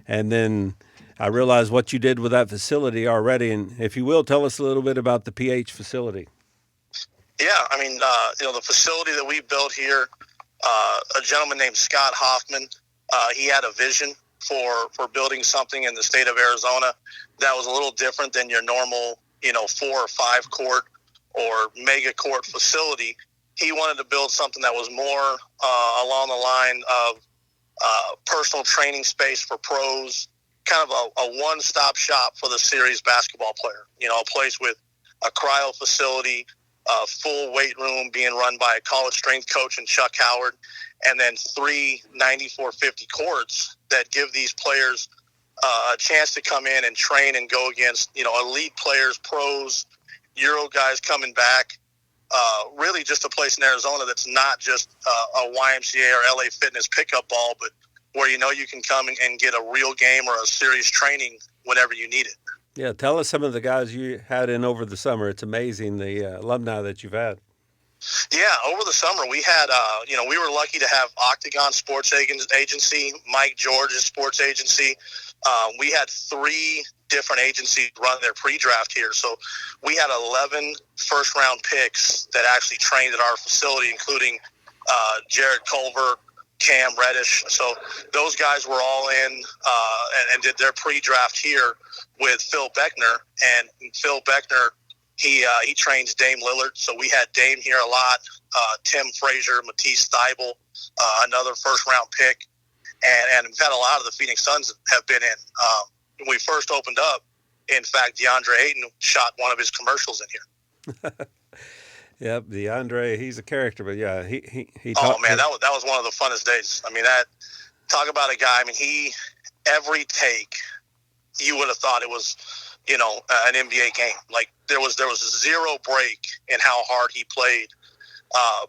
And then I realized what you did with that facility already. And if you will, tell us a little bit about the PH facility. Yeah, the facility that we built here a gentleman named Scott Hoffman. He had a vision for building something in the state of Arizona that was a little different than your normal, 4 or 5 court or mega court facility. He wanted to build something that was more along the line of personal training space for pros, kind of a one-stop shop for the serious basketball player. A place with a cryo facility, a full weight room being run by a college strength coach and Chuck Howard, and then 3 9450 courts that give these players a chance to come in and train and go against, elite players, pros, Euro guys coming back. Really just a place in Arizona that's not just a YMCA or LA Fitness pickup ball, but where you can come and get a real game or a serious training whenever you need it. Yeah, tell us some of the guys you had in over the summer. It's amazing the alumni that you've had. Yeah, over the summer we had, we were lucky to have Octagon Sports Agency, Mike George's sports agency. We had 3 different agencies run their pre-draft here. So we had 11 first-round picks that actually trained at our facility, including Jared Culver, Cam Reddish. So those guys were all in and did their pre-draft here with Phil Beckner. And Phil Beckner, he trains Dame Lillard. So we had Dame here a lot, Tim Frazier, Matisse Thybulle, another first-round pick. And we've had a lot of the Phoenix Suns have been in. When we first opened up, in fact, DeAndre Ayton shot one of his commercials in here. Yep, DeAndre, he's a character, but yeah, he Oh man, that was one of the funnest days. I mean, talk about a guy. I mean, every take, you would have thought it was, an NBA game. Like there was zero break in how hard he played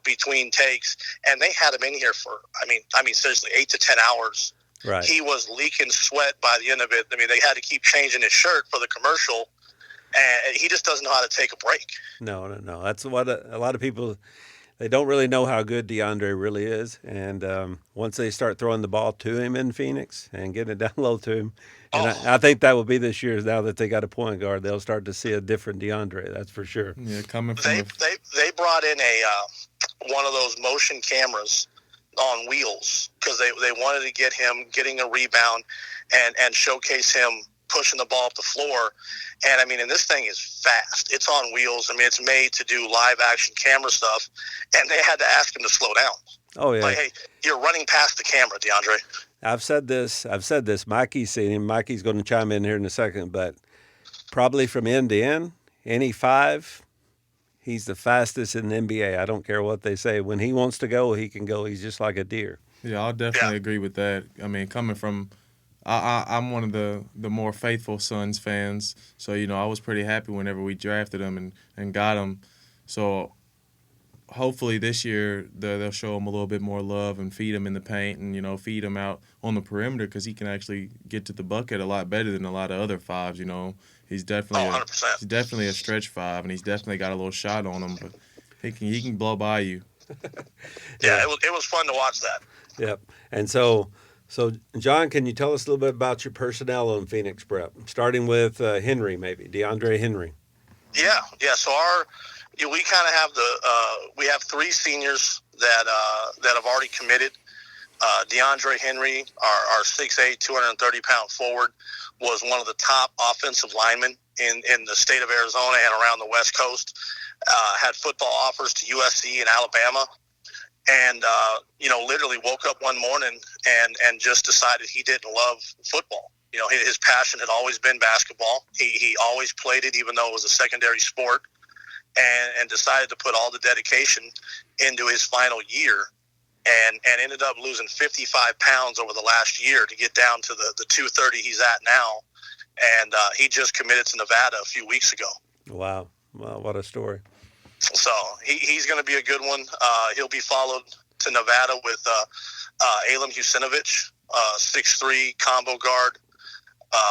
between takes, and they had him in here for, I mean, seriously, 8 to 10 hours. Right. He was leaking sweat by the end of it. I mean, they had to keep changing his shirt for the commercial, and he just doesn't know how to take a break. No. That's what a lot of people, they don't really know how good DeAndre really is. And once they start throwing the ball to him in Phoenix and getting it down low to him, and I think that will be this year now that they got a point guard, they'll start to see a different DeAndre. That's for sure. Yeah, coming from they brought in one of those motion cameras on wheels because they wanted to get him getting a rebound and showcase him pushing the ball up the floor. And I mean, and this thing is fast. It's on wheels. I mean, it's made to do live action camera stuff, and they had to ask him to slow down. Oh yeah. Like, hey, you're running past the camera, DeAndre. I've said this. Mikey's seen him. Mikey's going to chime in here in a second, but probably from end to end, any 5, he's the fastest in the NBA. I don't care what they say. When he wants to go, he can go. He's just like a deer. Yeah, I'll definitely agree with that. I mean, coming from, I'm one of the more faithful Suns fans, so I was pretty happy whenever we drafted him and got him. So hopefully this year they'll show him a little bit more love and feed him in the paint and feed him out on the perimeter because he can actually get to the bucket a lot better than a lot of other 5s. He's definitely he's definitely a stretch 5, and he's definitely got a little shot on him, but he can blow by you. Yeah, it was fun to watch that. Yep. And so John, can you tell us a little bit about your personnel on Phoenix Prep, starting with Henry, maybe DeAndre Henry? Yeah. So we kind of have we have 3 seniors that have already committed. DeAndre Henry, our 6'8", 230-pound forward, was one of the top offensive linemen in the state of Arizona and around the West Coast. Had football offers to USC and Alabama, and literally woke up one morning and just decided he didn't love football. His passion had always been basketball. He always played it, even though it was a secondary sport, and decided to put all the dedication into his final year. And ended up losing 55 pounds over the last year to get down to the 230 he's at now. And he just committed to Nevada a few weeks ago. Wow. Well, what a story. So he's going to be a good one. He'll be followed to Nevada with Alim Husinovich, 6'3" combo guard,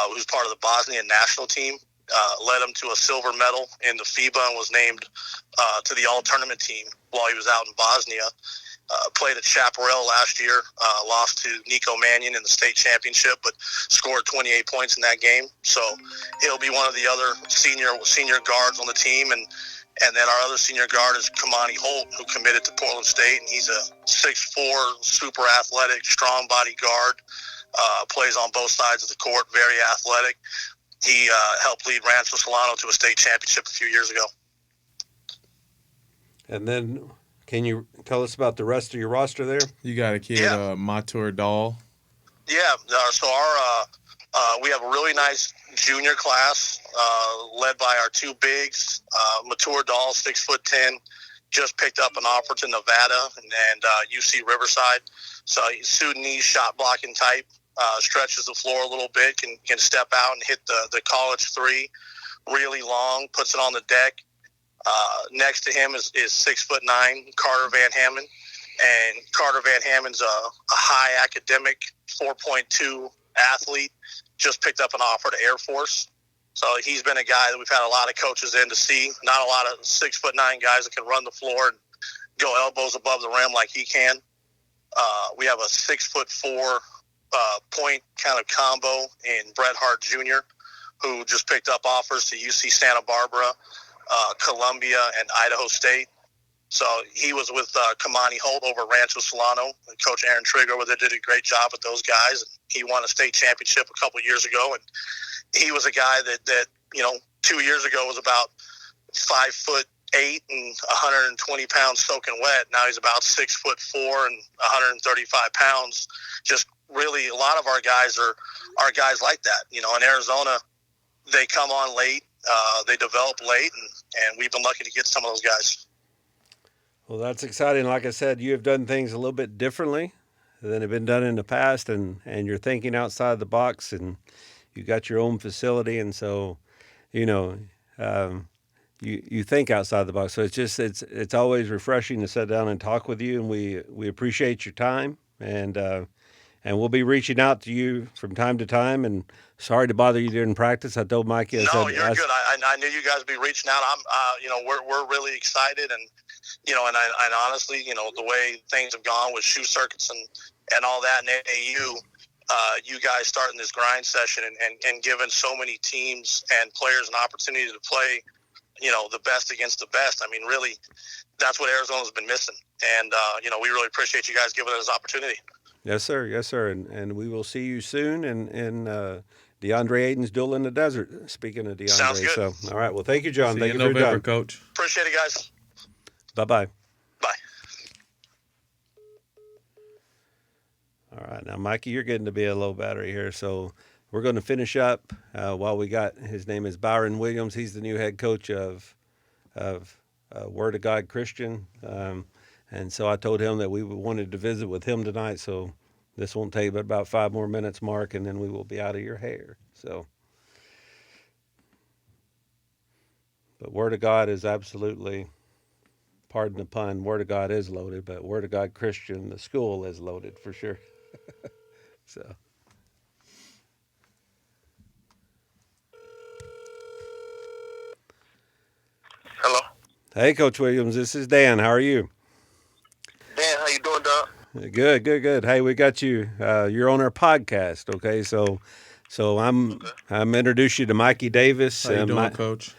who's part of the Bosnian national team. Led him to a silver medal in the FIBA and was named to the all-tournament team while he was out in Bosnia. Played at Chaparral last year, lost to Nico Mannion in the state championship, but scored 28 points in that game. So he'll be one of the other senior guards on the team, and And then our other senior guard is Kamani Holt, who committed to Portland State, and he's a 6'4", super athletic, strong body guard. Plays on both sides of the court, very athletic. He helped lead Rancho Solano to a state championship a few years ago. And then, can you tell us about the rest of your roster there? You got a kid, Matur Dahl. Yeah, so we have a really nice junior class led by our two bigs. Matur Dahl, 6'10", just picked up an offer to Nevada and UC Riverside. So he's Sudanese shot blocking type, stretches the floor a little bit, can step out and hit the college three, really long, puts it on the deck. Next to him is 6'9", Carter Van Hammond. And Carter Van Hammon's a high academic 4.2 athlete, just picked up an offer to Air Force. So he's been a guy that we've had a lot of coaches in to see. Not a lot of 6'9" guys that can run the floor and go elbows above the rim like he can. We have a 6'4" point kind of combo in Bret Hart Jr., who just picked up offers to UC Santa Barbara, Columbia, and Idaho State. So he was with Kamani Holt over Rancho Solano. Coach Aaron Trigg over there did a great job with those guys. He won a state championship a couple years ago, and he was a guy that 2 years ago was about 5'8" and 120 pounds soaking wet. Now he's about 6'4" and 135 pounds. Just really, a lot of our guys are guys like that. In Arizona, they come on late, they develop late, and we've been lucky to get some of those guys. Well, that's exciting. Like I said, you have done things a little bit differently than have been done in the past, and you're thinking outside the box, and you got your own facility, and so, you think outside the box. So it's always refreshing to sit down and talk with you, and we appreciate your time, and we'll be reaching out to you from time to time. And sorry to bother you during practice. I told Mikey. You're good. I knew you guys would be reaching out. We're really excited, and and honestly, the way things have gone with shoe circuits and all that in AAU, you guys starting this grind session and giving so many teams and players an opportunity to play, the best against the best. I mean, really, that's what Arizona's been missing, and we really appreciate you guys giving us this opportunity. Yes, sir. Yes, sir. And we will see you soon in DeAndre Ayton's Duel in the Desert. Speaking of DeAndre. Sounds good. So, all right. Well, thank you, John. See Thank you you in for your November, time. Coach. Appreciate it, guys. Bye-bye. Bye. All right. Now, Mikey, you're getting to be a low battery here. So we're going to finish up while we got, his name is Byron Williams. He's the new head coach of Word of God Christian. And so I told him that we wanted to visit with him tonight. So this won't take but about 5 more minutes, Mark, and then we will be out of your hair. So, but Word of God is absolutely, pardon the pun, Word of God is loaded, but Word of God Christian, the school, is loaded for sure. So. Hello. Hey, Coach Williams, this is Dan. How are you? Dan, how you doing, Doc? Good. Hey, we got you. You're on our podcast, okay? So I'm introduce you to Mikey Davis. How you doing, Coach?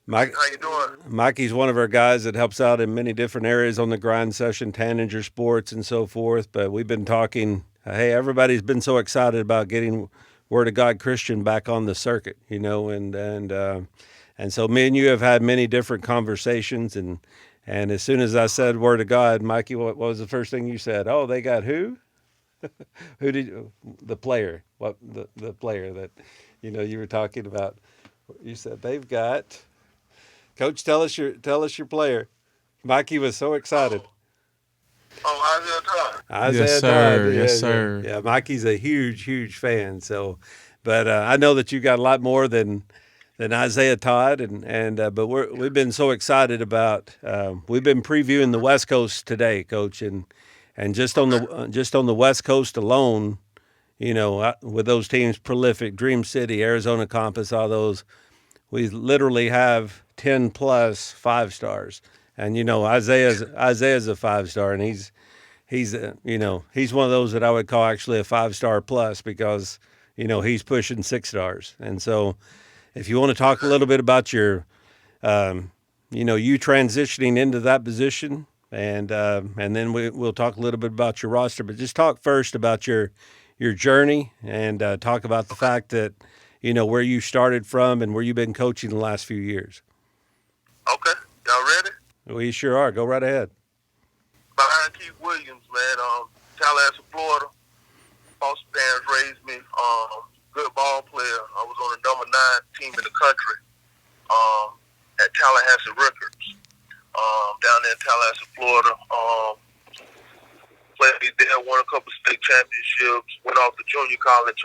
Mike, How you doing? Mikey's one of our guys that helps out in many different areas on the grind session, Tanager Sports and so forth. But we've been talking. Hey, everybody's been so excited about getting Word of God Christian back on the circuit, and so me and you have had many different conversations. And as soon as I said Word of God, Mikey, what was the first thing you said? Oh, they got who? Who did the player? What the player that you were talking about? You said they've got. Coach, tell us your player. Mikey was so excited. Oh, Isaiah Todd. Isaiah Todd. Yes, sir. Yeah, Mikey's a huge fan. So, but I know that you got a lot more than Isaiah Todd, but we've been so excited about. We've been previewing the West Coast today, Coach, and just on the West Coast alone, with those teams, Prolific, Dream City, Arizona Compass, all those, we literally have 10 plus 5-stars, and Isaiah's a 5-star, and he's one of those that I would call actually a 5-star plus because he's pushing 6 stars, and so if you want to talk a little bit about your you transitioning into that position, and then we'll talk a little bit about your roster. But just talk first about your journey, and talk about the fact that where you started from and where you've been coaching the last few years. Okay, y'all ready? We sure are. Go right ahead. Behind Keith Williams, man. Tallahassee, Florida. Foster parents raised me. Good ball player. I was on the number 9 team in the country. At Tallahassee Records. Down there in Tallahassee, Florida. Played there, won a couple state championships. Went off to junior college.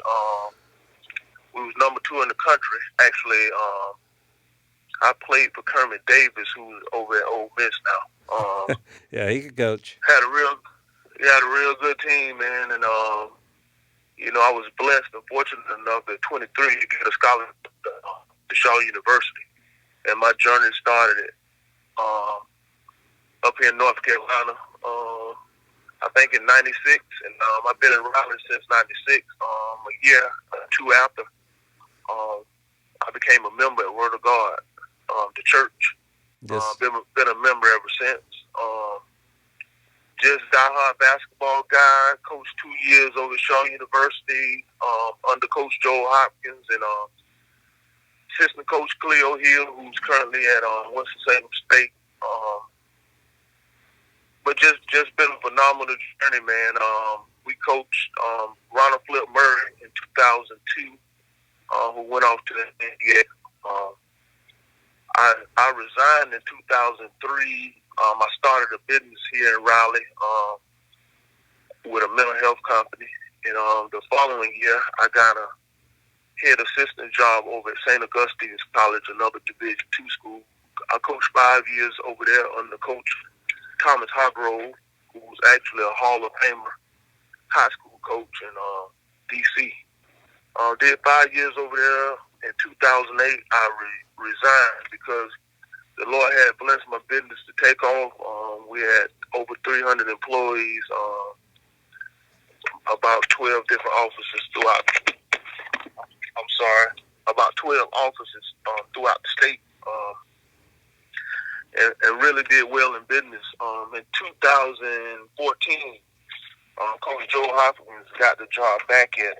We was number 2 in the country. Actually, I played for Kermit Davis, who's over at Ole Miss now. Yeah, he could coach. Had a real good team, man, and I was blessed and fortunate enough at 23 to get a scholarship to Shaw University, and my journey started up here in North Carolina. I think in '96, and I've been in Raleigh since '96. A year or 2 after, I became a member at Word of God, the church. Yes. Been a member ever since. Just diehard basketball guy. Coached 2 years over at Shaw University under Coach Joel Hopkins and assistant coach Cleo Hill, who's currently at Winston-Salem State. But just been a phenomenal journey, man. We coached Ronald Flip Murray in 2002, who went off to the NBA. I resigned in 2003. I started a business here in Raleigh with a mental health company. And the following year, I got a head assistant job over at St. Augustine's College, another Division II school. I coached 5 years over there under Coach Thomas Hargrove, who was actually a Hall of Famer high school coach in D.C. Did 5 years over there. In 2008, I resigned because the Lord had blessed my business to take off. We had over 300 employees, about 12 different offices throughout. About 12 offices throughout the state, and really did well in business. In 2014, Coach Joe Hopkins got the job back at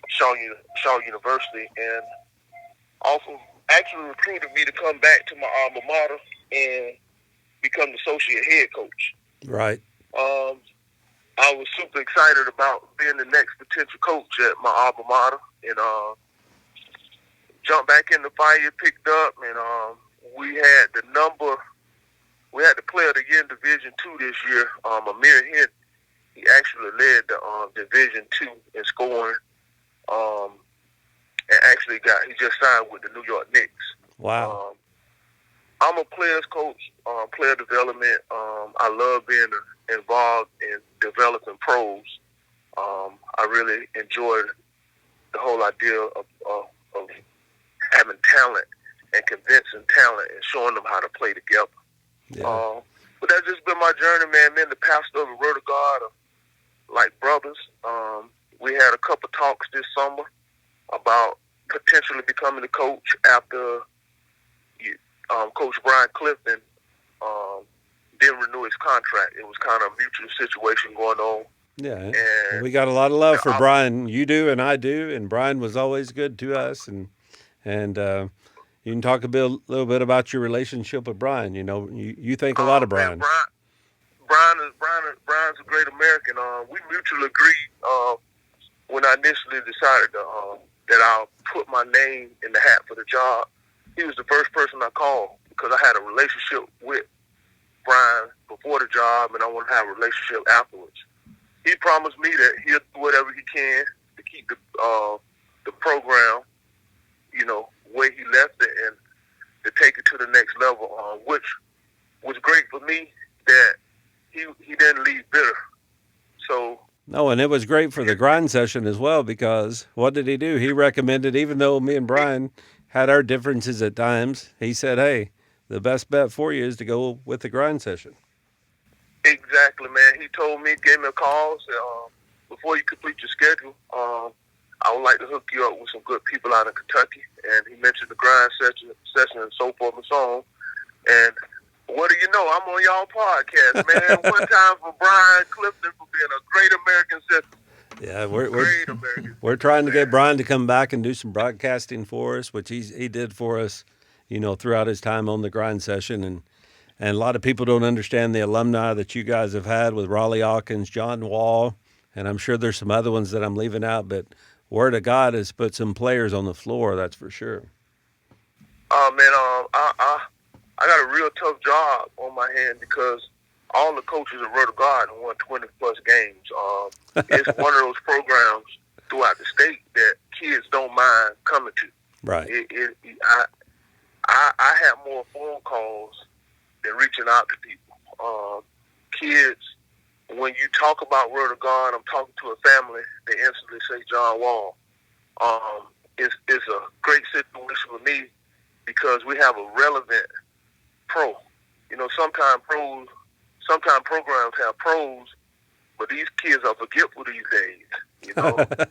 Shaw University, and actually recruited me to come back to my alma mater and become the associate head coach. Right. I was super excited about being the next potential coach at my alma mater, and jumped back in the fire, picked up, and we had the player of the year in Division II this year, Amir Hind. He actually led the Division II in scoring. And actually he just signed with the New York Knicks. Wow. I'm a player's coach, player development. I love being involved in developing pros. I really enjoyed the whole idea of having talent and convincing talent and showing them how to play together. Yeah. But that's just been my journey, man. Me and the pastor of the Word of God are like brothers. We had a couple talks this summer about potentially becoming the coach after Coach Brian Clifton didn't renew his contract. It was kind of a mutual situation going on. Yeah. And we got a lot of love for Brian. You do, and I do. And Brian was always good to us. And you can talk little bit about your relationship with Brian. You think a lot of Brian. Man, Brian's a great American. We mutually agreed when I initially decided that I'll put my name in the hat for the job. He was the first person I called because I had a relationship with Brian before the job, and I want to have a relationship afterwards. He promised me that he'll do whatever he can to keep the program, where he left it, and to take it to the next level. Which was great for me that he didn't leave bitter. So. No, and it was great for the grind session as well, because what did he do? He recommended, even though me and Brian had our differences at times, he said, hey, the best bet for you is to go with the grind session. Exactly, man. He told me, gave me a call, said, before you complete your schedule, I would like to hook you up with some good people out in Kentucky. And he mentioned the grind session and so forth and so on. And what do you know? I'm on y'all podcast, man. One time for Brian Clifton for being a great American citizen. Yeah, Great American we're citizen, trying to get man. Brian to come back and do some broadcasting for us, which he did for us, throughout his time on the grind session. And a lot of people don't understand the alumni that you guys have had with Raleigh Hawkins, John Wall, and I'm sure there's some other ones that I'm leaving out, but Word of God has put some players on the floor, that's for sure. Oh man, I got a real tough job on my hand because all the coaches at Word of God have won 20 plus games. It's one of those programs throughout the state that kids don't mind coming to. Right. I have more phone calls than reaching out to people. Kids, when you talk about Word of God, I'm talking to a family, they instantly say John Wall. It's a great situation for me because we have a relevant pro. Sometimes programs have pros, but these kids are forgetful these days. Yes.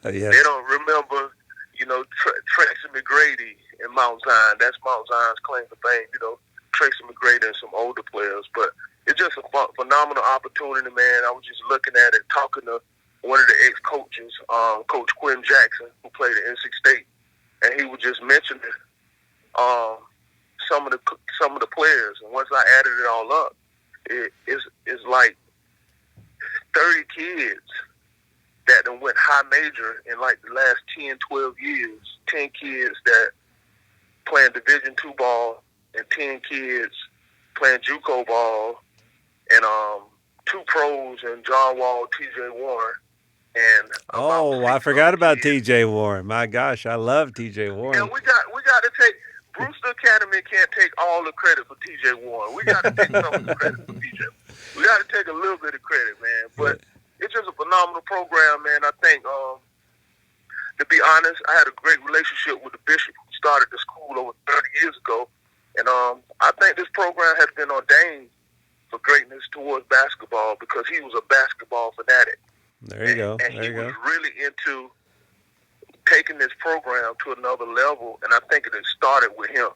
They don't remember, Tracy McGrady in Mount Zion. That's Mount Zion's claim to fame. Tracy McGrady and some older players, but it's just a phenomenal opportunity, man. I was just looking at it, talking to one of the ex-coaches, Coach Quinn Jackson, who played at NC State, and he was just mentioning some of the players. And once I added it all up, it's like 30 kids that done went high major in like the last 10, 12 years. 10 kids that playing Division II ball, and 10 kids playing JUCO ball, and 2 pros, and John Wall, T.J. Warren, and I forgot about T.J. Warren. My gosh, I love T.J. Warren. And we got to take Brewster Academy can't take all the credit for T.J. Warren. We got to take some of the credit for T.J. We got to take a little bit of credit, man. But it's just a phenomenal program, man. I think, to be honest, I had a great relationship with the bishop who started the school over 30 years ago. And I think this program has been ordained for greatness towards basketball because he was a basketball fanatic. There you go. And he was really into taking this program to another level, and I think it started with him.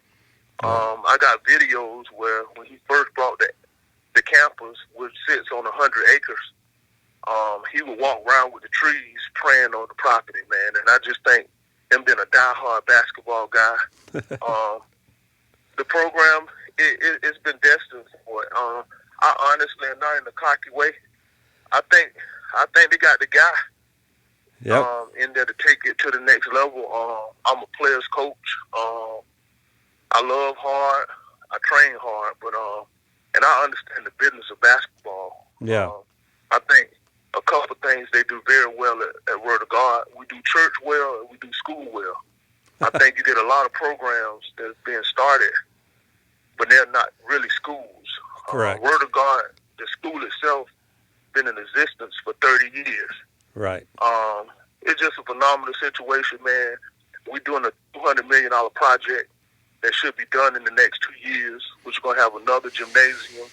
I got videos where when he first brought the campus, which sits on 100 acres, he would walk around with the trees praying on the property, man. And I just think him being a diehard basketball guy, the program, it's been destined for it. I honestly, and not in a cocky way, I think they got the guy in there to take it to the next level. I'm a player's coach. I love hard. I train hard, but and I understand the business of basketball. Yeah. I think a couple of things they do very well at Word of God. We do church well, and we do school well. I think you get a lot of programs that's being started, but they're not really schools. Correct. Word of God, the school itself, been in existence for 30 years. Right. It's just a phenomenal situation, man. We're doing a $200 million project that should be done in the next 2 years. We're going to have another gymnasium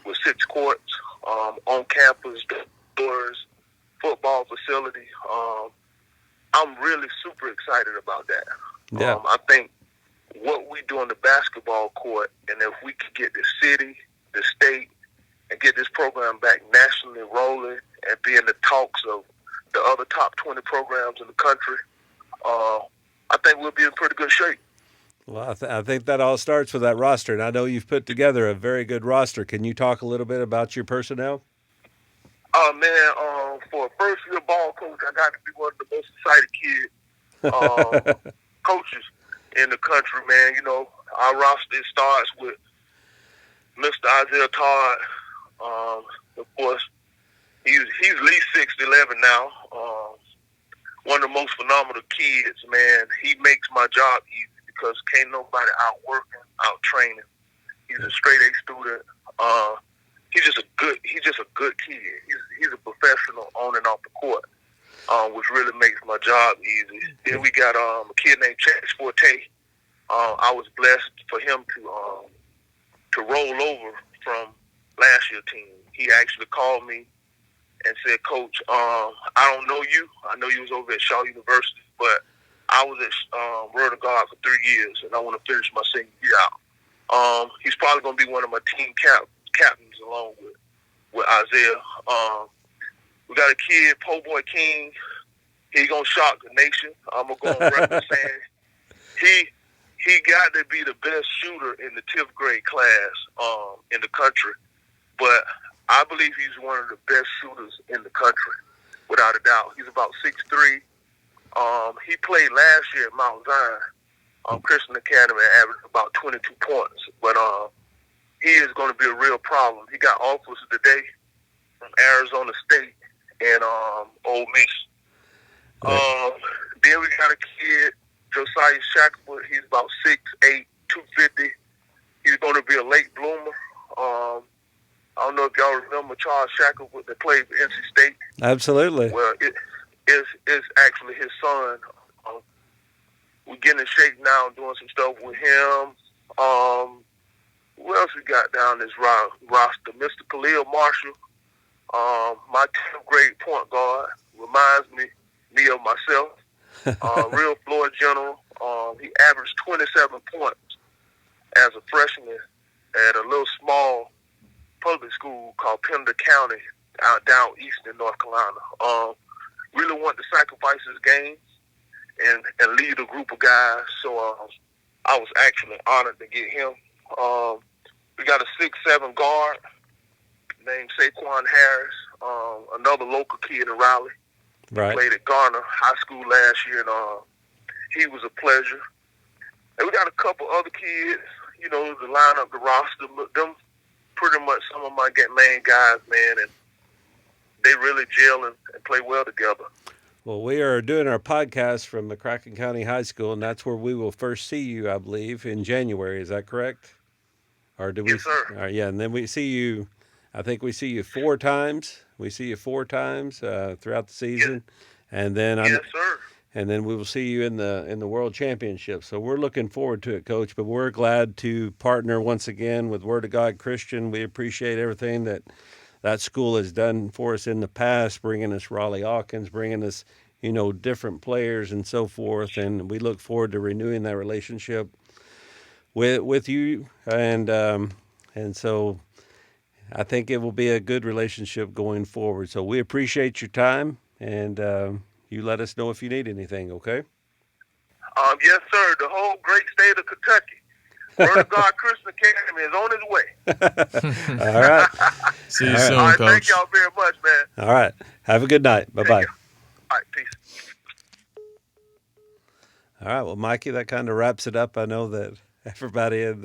with 6 courts, on campus, doors, football facility. I'm really super excited about that. Yeah. I think what we do on the basketball court, and if we could get the city, the state, and get this program back nationally rolling and be in the talks of the other top 20 programs in the country, I think we'll be in pretty good shape. Well, I think that all starts with that roster, and I know you've put together a very good roster. Can you talk a little bit about your personnel? Man, for a first-year ball coach, I got to be one of the most excited kids, coaches in the country, man. Our roster starts with Mr. Isaiah Todd. Of course, he's at least 6'11" now. One of the most phenomenal kids, man. He makes my job easy because can't nobody outwork him, out-train him. He's a straight-A student. He's just a good kid. He's a professional on and off the court, which really makes my job easy. Then we got a kid named Chance Forte. I was blessed for him to roll over from last year's team. He actually called me and said, "Coach, I don't know you. I know you was over at Shaw University, but I was at Word of God for 3 years, and I want to finish my senior year out. He's probably going to be one of my team captains along with Isaiah. We got a kid, Po Boy King. He gonna shock the nation. I'm gonna go on record saying he got to be the best shooter in the 10th grade class in the country. But I believe he's one of the best shooters in the country, without a doubt. He's about 6'3". He played last year at Mount Zion Christian Academy, averaged about 22 points. But he is going to be a real problem. He got offers today from Arizona State and Ole Miss. Then we got a kid, Josiah Shackelford. He's about 6'8", 250. He's going to be a late bloomer. I don't know if y'all remember Charles Shackelford that played for NC State. Absolutely. Well, it's actually his son. We're getting in shape now and doing some stuff with him. Who else we got down this roster? Mr. Khalil Marshall, my 10th grade point guard, reminds me of myself. Real floor general. He averaged 27 points as a freshman at a little small public school called Pender County down east in North Carolina. Really wanted to sacrifice his game and lead a group of guys. So I was actually honored to get him. We got a 6'7" guard named Saquon Harris, another local kid in Raleigh. Right. Played at Garner High School last year, and he was a pleasure. And we got a couple other kids, to line up the roster. Them pretty much some of my main guys, man, and they really gel and play well together. Well, we are doing our podcast from McCracken County High School, and that's where we will first see you, I believe, in January. Is that correct? Or do we? Yes, sir. Yeah, and then we see you. I think we see you 4 times. We see you 4 times throughout the season, and then yes, sir. And then we will see you in the World Championship. So we're looking forward to it, Coach. But we're glad to partner once again with Word of God Christian. We appreciate everything that school has done for us in the past, bringing us Raleigh Hawkins, bringing us different players and so forth. And we look forward to renewing that relationship with you. And so I think it will be a good relationship going forward. So we appreciate your time, and you let us know if you need anything, okay? Yes, sir. The whole great state of Kentucky. Word of God Christian Academy is on its way. All right. See you soon, All right, Coach. thank y'all very much, man. All right. Have a good night. Bye-bye. All right, peace. All right. Well, Mikey, that kind of wraps it up. I know that everybody in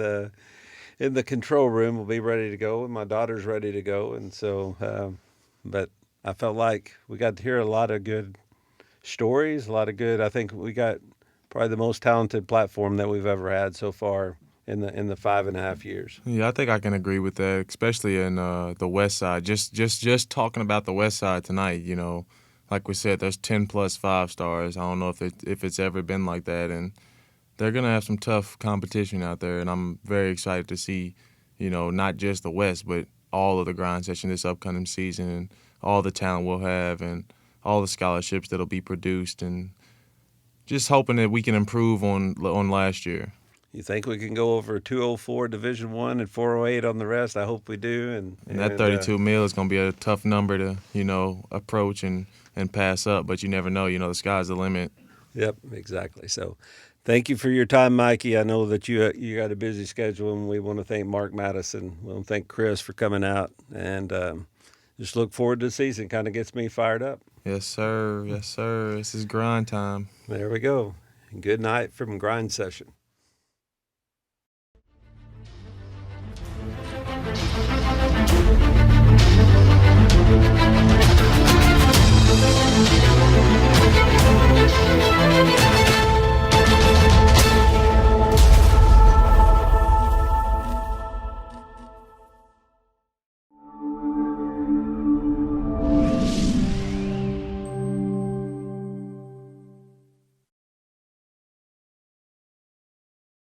the control room will be ready to go, and my daughter's ready to go. And so, but I felt like we got to hear a lot of good stories, I think we got probably the most talented platform that we've ever had so far in the 5.5 years. Yeah, I think I can agree with that, especially in the West Side. Just talking about the West Side tonight, like we said, there's 10 plus 5 stars. I don't know if it's ever been like that, and they're gonna have some tough competition out there. And I'm very excited to see, not just the West, but all of the grind session this upcoming season, and all the talent we'll have, and all the scholarships that'll be produced, and just hoping that we can improve on last year. You think we can go over 204 Division I and 408 on the rest? I hope we do. And that 32 mil is going to be a tough number to, approach and pass up, but you never know. The sky's the limit. Yep, exactly. So thank you for your time, Mikey. I know that you got a busy schedule, and we want to thank Mark Madison. We want to thank Chris for coming out, and just look forward to the season. Kind of gets me fired up. Yes, sir. Yes, sir. This is grind time. There we go. Good night from Grind Session.